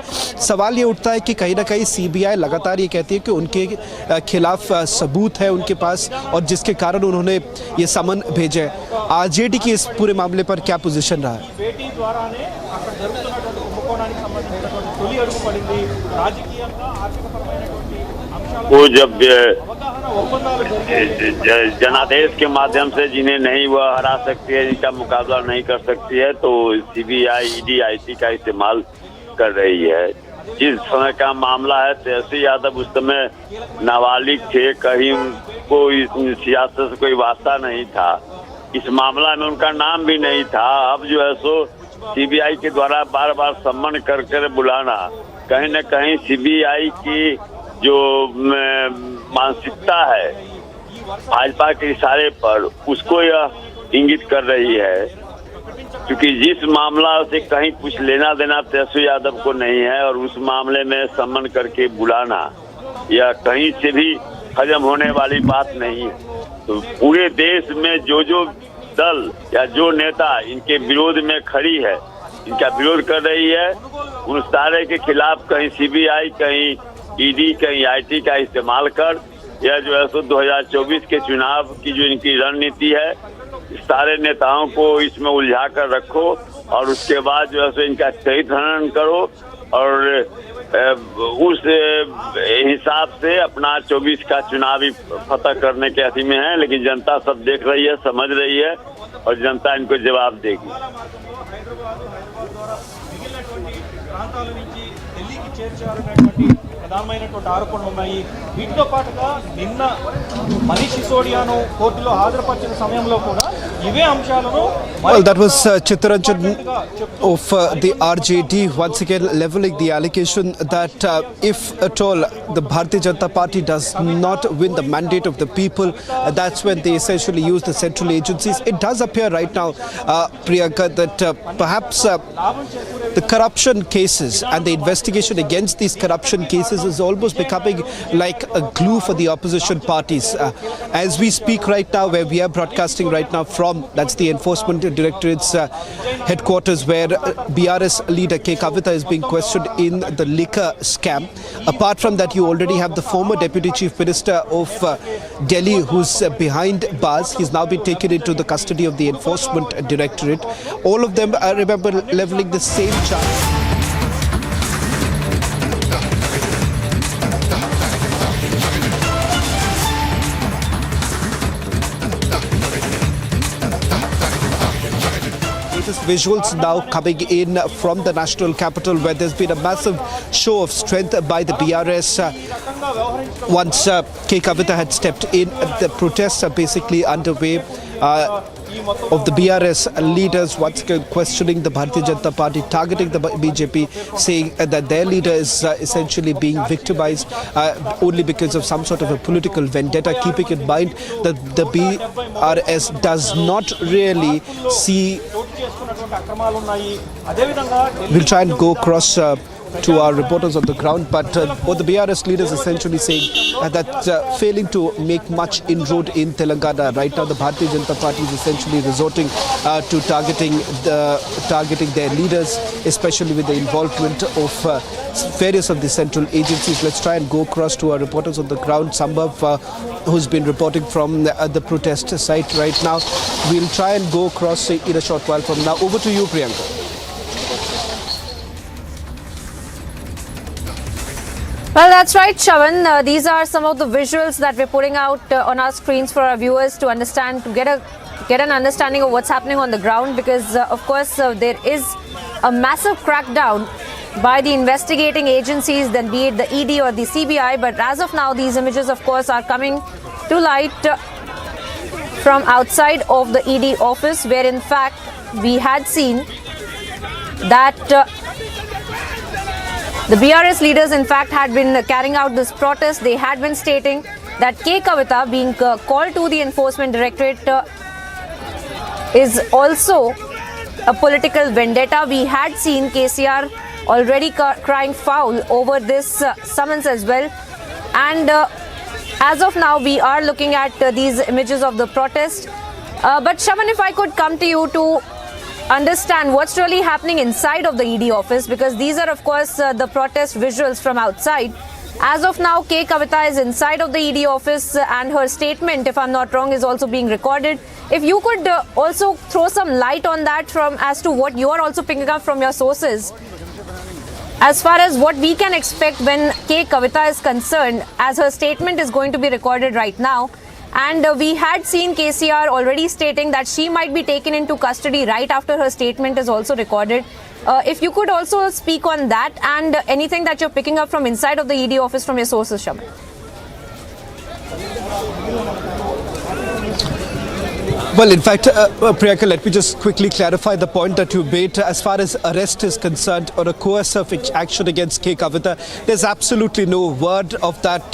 सवाल ये उठता है कि कहीं ना कहीं सीबीआई लगातार ये कहती है कि उनके खिलाफ सबूत है उनके पास और जिसके कारण उन्होंने ये समन भेजे। आरजेडी की इस पूरे मामले पर क्या पोजीशन रहा है? वो जब जनादेश के माध्यम से जिन्हें नहीं वह हरा सकती है, जिनका मुकाबला नहीं कर सकती है, तो सीबीआई ईडी आईटी का इस्तेमाल कर रही है। जिस समय का मामला है, तेजस्वी यादव उस समय नाबालिग थे, कहीं कोई सियासत से कोई वास्ता नहीं था, इस मामला में उनका नाम भी नहीं था। अब जो है सो सीबीआई के द्वारा बार बार सम्मान कर कर बुलाना, कहीं न कहीं सीबीआई की जो मानसिकता है भाजपा के इशारे पर, उसको यह इंगित कर रही है, क्योंकि जिस मामला से कहीं कुछ लेना देना तेजस्वी यादव को नहीं है और उस मामले में सम्मान करके बुलाना यह कहीं से भी हजम होने वाली बात नहीं है। तो पूरे देश में जो जो दल या जो नेता इनके विरोध में खड़ी है, इनका विरोध कर रही है, उन सारे के खिलाफ कहीं सीबीआई, कहीं ईडी, कहीं आईटी का इस्तेमाल कर, यह जो है सो 2024 के चुनाव की जो इनकी रणनीति है, सारे नेताओं को इसमें उलझा कर रखो और उसके बाद जो है सो इनका चरित्र हनन करो और उस हिसाब से अपना 24 का चुनावी फतह करने के अथी में है। लेकिन जनता सब देख रही है, समझ रही है और जनता इनको जवाब देगी। ప్రధానమైనటువంటి ఆరోపణలు ఉన్నాయి. వీటితో పాటుగా నిన్న మనీష్ సిసోడియాను కోర్టులో హాజరుపరిచిన సమయంలో కూడా ఇవే అంశాలను Well, that was Chittaranjan of the RJD once again leveling the allegation that if at all the Bharatiya Janata Party does not win the mandate of the people, that's when they essentially use the central agencies. It does appear right now, Priyanka, that perhaps the corruption cases and the investigation against these corruption cases is almost becoming like a glue for the opposition parties. As we speak right now, where we are broadcasting right now from, that's the Enforcement Directorate's headquarters, where BRS leader Kavitha is being questioned in the liquor scam. Apart from that, you already have the former Deputy Chief Minister of Delhi, who's behind bars. He's now been taken into the custody of the Enforcement Directorate. All of them, I remember, leveling the same charge. Visuals now coming in from the national capital, where there's been a massive show of strength by the BRS. Once Kavitha had stepped in, the protests are basically underway of the BRS leaders once again questioning the Bharatiya Janata Party, targeting the BJP, saying that their leader is essentially being victimized only because of some sort of a political vendetta, keeping in mind that the BRS does not really see. We'll try and go across to our reporters on the ground, but what the BRS leaders essentially saying that failing to make much inroad in Telangana right now, the Bharatiya Janata Party is essentially resorting to targeting their leaders, especially with the involvement of various of the central agencies. Let's try and go across to our reporters on the ground. Sambhav, who's been reporting from the protest site right now. We'll try and go across in a short while from now. Over to you, Priyanka. Well, that's right, Shavan. These are some of the visuals that we're putting out on our screens for our viewers to understand, to get an understanding of what's happening on the ground, because of course there is a massive crackdown by the investigating agencies, then be it the ED or the CBI. But as of now, these images of course are coming to light from outside of the ED office, where in fact we had seen that the BRS leaders in fact had been carrying out this protest. They had been stating that Kavitha, being called to the Enforcement Directorate, is also a political vendetta. We had seen KCR already crying foul over this summons as well. And as of now, we are looking at these images of the protest. But Shaman, if I could come to you to understand what's really happening inside of the ED office, because these are, of course, the protest visuals from outside. As of now, K. Kavitha is inside of the ED office and her statement, if I'm not wrong, is also being recorded. If you could also throw some light on that as to what you are also picking up from your sources, as far as what we can expect when K. Kavitha is concerned, as her statement is going to be recorded right now. And we had seen KCR already stating that she might be taken into custody right after her statement is also recorded. If you could also speak on that and anything that you're picking up from inside of the ED office from your sources, Shaman. Well, in fact, Priyanka, let me just quickly clarify the point that you made. As far as arrest is concerned or a coercive action against K. Kavitha, there's absolutely no word of that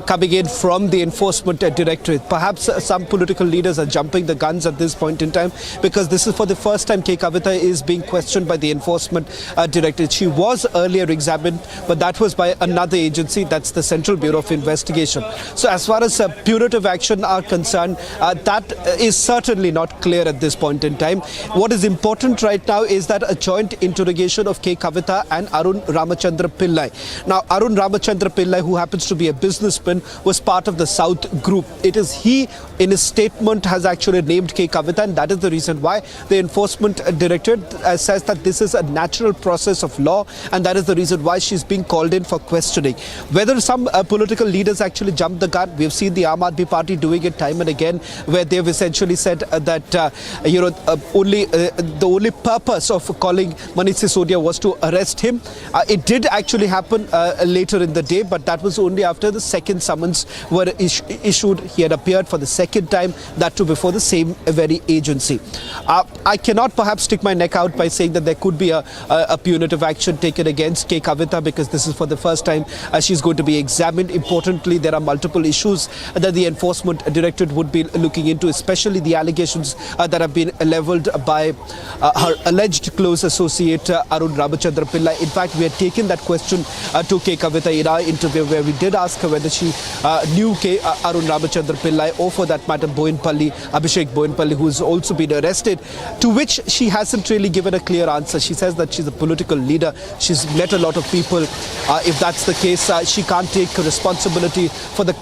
coming in from the Enforcement Directorate. Perhaps some political leaders are jumping the guns at this point in time, because this is for the first time K. Kavitha is being questioned by the Enforcement Directorate. She was earlier examined, but that was by another agency, that's the Central Bureau of Investigation. So as far as punitive action are concerned, that is certainly not clear at this point in time. What is important right now is that a joint interrogation of K. Kavitha and Arun Ramachandra Pillai. Now, Arun Ramachandra Pillai, who happens to be a businessman, was part of the South group. It is he, in his statement, has actually named K. Kavitha, and that is the reason why the Enforcement Directorate says that this is a natural process of law, and that is the reason why she's being called in for questioning. Whether some political leaders actually jumped the gun, we've seen the Aam Aadmi Party doing it time and again, where they've essentially said that the only purpose of calling Manish Sisodia was to arrest him. It did actually happen later in the day, but that was only after the second summons were issued. He had appeared for the second time, that too before the same very agency. I cannot perhaps stick my neck out by saying that there could be a punitive action taken against K. Kavitha, because this is for the first time she's going to be examined. Importantly, there are multiple issues that the Enforcement Directorate would be looking into, especially the allegations that have been leveled by her alleged close associate Arun Ramachandra Pillai. In fact, we had taken that question to K. Kavitha in our interview, where we did ask her whether she knew Arun Ramachandra Pillai, or for that matter Abhishek Boinpalli, who has also been arrested, to which she hasn't really given a clear answer. She says that she's a political leader, she's met a lot of people. If that's the case, she can't take responsibility for the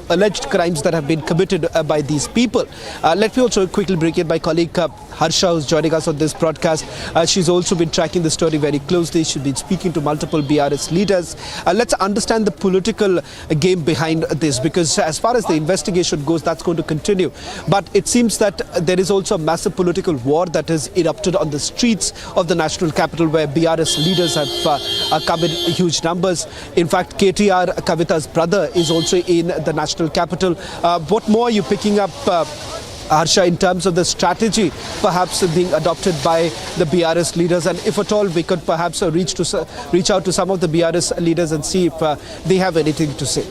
alleged crimes that have been committed by these people. Let me also quickly bring in my colleague Harsha, who's joining us on this broadcast. She's also been tracking the story very closely. She's been speaking to multiple BRS leaders. Let's understand the political game behind this, because as far as the investigation goes, that's going to continue. But it seems that there is also a massive political war that has erupted on the streets of the national capital, where BRS leaders have come in huge numbers. In fact, KTR, Kavitha's brother, is also in the national capital. What more are you picking up, Harsha, in terms of the strategy perhaps being adopted by the BRS leaders, and if at all we could perhaps reach out to some of the BRS leaders and see if they have anything to say?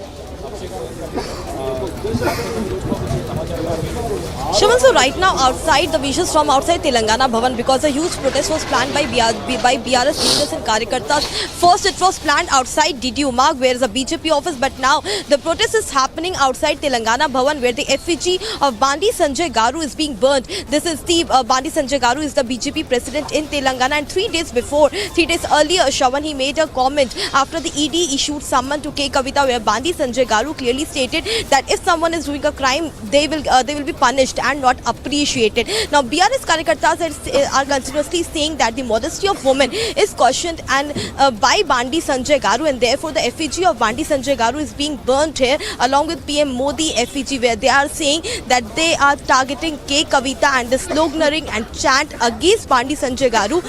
Shaman, so right now outside, the visuals from outside Telangana Bhavan, because a huge protest was planned by BRS leaders and Karyakartas. First it was planned outside DDU Marg, where is a BJP office, but now the protest is happening outside Telangana Bhavan, where the effigy of Bandi Sanjay Garu is being burnt. This is the Bandi Sanjay Garu is the BJP president in Telangana, and 3 days earlier, Shaman, he made a comment after the ED issued summon to K. Kavitha, where Bandi Sanjay Garu clearly stated that if someone is doing a crime, they will be punished and not appreciated. Now, BRS Karyakartas are continuously saying that the modesty of women is questioned and by Bandi Sanjay Garu, and therefore the effigy of Bandi Sanjay Garu is being burnt here along with PMModi effigy, where they are saying that they are targeting K. Kavitha and the sloganeering and chant against Bandi Sanjay Garu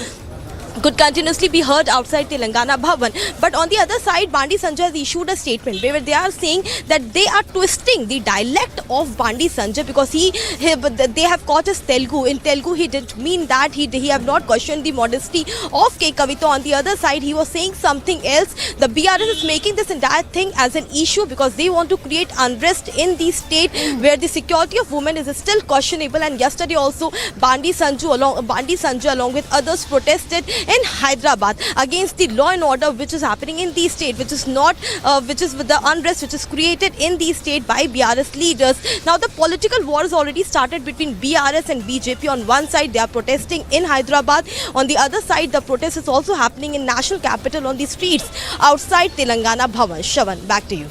could continuously be heard outside Telangana Bhavan. But on the other side, Bandi Sanjay has issued a statement where they are saying that they are twisting the dialect of Bandi Sanjay because they have caught his Telugu. In Telugu, he didn't mean that. He have not questioned the modesty of K. Kavitha. On the other side, he was saying something else. The BRS is making this entire thing as an issue because they want to create unrest in the state where the security of women is still questionable. And yesterday also, Bandi Sanjay along with others protested in Hyderabad against the law and order which is happening in the state, which is with the unrest which is created in the state by BRS leaders. Now the political war has already started between BRS and BJP. On one side, they are protesting in Hyderabad. On the other side, the protest is also happening in national capital on the streets outside Telangana Bhavan. Shavan, back to you.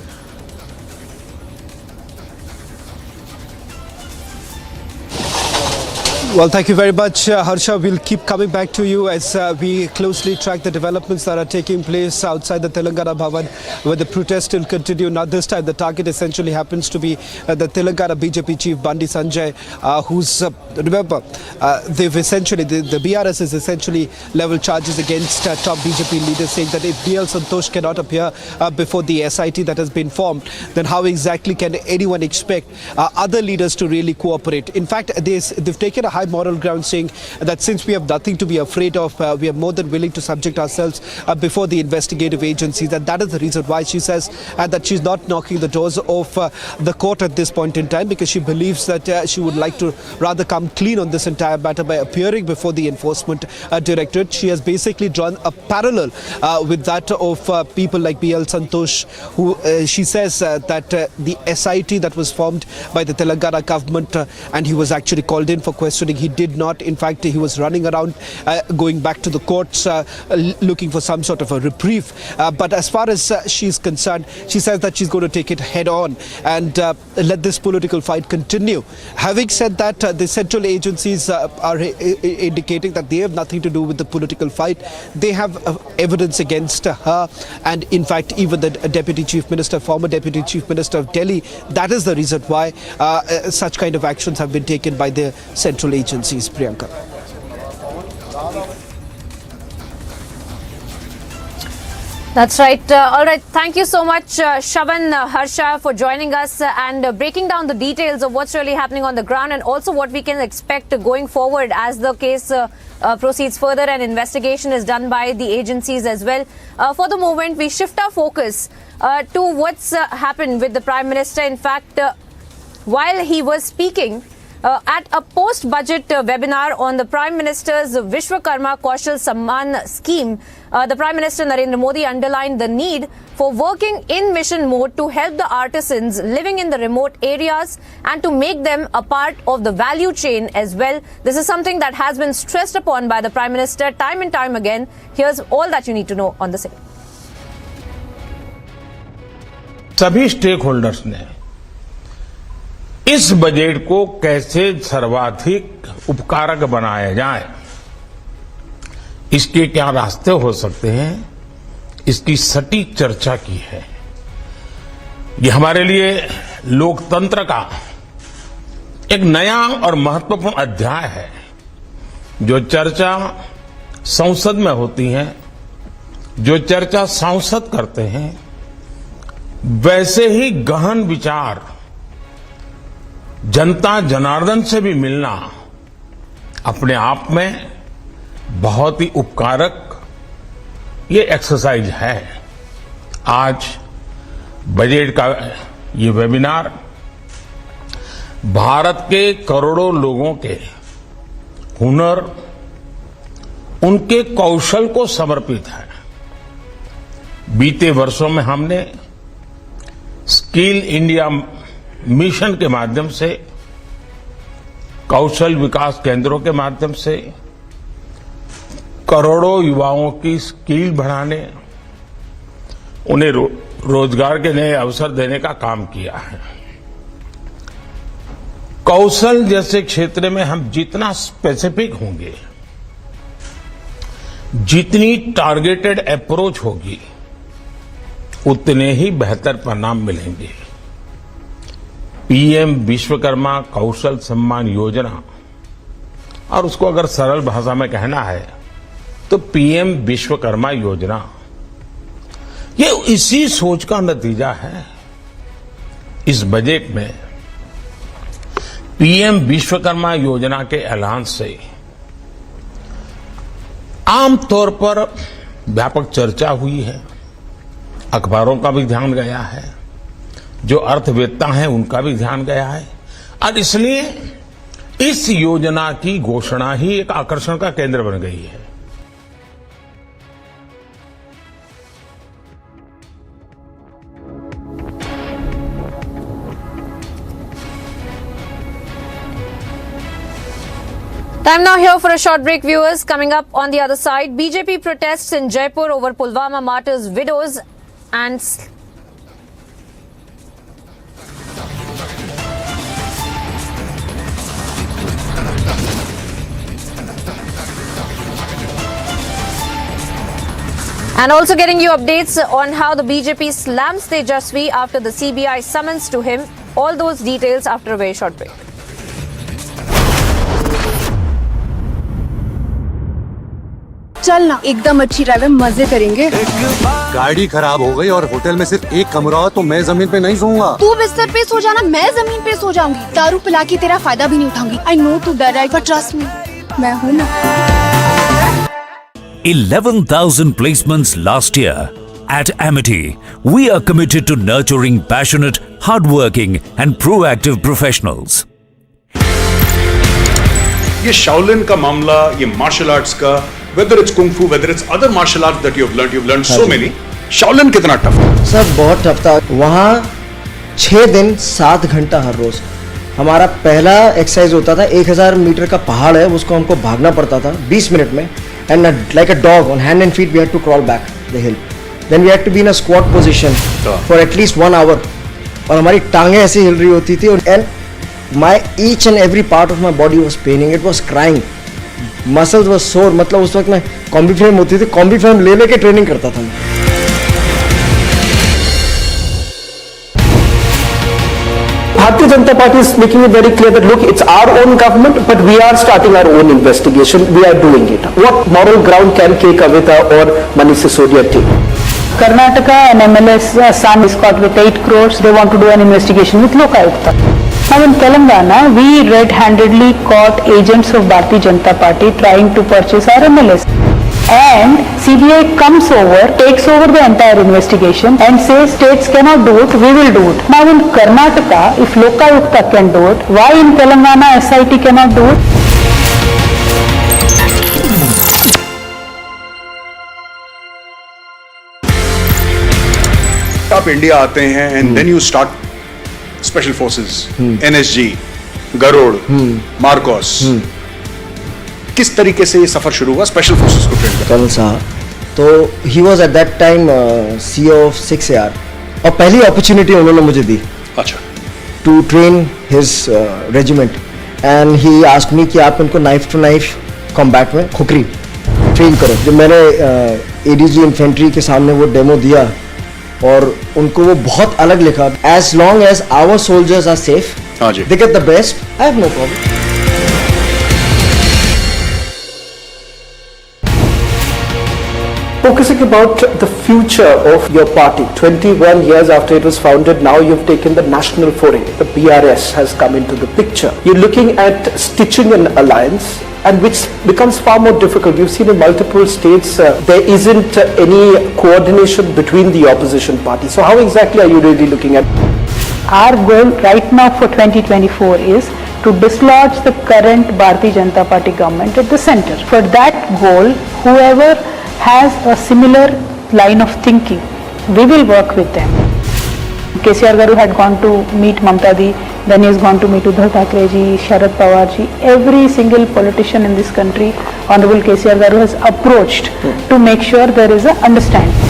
Well, thank you very much, Harsha. We'll keep coming back to you as we closely track the developments that are taking place outside the Telangana Bhavan, where the protest will continue. Now, this time, the target essentially happens to be the Telangana BJP chief, Bandi Sanjay, who's, remember, they've essentially, the BRS has essentially leveled charges against top BJP leaders, saying that if BL Santosh cannot appear before the SIT that has been formed, then how exactly can anyone expect other leaders to really cooperate? In fact, they've taken a high moral ground, saying that since we have nothing to be afraid of, we are more than willing to subject ourselves before the investigative agencies. And that is the reason why she says that she's not knocking the doors of the court at this point in time, because she believes that she would like to rather come clean on this entire matter by appearing before the Enforcement Directorate. She has basically drawn a parallel with that of people like BL Santosh, who she says that the SIT that was formed by the Telangana government, and he was actually called in for questioning. He did not. In fact, he was running around going back to the courts looking for some sort of a reprieve. But as far as she's concerned, she says that she's going to take it head on and let this political fight continue. Having said that, the central agencies are indicating that they have nothing to do with the political fight. They have evidence against her, and in fact even the Deputy Chief Minister, former Deputy Chief Minister of Delhi. That is the reason why such kind of actions have been taken by the central agencies. Priyanka. That's right. All right. Thank you so much, Shavan, Harsha, for joining us and breaking down the details of what's really happening on the ground, and also what we can expect going forward as the case proceeds further and investigation is done by the agencies as well. For the moment, we shift our focus to what's happened with the Prime Minister. In fact, while he was speaking at a post-budget webinar on the Prime Minister's Vishwakarma Kaushal Samman scheme, the Prime Minister Narendra Modi underlined the need for working in mission mode to help the artisans living in the remote areas and to make them a part of the value chain as well. This is something that has been stressed upon by the Prime Minister time and time again. Here's all that you need to know on the same. सभी stake holders ने इस budget को कैसे सर्वाधिक उपकारक बनाया जाए, इसके क्या रास्ते हो सकते हैं, इसकी सटीक चर्चा की है। ये हमारे लिए लोकतंत्र का एक नया और महत्वपूर्ण अध्याय है। जो चर्चा संसद में होती है, जो चर्चा सांसद करते हैं, वैसे ही गहन विचार जनता जनार्दन से भी मिलना अपने आप में बहुत ही उपकारक ये एक्सरसाइज है। आज बजट का ये वेबिनार भारत के करोड़ों लोगों के हुनर, उनके कौशल को समर्पित है। बीते वर्षों में हमने स्किल इंडिया मिशन के माध्यम से, कौशल विकास केंद्रों के माध्यम से करोड़ों युवाओं की स्किल बढ़ाने, उन्हें रोजगार के नए अवसर देने का काम किया है। कौशल जैसे क्षेत्र में हम जितना स्पेसिफिक होंगे, जितनी टारगेटेड अप्रोच होगी, उतने ही बेहतर परिणाम मिलेंगे। पीएम विश्वकर्मा कौशल सम्मान योजना, और उसको अगर सरल भाषा में कहना है तो पीएम विश्वकर्मा योजना ये इसी सोच का नतीजा है। इस बजट में पीएम विश्वकर्मा योजना के ऐलान से आमतौर पर व्यापक चर्चा हुई है, अखबारों का भी ध्यान गया है, जो अर्थवेत्ता हैं उनका भी ध्यान गया है, और इसलिए इस योजना की घोषणा ही एक आकर्षण का केंद्र बन गई है। Time now here for a short break, viewers. Coming up on the other side, BJP protests in Jaipur over Pulwama martyrs' widows and also getting you updates on how the BJP slams Tejasvi after the CBI summons to him. All those details after a very short break. चलना एकदम अच्छी drive है, मजे करेंगे। गाड़ी खराब हो गई और होटल में सिर्फ एक कमरा हो तो मैं जमीन पे नहीं सोऊंगा। तू बिस्तर पे सो जाना, मैं जमीन पे सो जाऊंगी। दारू पिला के तेरा फायदा भी नहीं उठाऊंगी। आई नो तू डर रहा है, बट ट्रस्ट मी, मैं हूँ ना। 11,000 placements last year. At Amity, we are committed to nurturing passionate, hardworking and proactive professionals. ये शाओलिन का मामला, ये मार्शल आर्ट्स का, whether it's kung fu, whether it's other martial arts that you've learned so many. Shaolin कितना tough था? Sir बहुत tough था। वहाँ 6 दिन 7 घंटा हर रोज। हमारा पहला एक्सरसाइज होता था 1000 मीटर का पहाड़ है, उसको हमको भागना पड़ता था 20 मिनट में, and like a dog on hand and feet we had to crawl back the hill. Then we had to be in a squat position for at least 1 hour. और हमारी टांगें ऐसे हिल रही होती थी, and my each and every part of my body was paining. It was crying. Muscles were sore. मतलब उस वक्त मैं कॉम्बी फ्रेम होती थी, कॉम्बी फ्रेम ले लेके ट्रेनिंग करता था मैं। Bharatiya Janata Party is making it very clear that look, it's our own government, but we are starting our own investigation. We are doing it. What moral ground can Kavitha or Manish Sisodia take? Karnataka and MLS son is caught with 8 crores. They want to do an investigation with Lokayukta. Now in Telangana, we red-handedly caught agents of Bharatiya Janata Party trying to purchase our MLS. And CBI comes over, takes over the entire investigation and says states cannot do it, we will do it. Now in Karnataka, if Lokayukta can do it, why in Telangana SIT cannot do it? आप India आते हैं and then you start special forces, NSG, Garud, MARCOS. किस तरीके से ये सफर शुरू हुआ स्पेशल फोर्सेस को ट्रेन करने? कर्नल साहब, तो he was at that time CEO of 6AR, और पहली अपॉर्चुनिटी उन्होंने मुझे दी। अच्छा। To train his regiment, and he asked me कि आप उनको नाइफ टू नाइफ कॉम्बैट में खुकरी ट्रेन करो। जब मैंने ADG इन्फेंट्री के सामने वो डेमो दिया और उनको वो बहुत अलग लिखा, as long as our soldiers are safe, they get the best, I have no problem. Focusing about the future of your party, 21 years after it was founded, now you've taken the national foray. The BRS has come into the picture. You're looking at stitching an alliance, and which becomes far more difficult. You've seen in multiple states there isn't any coordination between the opposition parties. So how exactly are you really looking at? Our goal right now for 2024 is to dislodge the current Bharatiya Janata Party government at the center. For that goal, whoever has a similar line of thinking, we will work with them. KCR Garu had gone to meet Mamta Di, then he has gone to meet Uddhav Thackeray ji, Sharad Pawar ji. Every single politician in this country, Honorable KCR Garu has approached to make sure there is a understanding.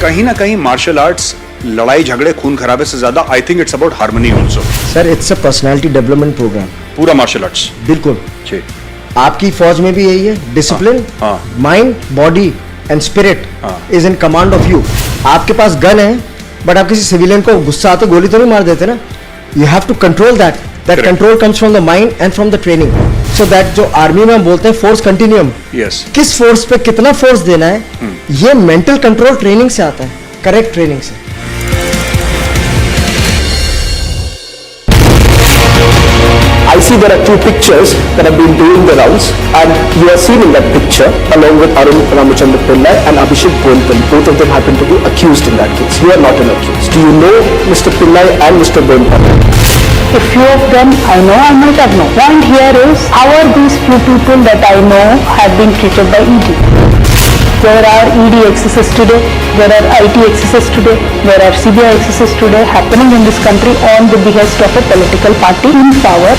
कहीं ना कहीं martial arts लड़ाई झगड़े खून खराबे से ज्यादा I think it's about harmony also. Sir it's a personality development programme. पूरा मार्शल आर्ट्स बिल्कुल। आपकी फौज में भी यही है, discipline, mind, body and spirit is in command of you. आपके पास गन है, बट आप किसी सिविलियन को गुस्सा आते गोली तो नहीं मार देते ना। You have to control that That control comes from the mind and from the training. So that जो आर्मी में हम बोलते हैं फोर्स कंटिन्यूम, किस फोर्स पे कितना फोर्स देना है, ये मेंटल कंट्रोल ट्रेनिंग से आता है, करेक्ट ट्रेनिंग से. I see there are two pictures that have been doing the rounds, and you are seen in that picture along with Arun Ramachandra Pillai and Abhishek Bonpal. Both of them happen to be accused in that case. You are not an accused. Do you know Mr. Pillai and Mr. Bonpal? A few of them I know, I might have known. Point here is, how are these few people that I know have been treated by ED? There are ED excesses today, there are IT excesses today, there are CBI excesses today happening in this country on the behest of a political party in power.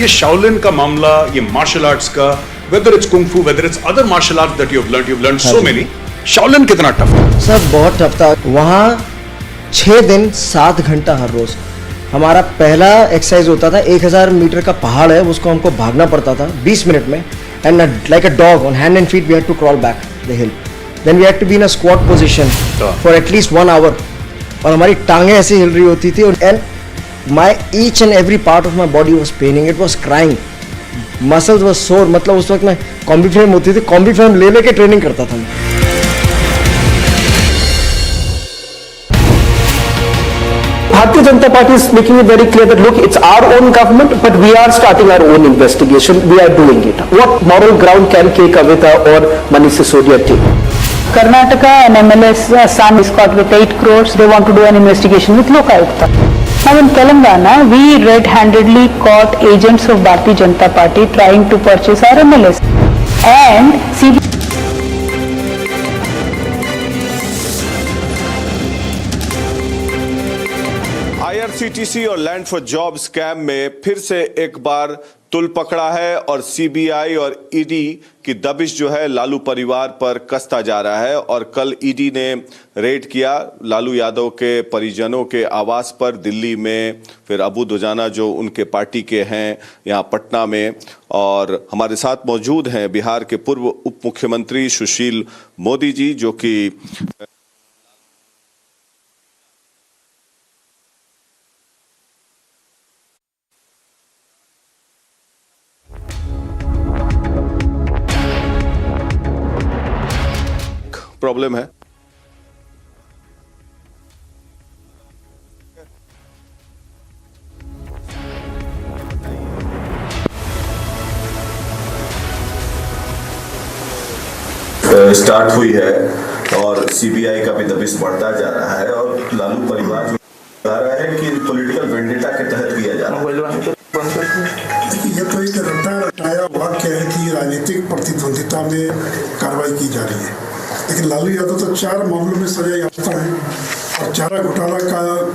ये Shaolin का मामला, ये martial arts का, whether it's kung fu, whether it's other martial arts that you've learned so many. Shaolin कितना tough था? Sir बहुत tough था. वहाँ 6 दिन 7 घंटा हर रोज. हमारा पहला एक्सरसाइज होता था 1000 मीटर का पहाड़ है, उसको हमको भागना पड़ता था 20 मिनट में, and like a dog on hand and feet we had to crawl back the hill. Then we had to be in a squat position for at least 1 hour, और हमारी टांगें ऐसे हिल रही होती थी, and my each and every part of my body was paining, it was crying, muscles were sore. मतलब उस वक्त मैं कॉम्बी फ्रेम होती थी, कॉम्बी फ्रेम ले लेके ट्रेनिंग करता था. Bharatiya Janata Party is making it very clear that look, it's our own government, but we are starting our own investigation. We are doing it. What moral ground can K. Kavitha or Manish Sisodia take? Karnataka, an MLA's son is caught with 8 crores. They want to do an investigation with Lokayukta. Now in Telangana, we red-handedly caught agents of Bharatiya Janata Party trying to purchase our MLS. And IRCTC और land for job scam में फिर से एक बार तुल पकड़ा है, और CBI और ईडी की दबिश जो है लालू परिवार पर कसता जा रहा है. और कल ईडी ने रेड किया लालू यादव के परिजनों के आवास पर दिल्ली में, फिर अबू दुजाना जो उनके पार्टी के हैं यहाँ पटना में. और हमारे साथ मौजूद हैं बिहार के पूर्व उप मुख्यमंत्री सुशील मोदी जी, जो कि प्रॉब्लम है. स्टार्ट हुई है और सीबीआई का भी दबिश बढ़ता जा रहा है, और लालू परिवार जो कह रहा है कि पॉलिटिकल वेंडेटा के तहत किया जा रहा है. ये तो एक रटाया वाक्य है कि राजनीतिक प्रतिद्वंदिता में कार्रवाई की जा रही है, लेकिन लालू यादव तो 4 मामलों में सजा याफ्ता है, और चारा घोटाला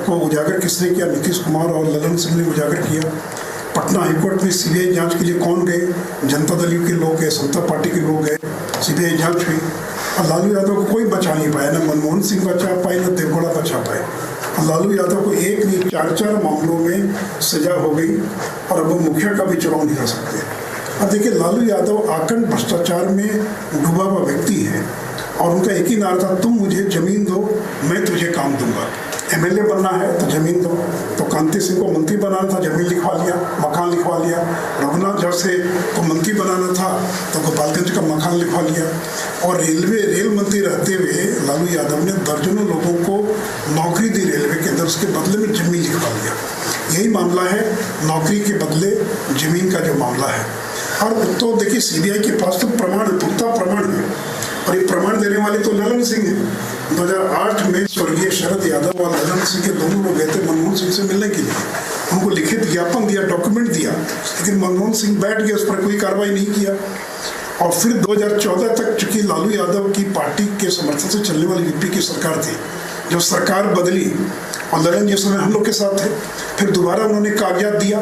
को उजागर किसने किया? नीतीश कुमार और ललन सिंह ने उजागर किया. पटना हाईकोर्ट में सीबीआई जांच के लिए कौन गए? जनता दल के लोग गए, समता पार्टी के लोग गए, सीबीआई जांच हुई, और लालू यादव को कोई बचा नहीं पाया. न मनमोहन सिंह बचा पाए, न देवगौड़ा बचा पाए. और लालू यादव को एक नहीं 4 मामलों में सजा हो गई, और अब वो मुखिया का भी चुनाव नहीं कर सकते. अब देखिए, लालू यादव आकंठ भ्रष्टाचार में डूबा हुआ व्यक्ति है, और उनका एक ही नारा था, तुम मुझे जमीन दो, मैं तुझे काम दूंगा. एमएलए बनना है तो जमीन दो. तो कांति सिंह को मंत्री बनाना था, जमीन लिखवा लिया, मकान लिखवा लिया. रघुनाथ झा से को मंत्री बनाना था तो गोपालगंज का मकान लिखवा लिया. और रेल मंत्री रहते हुए लालू यादव ने दर्जनों लोगों को नौकरी दी रेलवे के अंदर, उसके बदले में जमीन लिखवा लिया. यही मामला है, नौकरी के बदले जमीन का जो मामला है. और तो देखिए, सीबीआई के पास तो प्रमाण, पुख्ता प्रमाण है, और ये प्रमाण देने वाले तो ललन सिंह हैं. 2008 में स्वर्गीय शरद यादव और ललन सिंह के दोनों लोग गए थे मनमोहन सिंह से मिलने के लिए. उनको लिखित ज्ञापन दिया, डॉक्यूमेंट दिया, लेकिन मनमोहन सिंह बैठ गए, उस पर कोई कार्रवाई नहीं किया. और फिर 2014 तक चूंकि लालू यादव की पार्टी के समर्थन से चलने वाली यूपी की सरकार थी, जो सरकार बदली और ललन जिस समय हम लोग के साथ थे, फिर दोबारा उन्होंने कागजात दिया,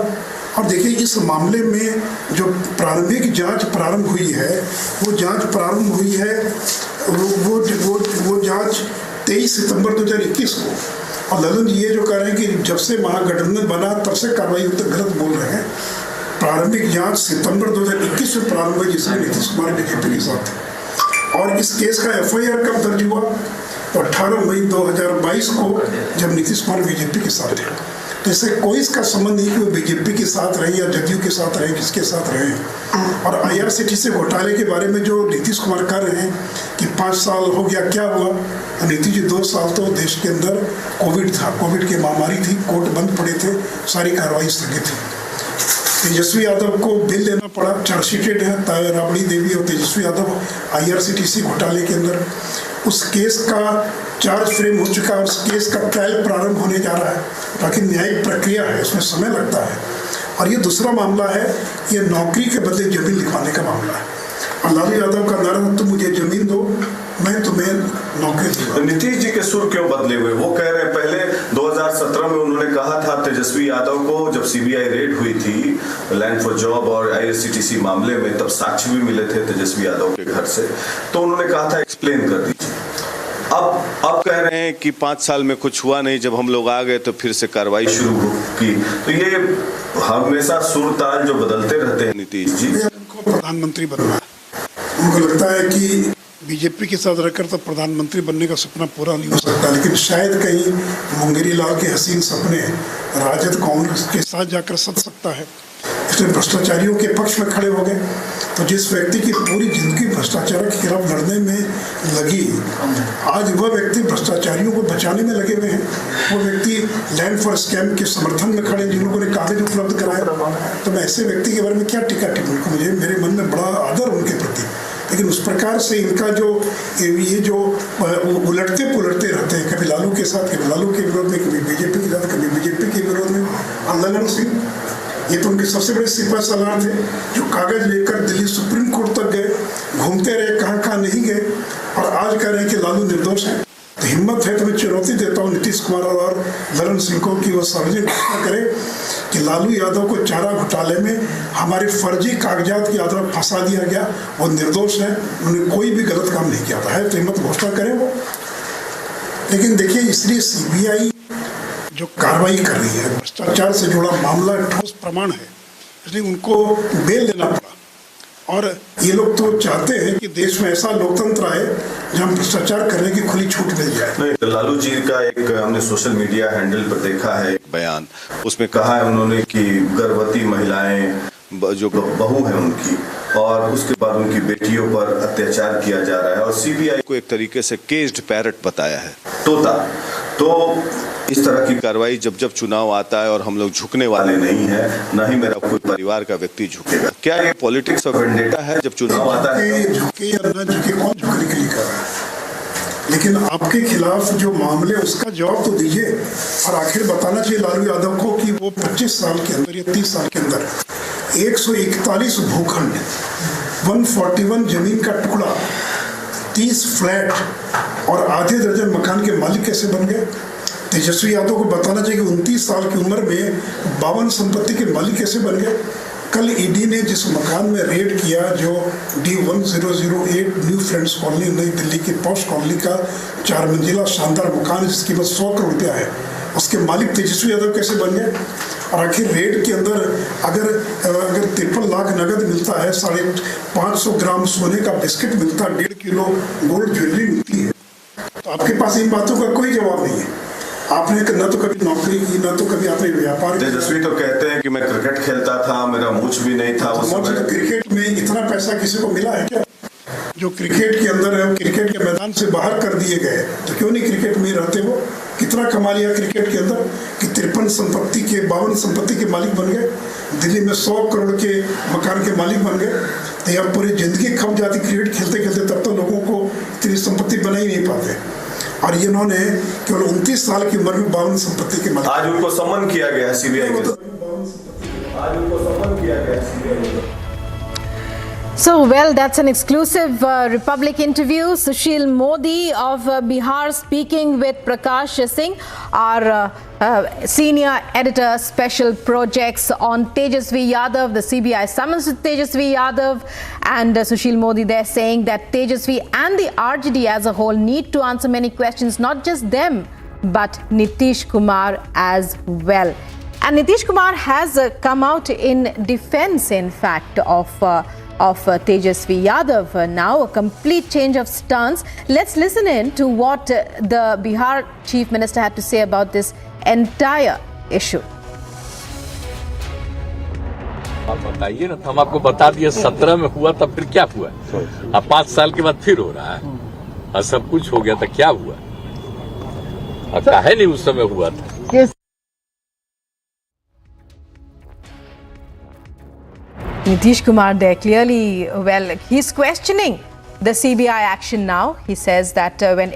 और देखिए इस मामले में जो प्रारंभिक जांच प्रारंभ हुई है, वो जांच प्रारंभ हुई है, वो जांच 23 सितंबर 2021 को। और ललन जी ये जो कह रहे हैं कि जब से महागठबंधन बना तब से कार्रवाई होती, गलत बोल रहे हैं। प्रारंभिक जांच सितंबर 2021 में प्रारंभ हुई, जिसमें नीतीश कुमार बीजेपी के साथ थे। और इस केस का FIR कब दर्ज हुआ? तो 18 मई 2022 को, जब नीतीश कुमार बीजेपी के साथ थे। तो इससे कोई इसका संबंध नहीं कि वो बीजेपी के साथ रहे या जदयू के साथ रहे, किसके साथ रहे। और IRCTC घोटाले के बारे में जो नीतीश कुमार कर रहे हैं कि 5 साल हो गया, क्या हुआ? नीतीश जी 2 साल तो देश के अंदर कोविड था, कोविड की महामारी थी, कोर्ट बंद पड़े थे, सारी कार्रवाई स्थगित थी। तेजस्वी यादव को बिल लेना पड़ा, चार्जशीटेड है राबड़ी देवी और तेजस्वी यादव IRCTC घोटाले के अंदर। उस केस का चार्ज फ्रेम हो चुका है, उस केस का ट्रायल प्रारंभ होने जा रहा है, ताकि न्यायिक प्रक्रिया है, उसमें समय लगता है। और ये दूसरा मामला है, ये नौकरी के बदले जमीन लिखवाने का मामला है। और लालू यादव का नारा, तुम मुझे जमीन दो, मैं तुम्हें नौकरी दूंगा। नीतीश जी के सुर क्यों बदले हुए? वो कह रहे हैं पहले 2017 में उन्होंने कहा था तेजस्वी यादव को, जब CBI रेड हुई थी लैंड फॉर जॉब और IRCTC मामले में, तब साक्ष्य भी मिले थे तेजस्वी यादव के घर से, तो उन्होंने कहा था एक्सप्लेन कर दीजिए। अब कह रहे हैं कि 5 साल में कुछ हुआ नहीं, जब हम लोग आ गए तो फिर से कार्रवाई शुरू की। तो ये हमेशा सुर ताल जो बदलते रहते हैं नीतीश जी। उनको प्रधानमंत्री बनना है, उनको लगता है कि बीजेपी के साथ रहकर तो प्रधानमंत्री बनने का सपना पूरा नहीं हो सकता, लेकिन शायद कहीं मुंगेरी लाल के हसीन सपने राजद कांग्रेस के साथ जाकर सच सकता है। इसलिए भ्रष्टाचारियों के पक्ष में खड़े हो गए। तो जिस व्यक्ति की पूरी जिंदगी भ्रष्टाचार के खिलाफ लड़ने में लगी, आज वह व्यक्ति भ्रष्टाचारियों को बचाने में लगे हुए हैं। वो व्यक्ति लैंड फॉर स्कैम के समर्थन में खड़े, जिन लोगों ने कागज उपलब्ध कराया। तो मैं ऐसे व्यक्ति के बारे में क्या टीका टिप्पणी, मुझे मेरे मन में बड़ा आदर उनके प्रति, लेकिन उस प्रकार से इनका ये जो उलटते पुलटते रहते हैं, कभी लालू के साथ, कभी लालू के विरोध में, कभी बीजेपी के साथ, कभी बीजेपी के विरोध में। ललन सिंह, ये तो उनके सबसे बड़े सिपा सलार थे, जो कागज लेकर दिल्ली सुप्रीम कोर्ट तक गए, घूमते रहे, कहाँ नहीं गए, और आज कह रहे हैं कि लालू निर्दोष है। तो हिम्मत है तो मैं चुनौती देता हूँ नीतीश कुमार और ललन सिंह को कि वो सार्वजनिक घोषणा करे कि लालू यादव को चारा घोटाले में हमारे फर्जी कागजात के आधार पर फंसा दिया गया, वो निर्दोष है, उन्होंने कोई भी गलत काम नहीं किया था। है तो हिम्मत घोषणा करें वो। लेकिन देखिए, इसलिए CBI जो कार्रवाई कर रही है, भ्रष्टाचार से जुड़ा मामला ठोस प्रमाण है, इसलिए उनको बेल देना पड़ा। और ये लोग तो चाहते हैं कि देश में ऐसा लोकतंत्र आए जहां भ्रष्टाचार करने की खुली छूट मिल जाए। नहीं, लालू जी का एक हमने सोशल मीडिया हैंडल पर देखा है एक बयान, उसमें कहा है उन्होंने कि गर्भवती महिलाएं जो बहू है उनकी, और उसके बाद उनकी बेटियों पर अत्याचार किया जा रहा है, और CBI को एक तरीके से केज्ड पैरट बताया है, तोता। तो इस तरह की कार्रवाई जब चुनाव आता है, और हम लोग झुकने वाले नहीं हैं, ना ही मेरा कोई परिवार का व्यक्ति झुकेगा। क्या ये पॉलिटिक्स ऑफ वेंडेटा है जब चुनाव आता है? झुके या न झुके, कौन झुकने के लिए कर रहा है? लेकिन आपके खिलाफ जो मामले, उसका जवाब तो दीजिए। और आखिर बताना चाहिए लालू यादव को कि वो 25 साल के अंदर या 30 साल के अंदर 141 भूखंड, 141 जमीन का टुकड़ा, 30 फ्लैट और आधे दर्जन मकान के मालिक कैसे बन गए? तेजस्वी यादव को बताना चाहिए कि 29 साल की उम्र में 52 संपत्ति के मालिक कैसे बन गए? कल ईडी ने जिस मकान में रेड किया, जो D1008 न्यू फ्रेंड्स कॉलोनी नई दिल्ली की पॉश कॉलोनी का 4 मंजिला शानदार मकान जिसकी कीमत 100 करोड़ रुपया है, उसके मालिक तेजस्वी यादव कैसे बन गए? और आखिर रेड के अंदर अगर 53 लाख नगद मिलता है, 550 ग्राम सोने का बिस्किट मिलता है, 1.5 किलो गोल्ड ज्वेलरी मिलती है, तो आपके पास इन बातों का कोई जवाब नहीं है। आपने न तो कभी नौकरी की, न तो कभी आपने व्यापार। तेजस्वी तो कहते हैं कि मैं क्रिकेट खेलता था, मेरा मूछ भी नहीं था। तो क्रिकेट में इतना पैसा किसी को मिला है क्या? जो क्रिकेट के अंदर है, क्रिकेट के मैदान से बाहर कर दिए गए, तो क्यों नहीं क्रिकेट में रहते? वो कितना कमा लिया क्रिकेट के अंदर कि 53 संपत्ति के 52 संपत्ति के मालिक बन गए, दिल्ली में 100 करोड़ के मकान के मालिक बन गए। तो यार पूरी जिंदगी खप जाती क्रिकेट खेलते खेलते, तब तो लोगों को इतनी संपत्ति बना ही नहीं पाते। और इन्होंने केवल 29 साल की उम्र में 52 संपत्ति के मालिक। आज उनको सम्मान किया गया है CBI को। आज उनको सम्मान किया गया है CBI को। So, well, that's an exclusive Republic interview. Sushil Modi of Bihar speaking with Prakash Singh, our senior editor, special projects on Tejasvi Yadav, the CBI summons to Tejasvi Yadav, and Sushil Modi there saying that Tejasvi and the RJD as a whole need to answer many questions, not just them, but Nitish Kumar as well. And Nitish Kumar has come out in defense, in fact, of Tejasvi Yadav. Now a complete change of stance. Let's listen in to what the Bihar Chief Minister had to say about this entire issue. आप बताइए ना, हम आपको बता दिए 17 में हुआ तब फिर क्या हुआ, अब 5 साल के बाद फिर हो रहा है, और सब कुछ हो गया तो क्या हुआ, अब काहे नहीं उस समय हुआ था. Nitish Kumar there clearly, well, he's questioning the CBI action now. He says that well,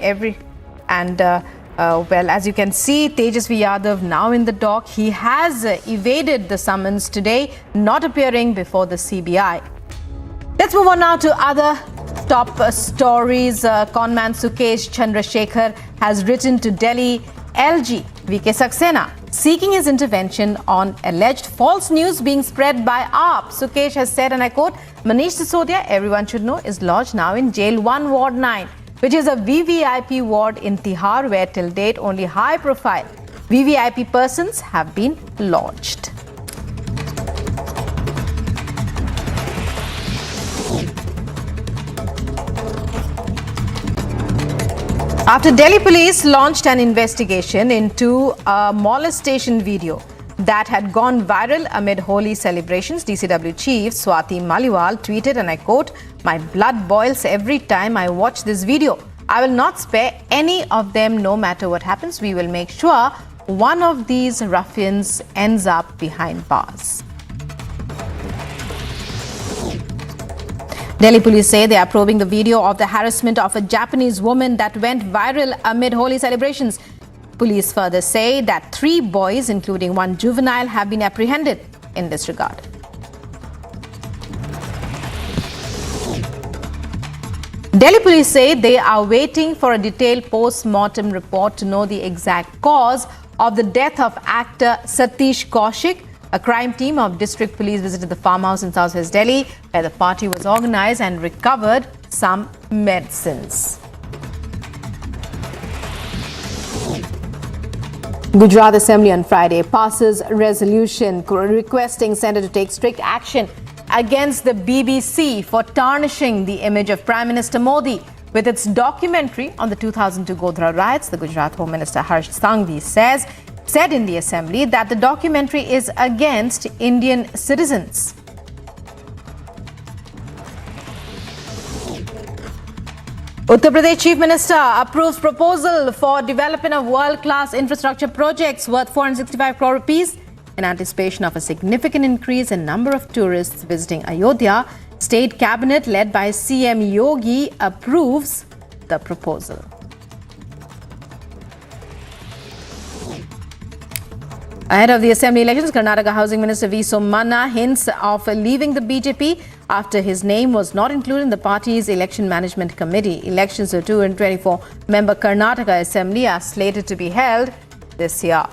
as you can see, Tejasvi Yadav now in the dock. He has evaded the summons today, not appearing before the CBI. Let's move on now to other top stories. Conman Sukesh Chandrashekar has written to Delhi LG VK Saxena seeking his intervention on alleged false news being spread by AAP. Sukesh has said, and I quote, Manish Sisodia, everyone should know, is lodged now in Jail 1 Ward 9, which is a VVIP ward in Tihar, where till date only high-profile VVIP persons have been lodged. After Delhi police launched an investigation into a molestation video that had gone viral amid Holi celebrations, DCW Chief Swati Maliwal tweeted, and I quote, "My blood boils every time I watch this video. I will not spare any of them no matter what happens. We will make sure one of these ruffians ends up behind bars." Delhi police say they are probing the video of the harassment of a Japanese woman that went viral amid Holi celebrations. Police further say that 3 boys, including 1 juvenile, have been apprehended in this regard. Delhi police say they are waiting for a detailed post-mortem report to know the exact cause of the death of actor Satish Kaushik. A crime team of district police visited the farmhouse in southwest Delhi, where the party was organized, and recovered some medicines. Gujarat Assembly on Friday passes resolution requesting Centre to take strict action against the BBC for tarnishing the image of Prime Minister Modi with its documentary on the 2002 Godhra riots. The Gujarat Home Minister Harsh Sanghvi said in the Assembly that the documentary is against Indian citizens. Uttar Pradesh Chief Minister approves proposal for development of world-class infrastructure projects worth 465 crore rupees in anticipation of a significant increase in number of tourists visiting Ayodhya. State Cabinet led by CM Yogi approves the proposal. Ahead of the Assembly elections, Karnataka Housing Minister V. Somana hints of leaving the BJP after his name was not included in the party's election management committee. Elections to 224-member Karnataka Assembly are slated to be held this year.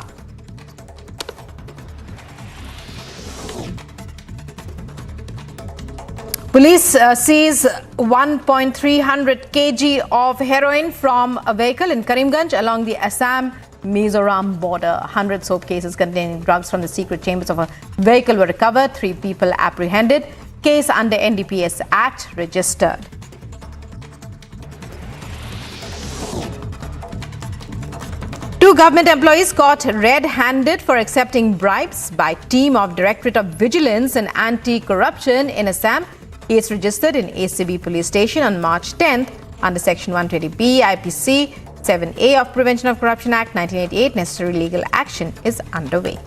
Police seize 1.300 kg of heroin from a vehicle in Karimganj along the Assam-Mizoram border. 100 soap cases containing drugs from the secret chambers of a vehicle were recovered. 3 people apprehended. Case under NDPS Act registered. Two government employees caught red-handed for accepting bribes by team of Directorate of Vigilance and Anti-Corruption in Assam. Case registered in ACB police station on March 10th under Section 120B IPC 7A of Prevention of Corruption Act 1988. Necessary legal action is underway.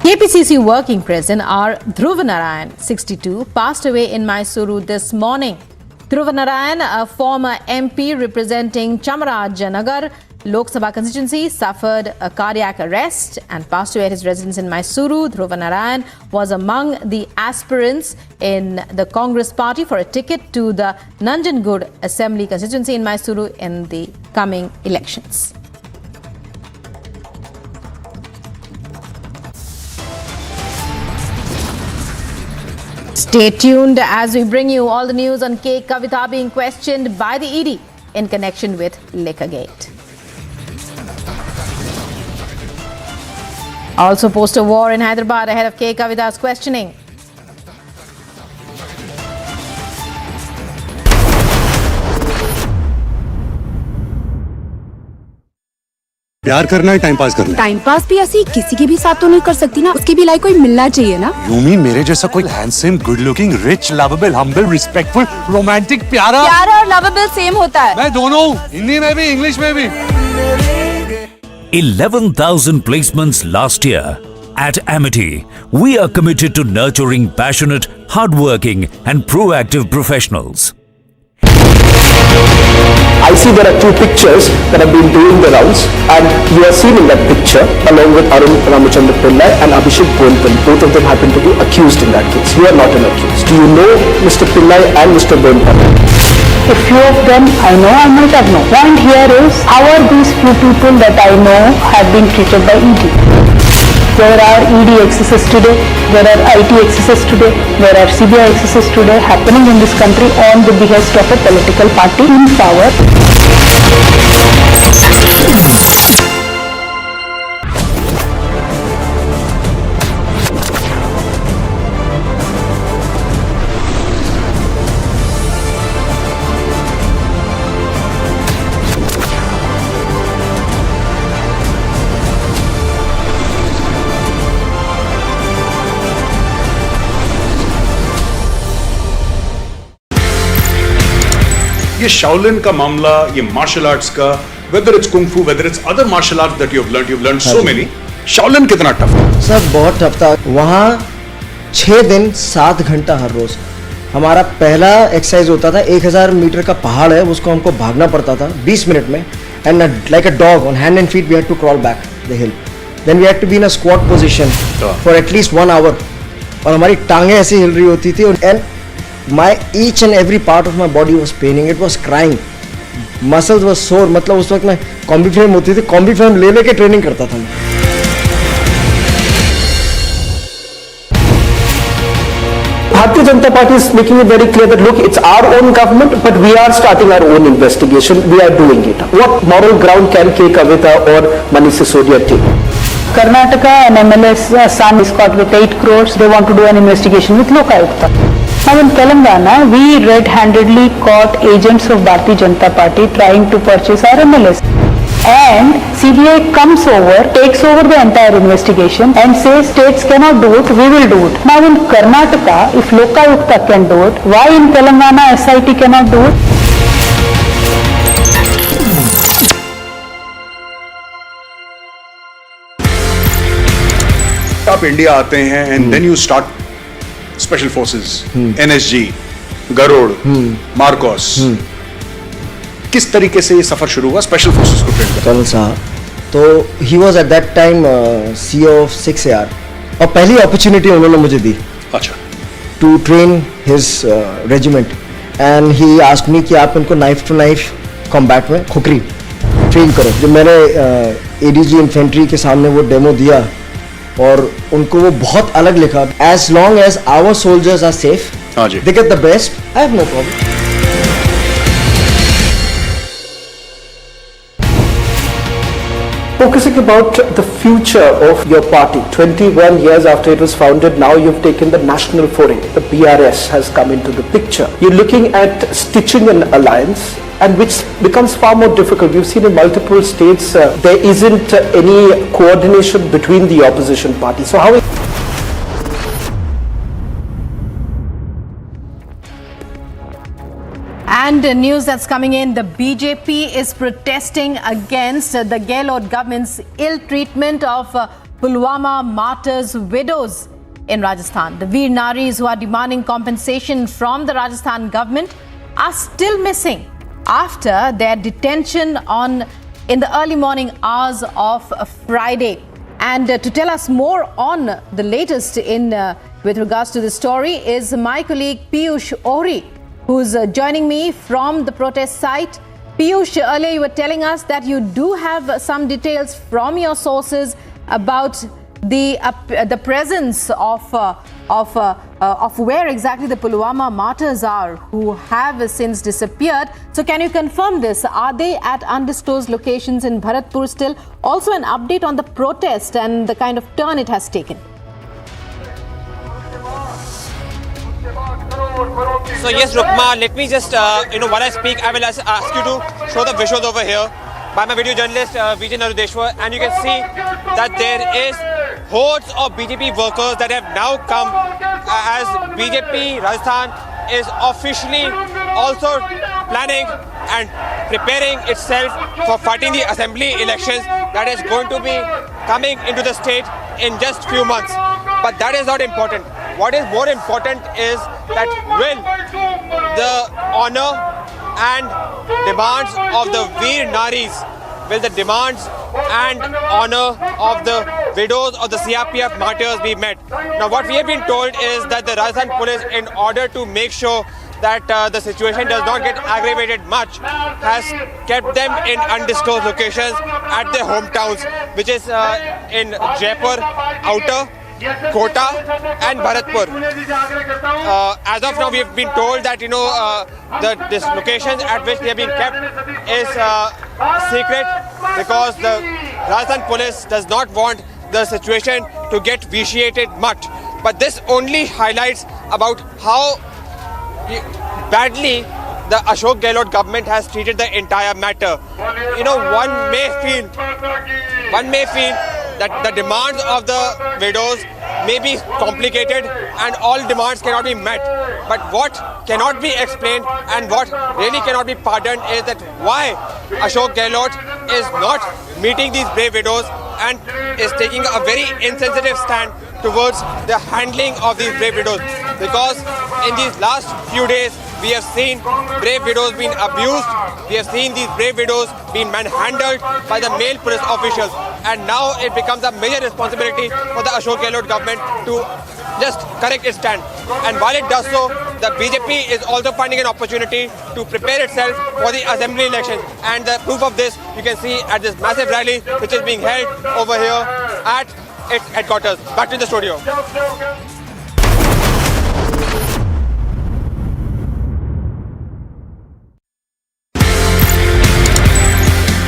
KPCC working president R. Dhruv Narayan, 62, passed away in Mysuru this morning. Dhruv Narayan, a former MP representing Chamarajanagar, Lok Sabha constituency suffered a cardiac arrest and passed away at his residence in Mysuru. Dhruva Narayan was among the aspirants in the Congress party for a ticket to the Nanjangud Assembly constituency in Mysuru in the coming elections. Stay tuned as we bring you all the news on K. Kavitha being questioned by the ED in connection with Liquorgate. Also poster war in Hyderabad ahead of K. Kavitha's questioning. प्यार करना है time pass करना है। Time pass भी ऐसी किसी के भी साथ तो नहीं कर सकती ना, उसकी भी लाइक कोई मिलना चाहिए ना। यू मीन मेरे जैसा कोई handsome, good looking, rich, lovable, humble, respectful, romantic, प्यारा और लवेबल सेम होता है। मैं दोनों हूँ, हिंदी में भी इंग्लिश में भी। 11,000 placements last year. At Amity, we are committed to nurturing passionate, hardworking and proactive professionals. I see there are two pictures that have been doing the rounds, and you are seen in that picture along with Arun Ramachandra Pillai and Abhishek Bonpal. Both of them happen to be accused in that case. You are not an accused. Do you know Mr. Pillai and Mr. Bonpal? A few of them I know, I might have known. Point here is, how are these few people that I know have been treated by ED? There are ED excesses today, there are IT excesses today, there are CBI excesses today happening in this country on the behest of a political party in power. ये Shaolin का मामला, ये martial arts का, whether it's kung fu, whether it's other martial arts that you've learned so many. Shaolin कितना tough है? Sir बहुत tough था। वहाँ 6 दिन 7 घंटा हर रोज। हमारा पहला एक्सरसाइज होता था 1000 मीटर का पहाड़ है, उसको हमको भागना पड़ता था 20 मिनट में, and like a dog on hand and feet we had to crawl back the hill, then we had to be in a squat position for at least 1 hour, और हमारी टांगें ऐसे हिल रही होती थी, and each and every part of my body was paining, it was crying, muscles were sore। मतलब उस वक्त मैं कॉम्बी फ्रेम होती थी, कॉम्बी फ्रेम ले लेके ट्रेनिंग करता था मैं। Bharatiya Janata Party is making it very clear that look, it's our own government, but we are starting our own investigation. We are doing it. What moral ground can K. Kavitha or Manish Sisodia take? Karnataka and MLS son is caught with 8 crores. They want to do an investigation with Lokayukta. Now in Telangana, we red-handedly caught agents of Bharatiya Janata Party trying to purchase our MLS. And CBI comes over, takes over the entire investigation and says states cannot do it, we will do it. Now in Karnataka, if Lokayukta can do it, why in Telangana SIT cannot do it? आप India आते हैं and then you start special forces, NSG, Garud, MARCOS. किस तरीके से ये सफर शुरू हुआ स्पेशल फोर्सेस को ट्रेन करने? कर्नल साहब, तो he was at that time CEO of 6AR, और पहली अपॉर्चुनिटी उन्होंने मुझे दी। अच्छा। To train his regiment, and he asked me कि आप इनको नाइफ टू नाइफ कॉम्बैट में खुकरी ट्रेन करो। जब मैंने ADG इन्फेंट्री के सामने वो डेमो दिया, और उनको वो बहुत अलग लिखा, as long as our soldiers are safe, they get the best, I have no problem. Focusing about the future of your party, 21 years after it was founded, now you've taken the national foray. The BRS has come into the picture. You're looking at stitching an alliance, and which becomes far more difficult. We've seen in multiple states there isn't any coordination between the opposition parties. So how is And news that's coming in, the BJP is protesting against the Gehlot government's ill treatment of Pulwama martyrs' widows in Rajasthan. The Veer Naris who are demanding compensation from the Rajasthan government are still missing after their detention on in the early morning hours of Friday. And to tell us more on the latest in with regards to the story is my colleague Piyush Ohri, who's joining me from the protest site. Piyush, earlier you were telling us that you do have some details from your sources about the presence of where exactly the Pulwama martyrs are, who have since disappeared. So can you confirm this? Are they at undisclosed locations in Bharatpur still? Also an update on the protest and the kind of turn it has taken. So yes, Rukma, let me just, while I speak, I will ask you to show the visuals over here by my video journalist Vijay Narudeshwar, and you can see that there is hordes of BJP workers that have now come as BJP Rajasthan is officially also planning and preparing itself for fighting the assembly elections that is going to be coming into the state in just few months. But that is not important. What is more important is that will the honor and demands of the Veer Naris, will the demands and honor of the widows of the CRPF martyrs be met? Now what we have been told is that the Rajasthan police, in order to make sure that the situation does not get aggravated much, has kept them in undisclosed locations at their hometowns, which is in Jaipur, Outer, Kota and Bharatpur. As of now, we have been told that this locations at which they have been kept is secret, because the Rajasthan police does not want the situation to get vitiated much. But this only highlights about how badly the Ashok Gehlot government has treated the entire matter. One may feel that the demands of the widows may be complicated and all demands cannot be met. But what cannot be explained and what really cannot be pardoned is that why Ashok Gehlot is not meeting these brave widows and is taking a very insensitive stand towards the handling of these brave widows. Because in these last few days, we have seen brave widows being abused. We have seen these brave widows being manhandled by the male police officials. And now it becomes a major responsibility for the Ashok Gehlot government to just correct its stand. And while it does so, the BJP is also finding an opportunity to prepare itself for the assembly elections. And the proof of this you can see at this massive rally which is being held over here at its headquarters. Back to the studio.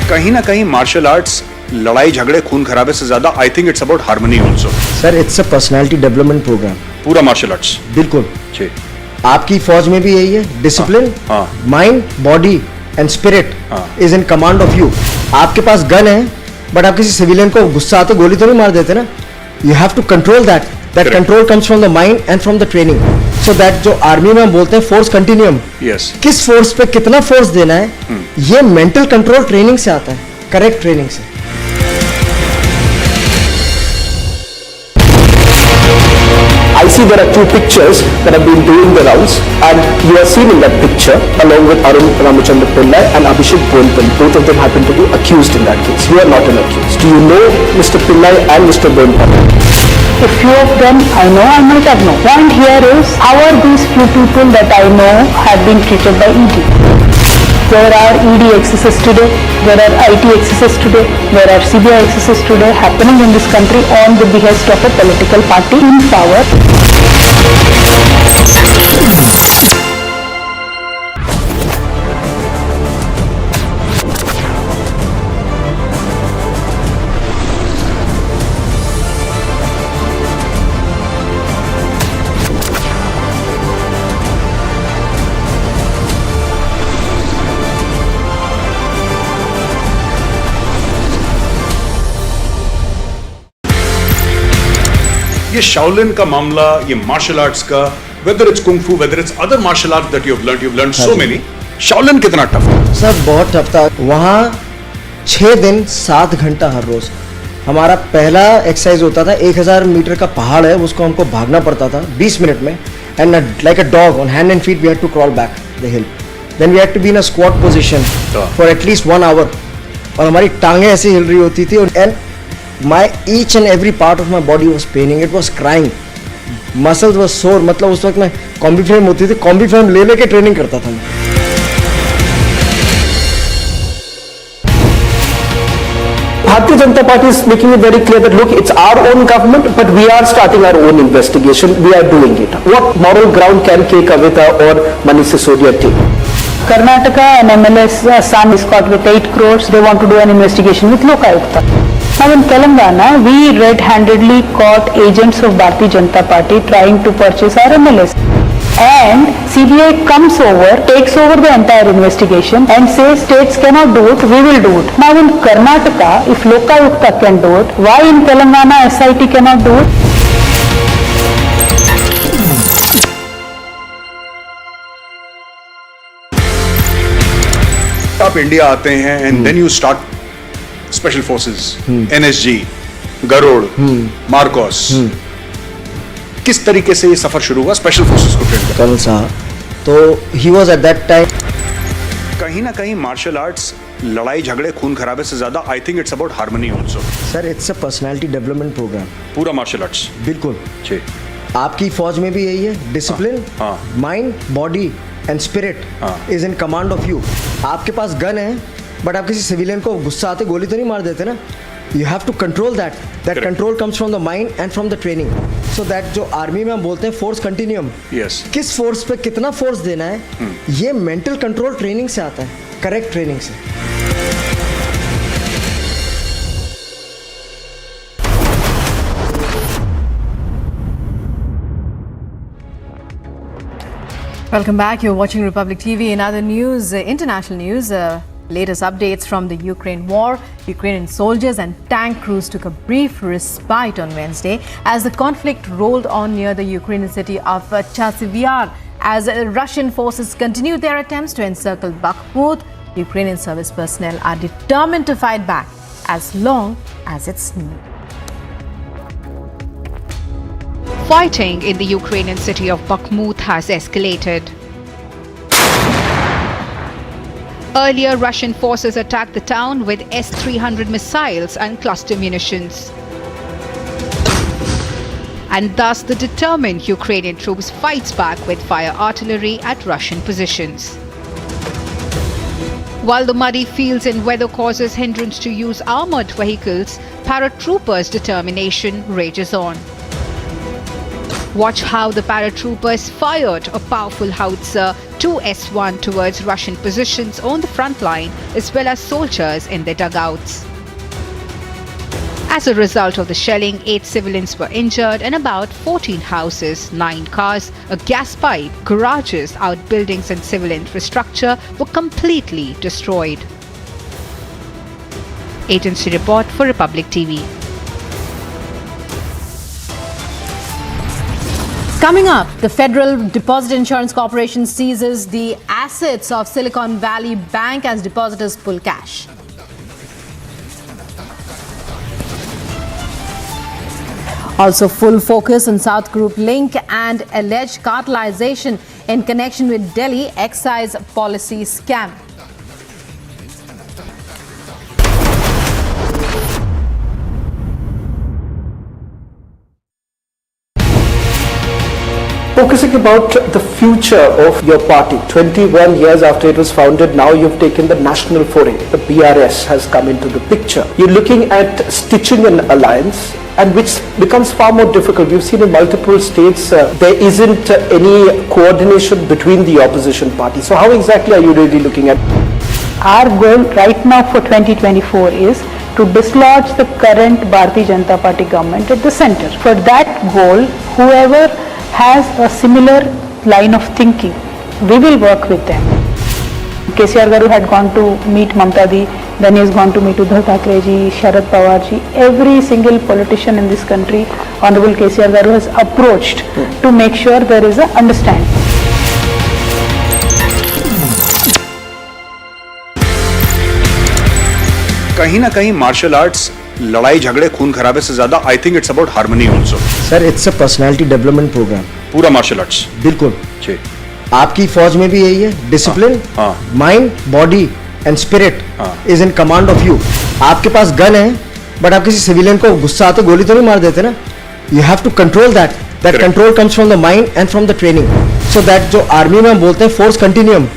कहीं ना कहीं martial arts लड़ाई झगड़े खून खराबे से ज्यादा I think it's about harmony also. Sir it's a personality development programme. पूरा मार्शल आर्ट्स बिल्कुल. आपकी फौज में भी यही है. Discipline, mind, body and spirit is in command of you. आपके पास गन है बट आप किसी सिविलियन को गुस्सा आते गोली तो नहीं मार देते ना. You have to control that. That control comes from the mind and from the training. So that जो आर्मी में हम बोलते हैं फोर्स कंटिन्यूम, किस फोर्स पे कितना फोर्स देना है, ये मेंटल कंट्रोल ट्रेनिंग से आता है, करेक्ट ट्रेनिंग से. I see there are two pictures that have been doing the rounds, and you are seen in that picture along with Arun Ramachandra Pillai and Abhishek Bonpal. Both of them happen to be accused in that case. You are not an accused. Do you know Mr. Pillai and Mr. Bonpal? A few of them I know, I might have known. Point here is, how are these few people that I know have been treated by ED? There are ED excesses today, there are IT excesses today, there are CBI excesses today happening in this country on the behest of a political party in power. ये Shaolin का मामला, ये martial arts का, whether it's kung fu, whether it's other martial arts that you've learned so many. Shaolin कितना tough था? Sir बहुत tough था. वहाँ 6 दिन 7 घंटा हर रोज. हमारा पहला एक्सरसाइज होता था 1000 मीटर का पहाड़ है, उसको हमको भागना पड़ता था 20 मिनट में. And like a dog on hand and feet we had to crawl back the hill. Then we had to be in a squat position for at least 1 hour. और हमारी टांगें ऐसे हिल रही होती थी, और and my each and every part of my body was paining, it was crying, muscles was sore. मतलब उस वक्त मैं कॉम्बी फ्रेम होती थी, कॉम्बी फ्रेम ले लेके ट्रेनिंग करता था मैं। Bharatiya Janata Party is making it very clear that look, it's our own government, but we are starting our own investigation. We are doing it. What moral ground can Kavitha or Manish Sisodia take? Karnataka and MLS son is caught with 8 crores. They want to do an investigation with Lokayukta. Now in Telangana, we red-handedly caught agents of Bharatiya Janata Party trying to purchase our MLS. And CBI comes over, takes over the entire investigation and says states cannot do it, we will do it. Now in Karnataka, if Lokayukta can do it, why in Telangana SIT cannot do it? आप India आते हैं and then you start special forces, NSG, Garud, MARCOS. किस तरीके से ये सफर शुरू हुआ स्पेशल फोर्सेस को ट्रेन करने? कर्नल साहब, तो he was at that time. कहीं ना कहीं मार्शल आर्ट्स लड़ाई झगड़े खून खराबे से ज्यादा I think it's about harmony also. Sir, it's a personality development programme. पूरा मार्शल आर्ट्स बिल्कुल। जी, आपकी फौज में भी यही है, discipline, mind, body and spirit is in command of you. आपके पास गन है, बट आप किसी सिविलियन को गुस्सा आते गोली तो नहीं मार देते ना। You have to control that. That control comes from the mind and from the training. So that जो आर्मी में हम बोलते हैं फोर्स कंटिन्यूम, किस फोर्स पे कितना फोर्स देना है, ये मेंटल कंट्रोल ट्रेनिंग से आता है, करेक्ट ट्रेनिंग से। Welcome back. You're watching Republic TV. In other news, international news, latest updates from the Ukraine war. Ukrainian soldiers and tank crews took a brief respite on Wednesday as the conflict rolled on near the Ukrainian city of Chasivyar. As Russian forces continued their attempts to encircle Bakhmut, Ukrainian service personnel are determined to fight back as long as it's needed. Fighting in the Ukrainian city of Bakhmut has escalated. Earlier, Russian forces attacked the town with S-300 missiles and cluster munitions. And thus, the determined Ukrainian troops fights back with fire artillery at Russian positions. While the muddy fields and weather causes hindrance to use armored vehicles, paratroopers' determination rages on. Watch how the paratroopers fired a powerful howitzer 2S1 towards Russian positions on the front line as well as soldiers in their dugouts. As a result of the shelling, 8 civilians were injured and about 14 houses, 9 cars, a gas pipe, garages, outbuildings and civil infrastructure were completely destroyed. Agency report for Republic TV. Coming up, the Federal Deposit Insurance Corporation seizes the assets of Silicon Valley Bank as depositors pull cash. Also, full focus on South Group link and alleged cartelization in connection with Delhi excise policy scam. Focusing about the future of your party, 21 years after it was founded, now you've taken the national foray. The BRS has come into the picture. You're looking at stitching an alliance, and which becomes far more difficult. We've seen in multiple states there isn't any coordination between the opposition parties. So how exactly are you really looking at? Our goal right now for 2024 is to dislodge the current Bharatiya Janata Party government at the center. For that goal, whoever has a similar line of thinking, we will work with them. KCR Garu had gone to meet Mamta Di, then he has gone to meet Uddhav Thackeray ji, Sharad Pawar ji. Every single politician in this country, Honorable KCR Garu has approached to make sure there is a understanding. कहीं ना कहीं martial arts लड़ाई झगड़े खून खराबे से ज्यादा I think it's about harmony also. Sir, it's a personality development programme. पूरा मार्शल आर्ट्स बिल्कुल। जी, आपकी फौज में भी यही है, discipline, mind, body and spirit is in command of you. आपके पास गन है बट आप किसी सिविलियन को गुस्सा आते गोली तो नहीं मार देते ना. You have to control that. That control comes from the mind and from the training. So that जो आर्मी में हम बोलते हैं फोर्स कंटिन्यूम,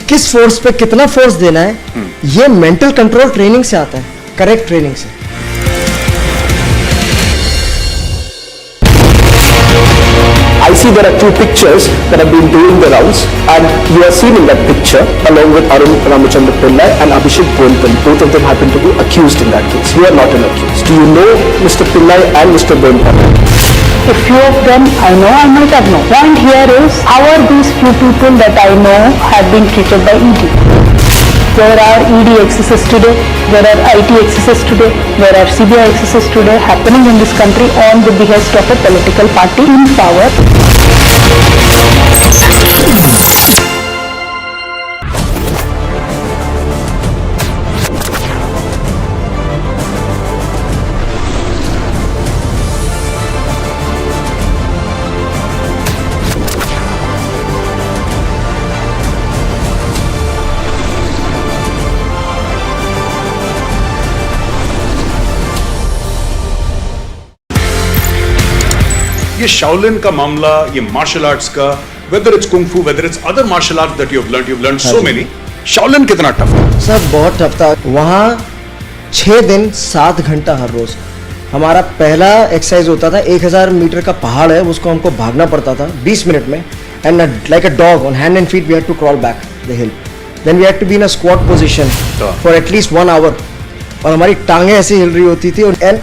किस फोर्स पे कितना फोर्स देना है, ये मेंटल कंट्रोल ट्रेनिंग से आता है, करेक्ट ट्रेनिंग से. I see there are two pictures that have been doing the rounds, and you are seen in that picture along with Arun Ramachandra Pillai and Abhishek Bonpan. Both of them happen to be accused in that case. You are not an accused. Do you know Mr. Pillai and Mr. Bonpan? A few of them I know, I might have known. Point here is, how are these few people that I know have been treated by ED? There are ED excesses today, there are IT excesses today, there are CBI excesses today happening in this country on the behest of a political party in power. ये Shaolin का मामला, ये martial arts का, whether it's kung फू, whether it's other martial art that you have learned so many. Shaolin कितना tough था? Sir बहुत tough था. वहाँ 6 दिन 7 घंटा हर रोज. हमारा पहला एक्सरसाइज होता था 1000 मीटर का पहाड़ है, उसको हमको भागना पड़ता था 20 मिनट में, and like a dog on hand and feet we had to crawl back the hill. Then we had to be in a squat position for at least 1 hour, और हमारी टांगें ऐसे हिल रही होती थी, and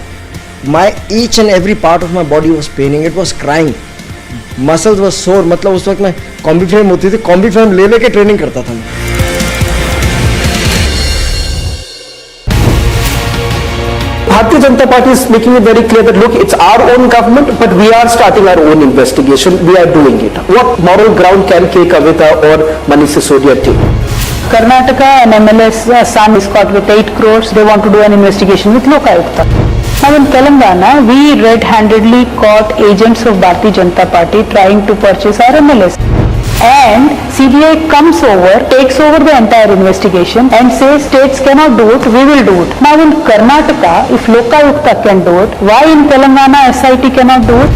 my each and every part of my body was paining. It was crying. Muscles were sore. मतलब उस वक्त मैं कॉम्बी फ्रेम होती थी, कॉम्बी फ्रेम ले लेके ट्रेनिंग करता था. Bharatiya Janata Party is making it very clear that look, it's our own government, but we are starting our own investigation. We are doing it. What moral ground can Kavitha or Manish Sisodia take? Karnataka, an MLS son is caught with 8 crores. They want to do an investigation with Lokayukta. Now in Telangana, we red-handedly caught agents of Bharatiya Janata Party trying to purchase our MLS. And CBI comes over, takes over the entire investigation and says states cannot do it, we will do it. Now in Karnataka, if Lokayukta can do it, why in Telangana SIT cannot do it?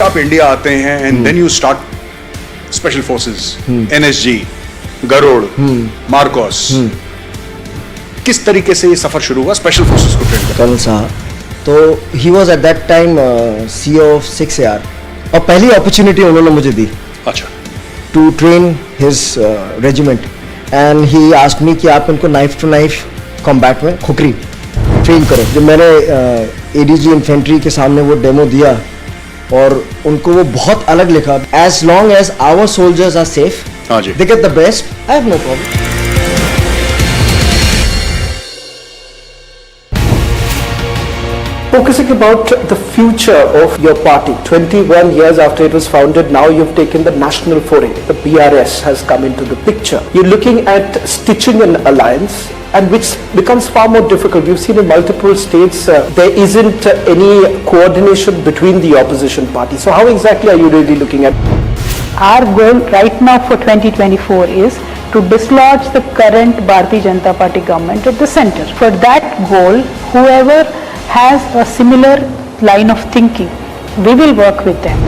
आप India आते हैं and then you start special forces, NSG, Garud, MARCOS. किस तरीके से ये सफर शुरू हुआ स्पेशल फोर्सेस को ट्रेन करने? कर्नल साहब तो he was at that time CEO of 6AR, और पहली अपॉर्चुनिटी उन्होंने मुझे दी. अच्छा. To train his regiment, and he asked me कि आप इनको नाइफ टू नाइफ कॉम्बैट में खुकरी ट्रेन करो. जब मैंने ADG इन्फेंट्री के सामने वो डेमो दिया, और उनको वो बहुत अलग लिखा. As long as our soldiers are safe, they get the best, I have no problem. Focusing about the future of your party, 21 years after it was founded, now you've taken the national foray. The BRS has come into the picture. You're looking at stitching an alliance, and which becomes far more difficult. We've seen in multiple states there isn't any coordination between the opposition parties. So how exactly are you really looking at? Our goal right now for 2024 is to dislodge the current Bharatiya Janata Party government at the center. For that goal, whoever has a similar line of thinking, we will work with them.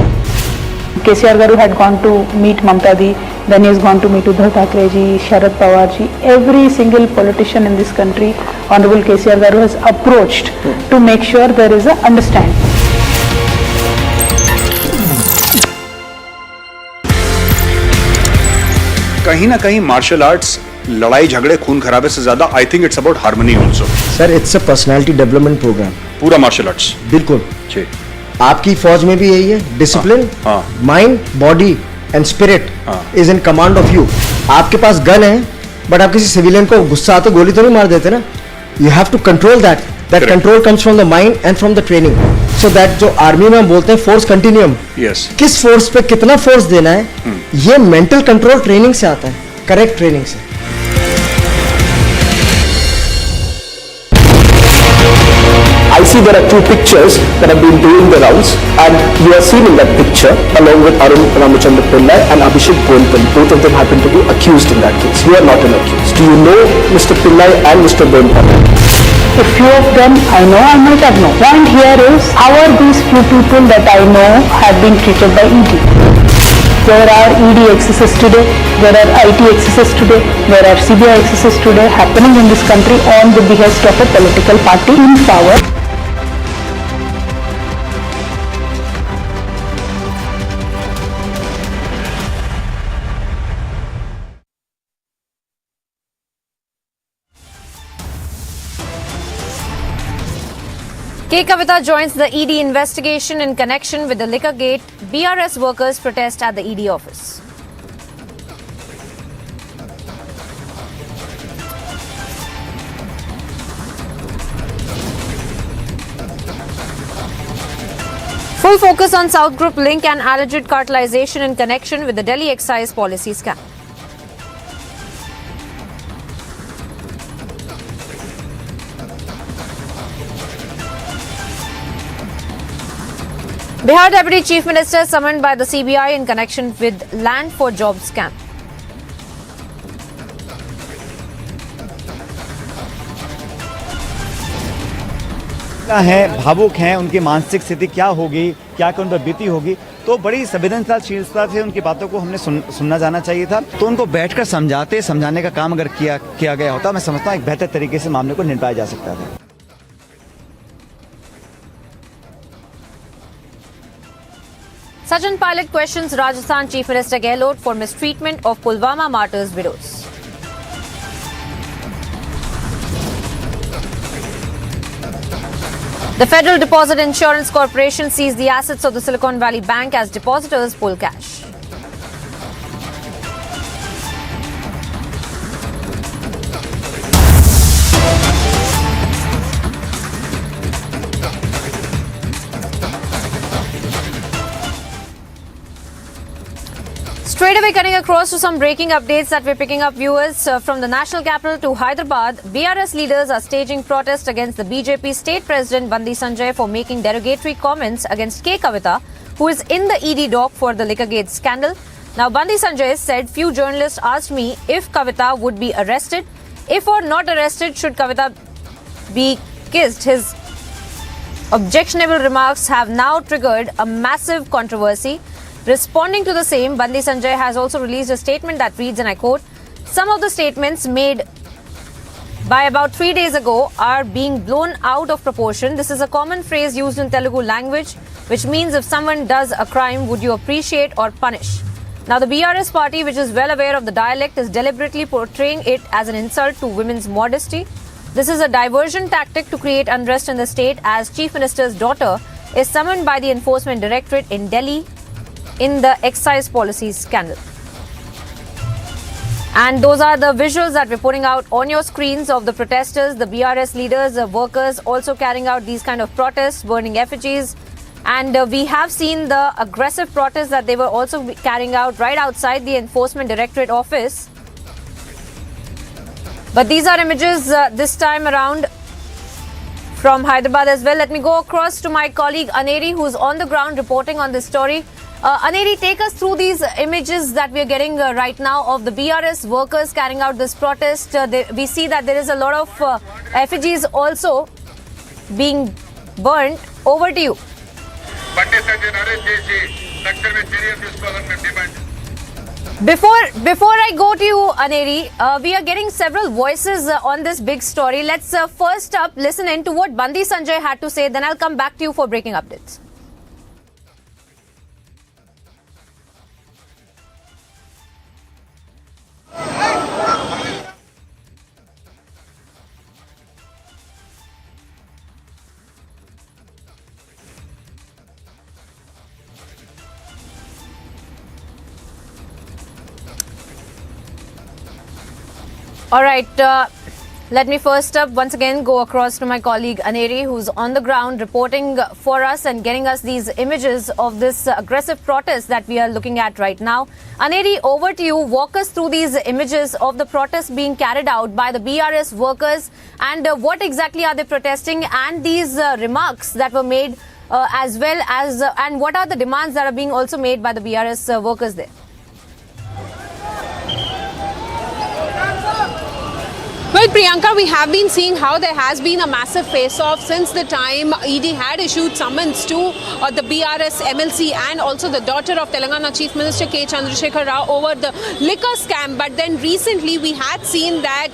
KCR Garu had gone to meet Mamta Di, then he has gone to meet Uddhav Thackeray ji, Sharad Pawar ji. Every single politician in this country, Honorable KCR Garu has approached to make sure there is a understanding. कहीं ना कहीं martial arts लड़ाई झगड़े खून खराबे से ज्यादा I think it's about harmony also. Sir it's a personality development programme. पूरा मार्शल आर्ट्स. बिल्कुल. आपकी फौज में भी यही है. Discipline, mind, body and spirit is in command of you. आपके पास गन है बट आप किसी सिविलियन को गुस्सा आते गोली तो नहीं मार देते ना. You have to control that. That control comes from the mind and from the training. So that जो आर्मी में हम बोलते हैं फोर्स कंटिन्यूम, किस फोर्स पे कितना फोर्स देना है, ये मेंटल कंट्रोल ट्रेनिंग से आता है, करेक्ट ट्रेनिंग से. I see there are two pictures that have been doing the rounds, and you are seen in that picture along with Arun Ramachandra Pillai and Abhishek Bonpal. Both of them happen to be accused in that case. You are not an accused. Do you know Mr. Pillai and Mr. Bonpal? A few of them I know, I might have known. Point here is, how are these few people that I know have been treated by ED? There are ED excesses today, there are IT excesses today, there are CBI excesses today happening in this country on the behest of a political party in power. Kavitha joins the ED investigation in connection with the Liquorgate BRS workers' protest at the ED office. Full focus on South Group link and alleged cartelization in connection with the Delhi excise policy scam. Bihar Deputy Chief Minister summoned by the CBI in connection with land for jobs scam. हैं भावुक हैं, उनकी मानसिक स्थिति क्या होगी, क्या उन पर बीती होगी, तो बड़ी संवेदनशीलता से उनकी बातों को हमने सुनना जाना चाहिए था। तो उनको बैठकर समझाने का काम अगर किया गया होता, मैं समझता हूँ एक बेहतर तरीके से मामले को निपटाया जा सकता था। Sachin Pilot questions Rajasthan Chief Minister Gehlot for mistreatment of Pulwama martyrs' widows. The Federal Deposit Insurance Corporation seized the assets of the Silicon Valley Bank as depositors pull cash. Straight away cutting across to some breaking updates that we're picking up, viewers. From the national capital to Hyderabad, BRS leaders are staging protest against the BJP state president Bandi Sanjay for making derogatory comments against Kavitha, who is in the ED dock for the Liquorgate scandal. Now, Bandi Sanjay said, few journalists asked me if Kavitha would be arrested. If or not arrested, should Kavitha be kissed? His objectionable remarks have now triggered a massive controversy. Responding to the same, Bandi Sanjay has also released a statement that reads, and I quote, "Some of the statements made by about 3 days ago are being blown out of proportion. This is a common phrase used in Telugu language, which means if someone does a crime, would you appreciate or punish?" Now, the BRS party, which is well aware of the dialect, is deliberately portraying it as an insult to women's modesty. This is a diversion tactic to create unrest in the state, as Chief Minister's daughter is summoned by the Enforcement Directorate in Delhi in the excise policy scandal. And those are the visuals that we're putting out on your screens of the protesters, the BRS leaders, the workers also carrying out these kind of protests, burning effigies. And we have seen the aggressive protests that they were also carrying out right outside the Enforcement Directorate office. But these are images this time around from Hyderabad as well. Let me go across to my colleague Aneri, who's on the ground reporting on this story. Aneri, take us through these images that we are getting right now of the BRS workers carrying out this protest. We see that there is a lot of effigies also being burnt. Over to you. Before I go to you, Aneri, we are getting several voices on this big story. Let's first up listen in to what Bandi Sanjay had to say. Then I'll come back to you for breaking updates. All right. Let me first up once again go across to my colleague Aneri, who's on the ground reporting for us and getting us these images of this aggressive protest that we are looking at right now. Aneri, over to you. Walk us through these images of the protest being carried out by the BRS workers and what exactly are they protesting, and these remarks that were made as well as and what are the demands that are being also made by the BRS workers there. Well, Priyanka, we have been seeing how there has been a massive face-off since the time ED had issued summons to the BRS MLC and also the daughter of Telangana Chief Minister K. Chandrashekar Rao over the liquor scam. But then recently we had seen that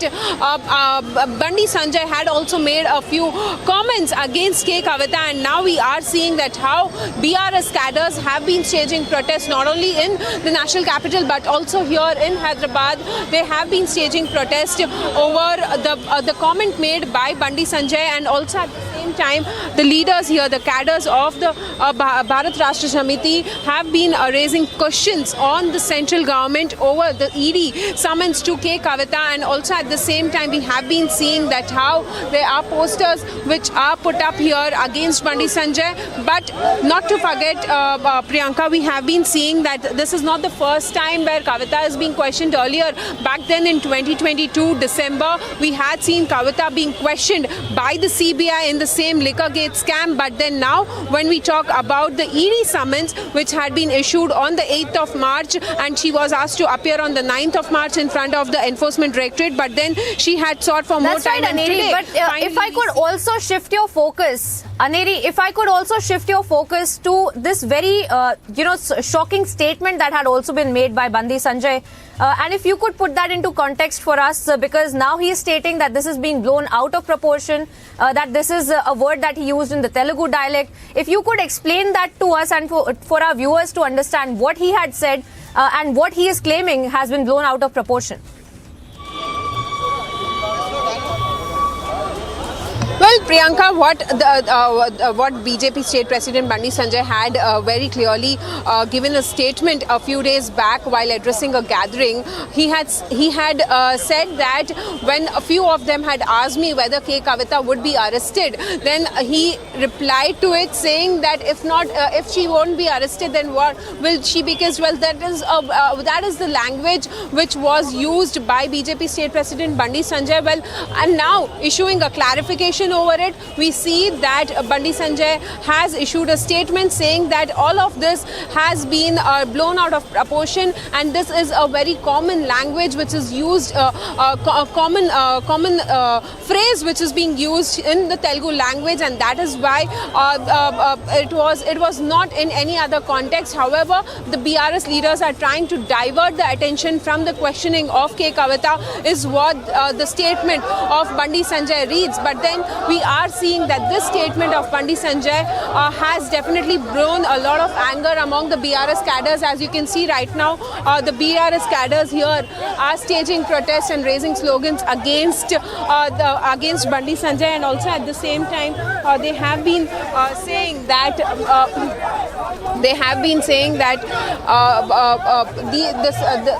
Bandi Sanjay had also made a few comments against K. Kavitha, and now we are seeing that how BRS cadres have been staging protests not only in the national capital but also here in Hyderabad. They have been staging protests over the comment made by Bandi Sanjay, and also at the same time the leaders here, the cadres of the Bharat Rashtra Samiti, have been raising questions on the central government over the ED summons to K. Kavitha, and also at the same time we have been seeing that how there are posters which are put up here against Bandi Sanjay. But not to forget, Priyanka, we have been seeing that this is not the first time where Kavitha is being questioned. Earlier, back then in 2022 December, we had seen Kavitha being questioned by the CBI in the same Liquorgate scam. But then now when we talk about the ED summons which had been issued on the 8th of March, and she was asked to appear on the 9th of March in front of the Enforcement Directorate, but then she had sought for more time. That's right, Aneri, but if I could also shift your focus, Aneri, if I could also shift your focus to this very, shocking statement that had also been made by Bandi Sanjay. And if you could put that into context for us, because now he is stating that this is being blown out of proportion, that this is a word that he used in the Telugu dialect. If you could explain that to us and for our viewers to understand what he had said and what he is claiming has been blown out of proportion. Well, Priyanka, what BJP State President Bandi Sanjay had very clearly given a statement a few days back while addressing a gathering. He had said that when a few of them had asked me whether K. Kavitha would be arrested, then he replied to it saying that if she won't be arrested, then what will she? Because that is the language which was used by BJP State President Bandi Sanjay. Well, and now issuing a clarification over it, we see that Bandi Sanjay has issued a statement saying that all of this has been blown out of proportion, and this is a very common language which is used, a common phrase which is being used in the Telugu language, and that is why it was not in any other context. However, the BRS leaders are trying to divert the attention from the questioning of K. Kavitha, is what the statement of Bandi Sanjay reads. But then we are seeing that this statement of Bandi Sanjay has definitely blown a lot of anger among the BRS cadres. As you can see right now, the BRS cadres here are staging protests and raising slogans against Bandi Sanjay, and also at the same time they have been saying that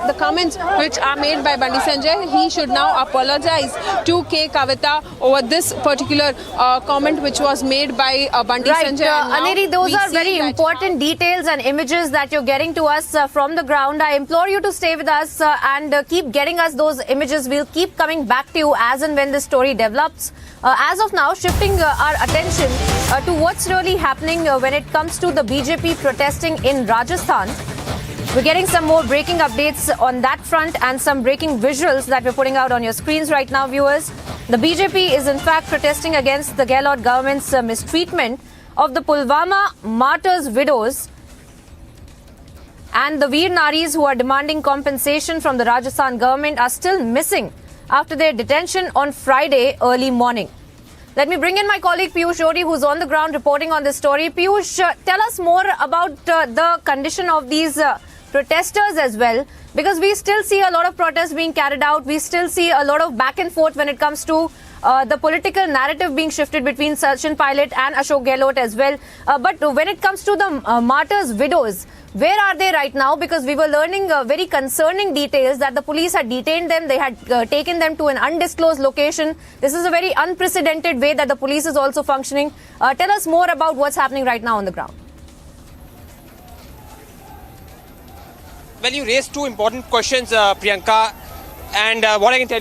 the comments which are made by Bandi Sanjay, he should now apologize to K. Kavitha over this particular comment which was made by Bandi Sanjay. Aneri, those are very important details and images that you're getting to us from the ground. I implore you to stay with us and keep getting us those images. We'll keep coming back to you as and when this story develops. As of now, shifting our attention to what's really happening when it comes to the BJP protesting in Rajasthan. We're getting some more breaking updates on that front and some breaking visuals that we're putting out on your screens right now, viewers. The BJP is in fact protesting against the Gehlot government's mistreatment of the Pulwama martyrs' widows and the Veer Naris who are demanding compensation from the Rajasthan government are still missing after their detention on Friday early morning. Let me bring in my colleague Piyush Odi, who's on the ground reporting on this story. Piyush, tell us more about the condition of these protesters as well, because we still see a lot of protests being carried out. We still see a lot of back and forth when it comes to the political narrative being shifted between Sachin Pilot and Ashok Gehlot as well. But when it comes to the martyrs' widows, Where are they right now? Because we were learning very concerning details that the police had detained them. They had taken them to an undisclosed location. This is a very unprecedented way that the police is also functioning. Tell us more about what's happening right now on the ground. Well, you raised two important questions, Priyanka. And what I can tell you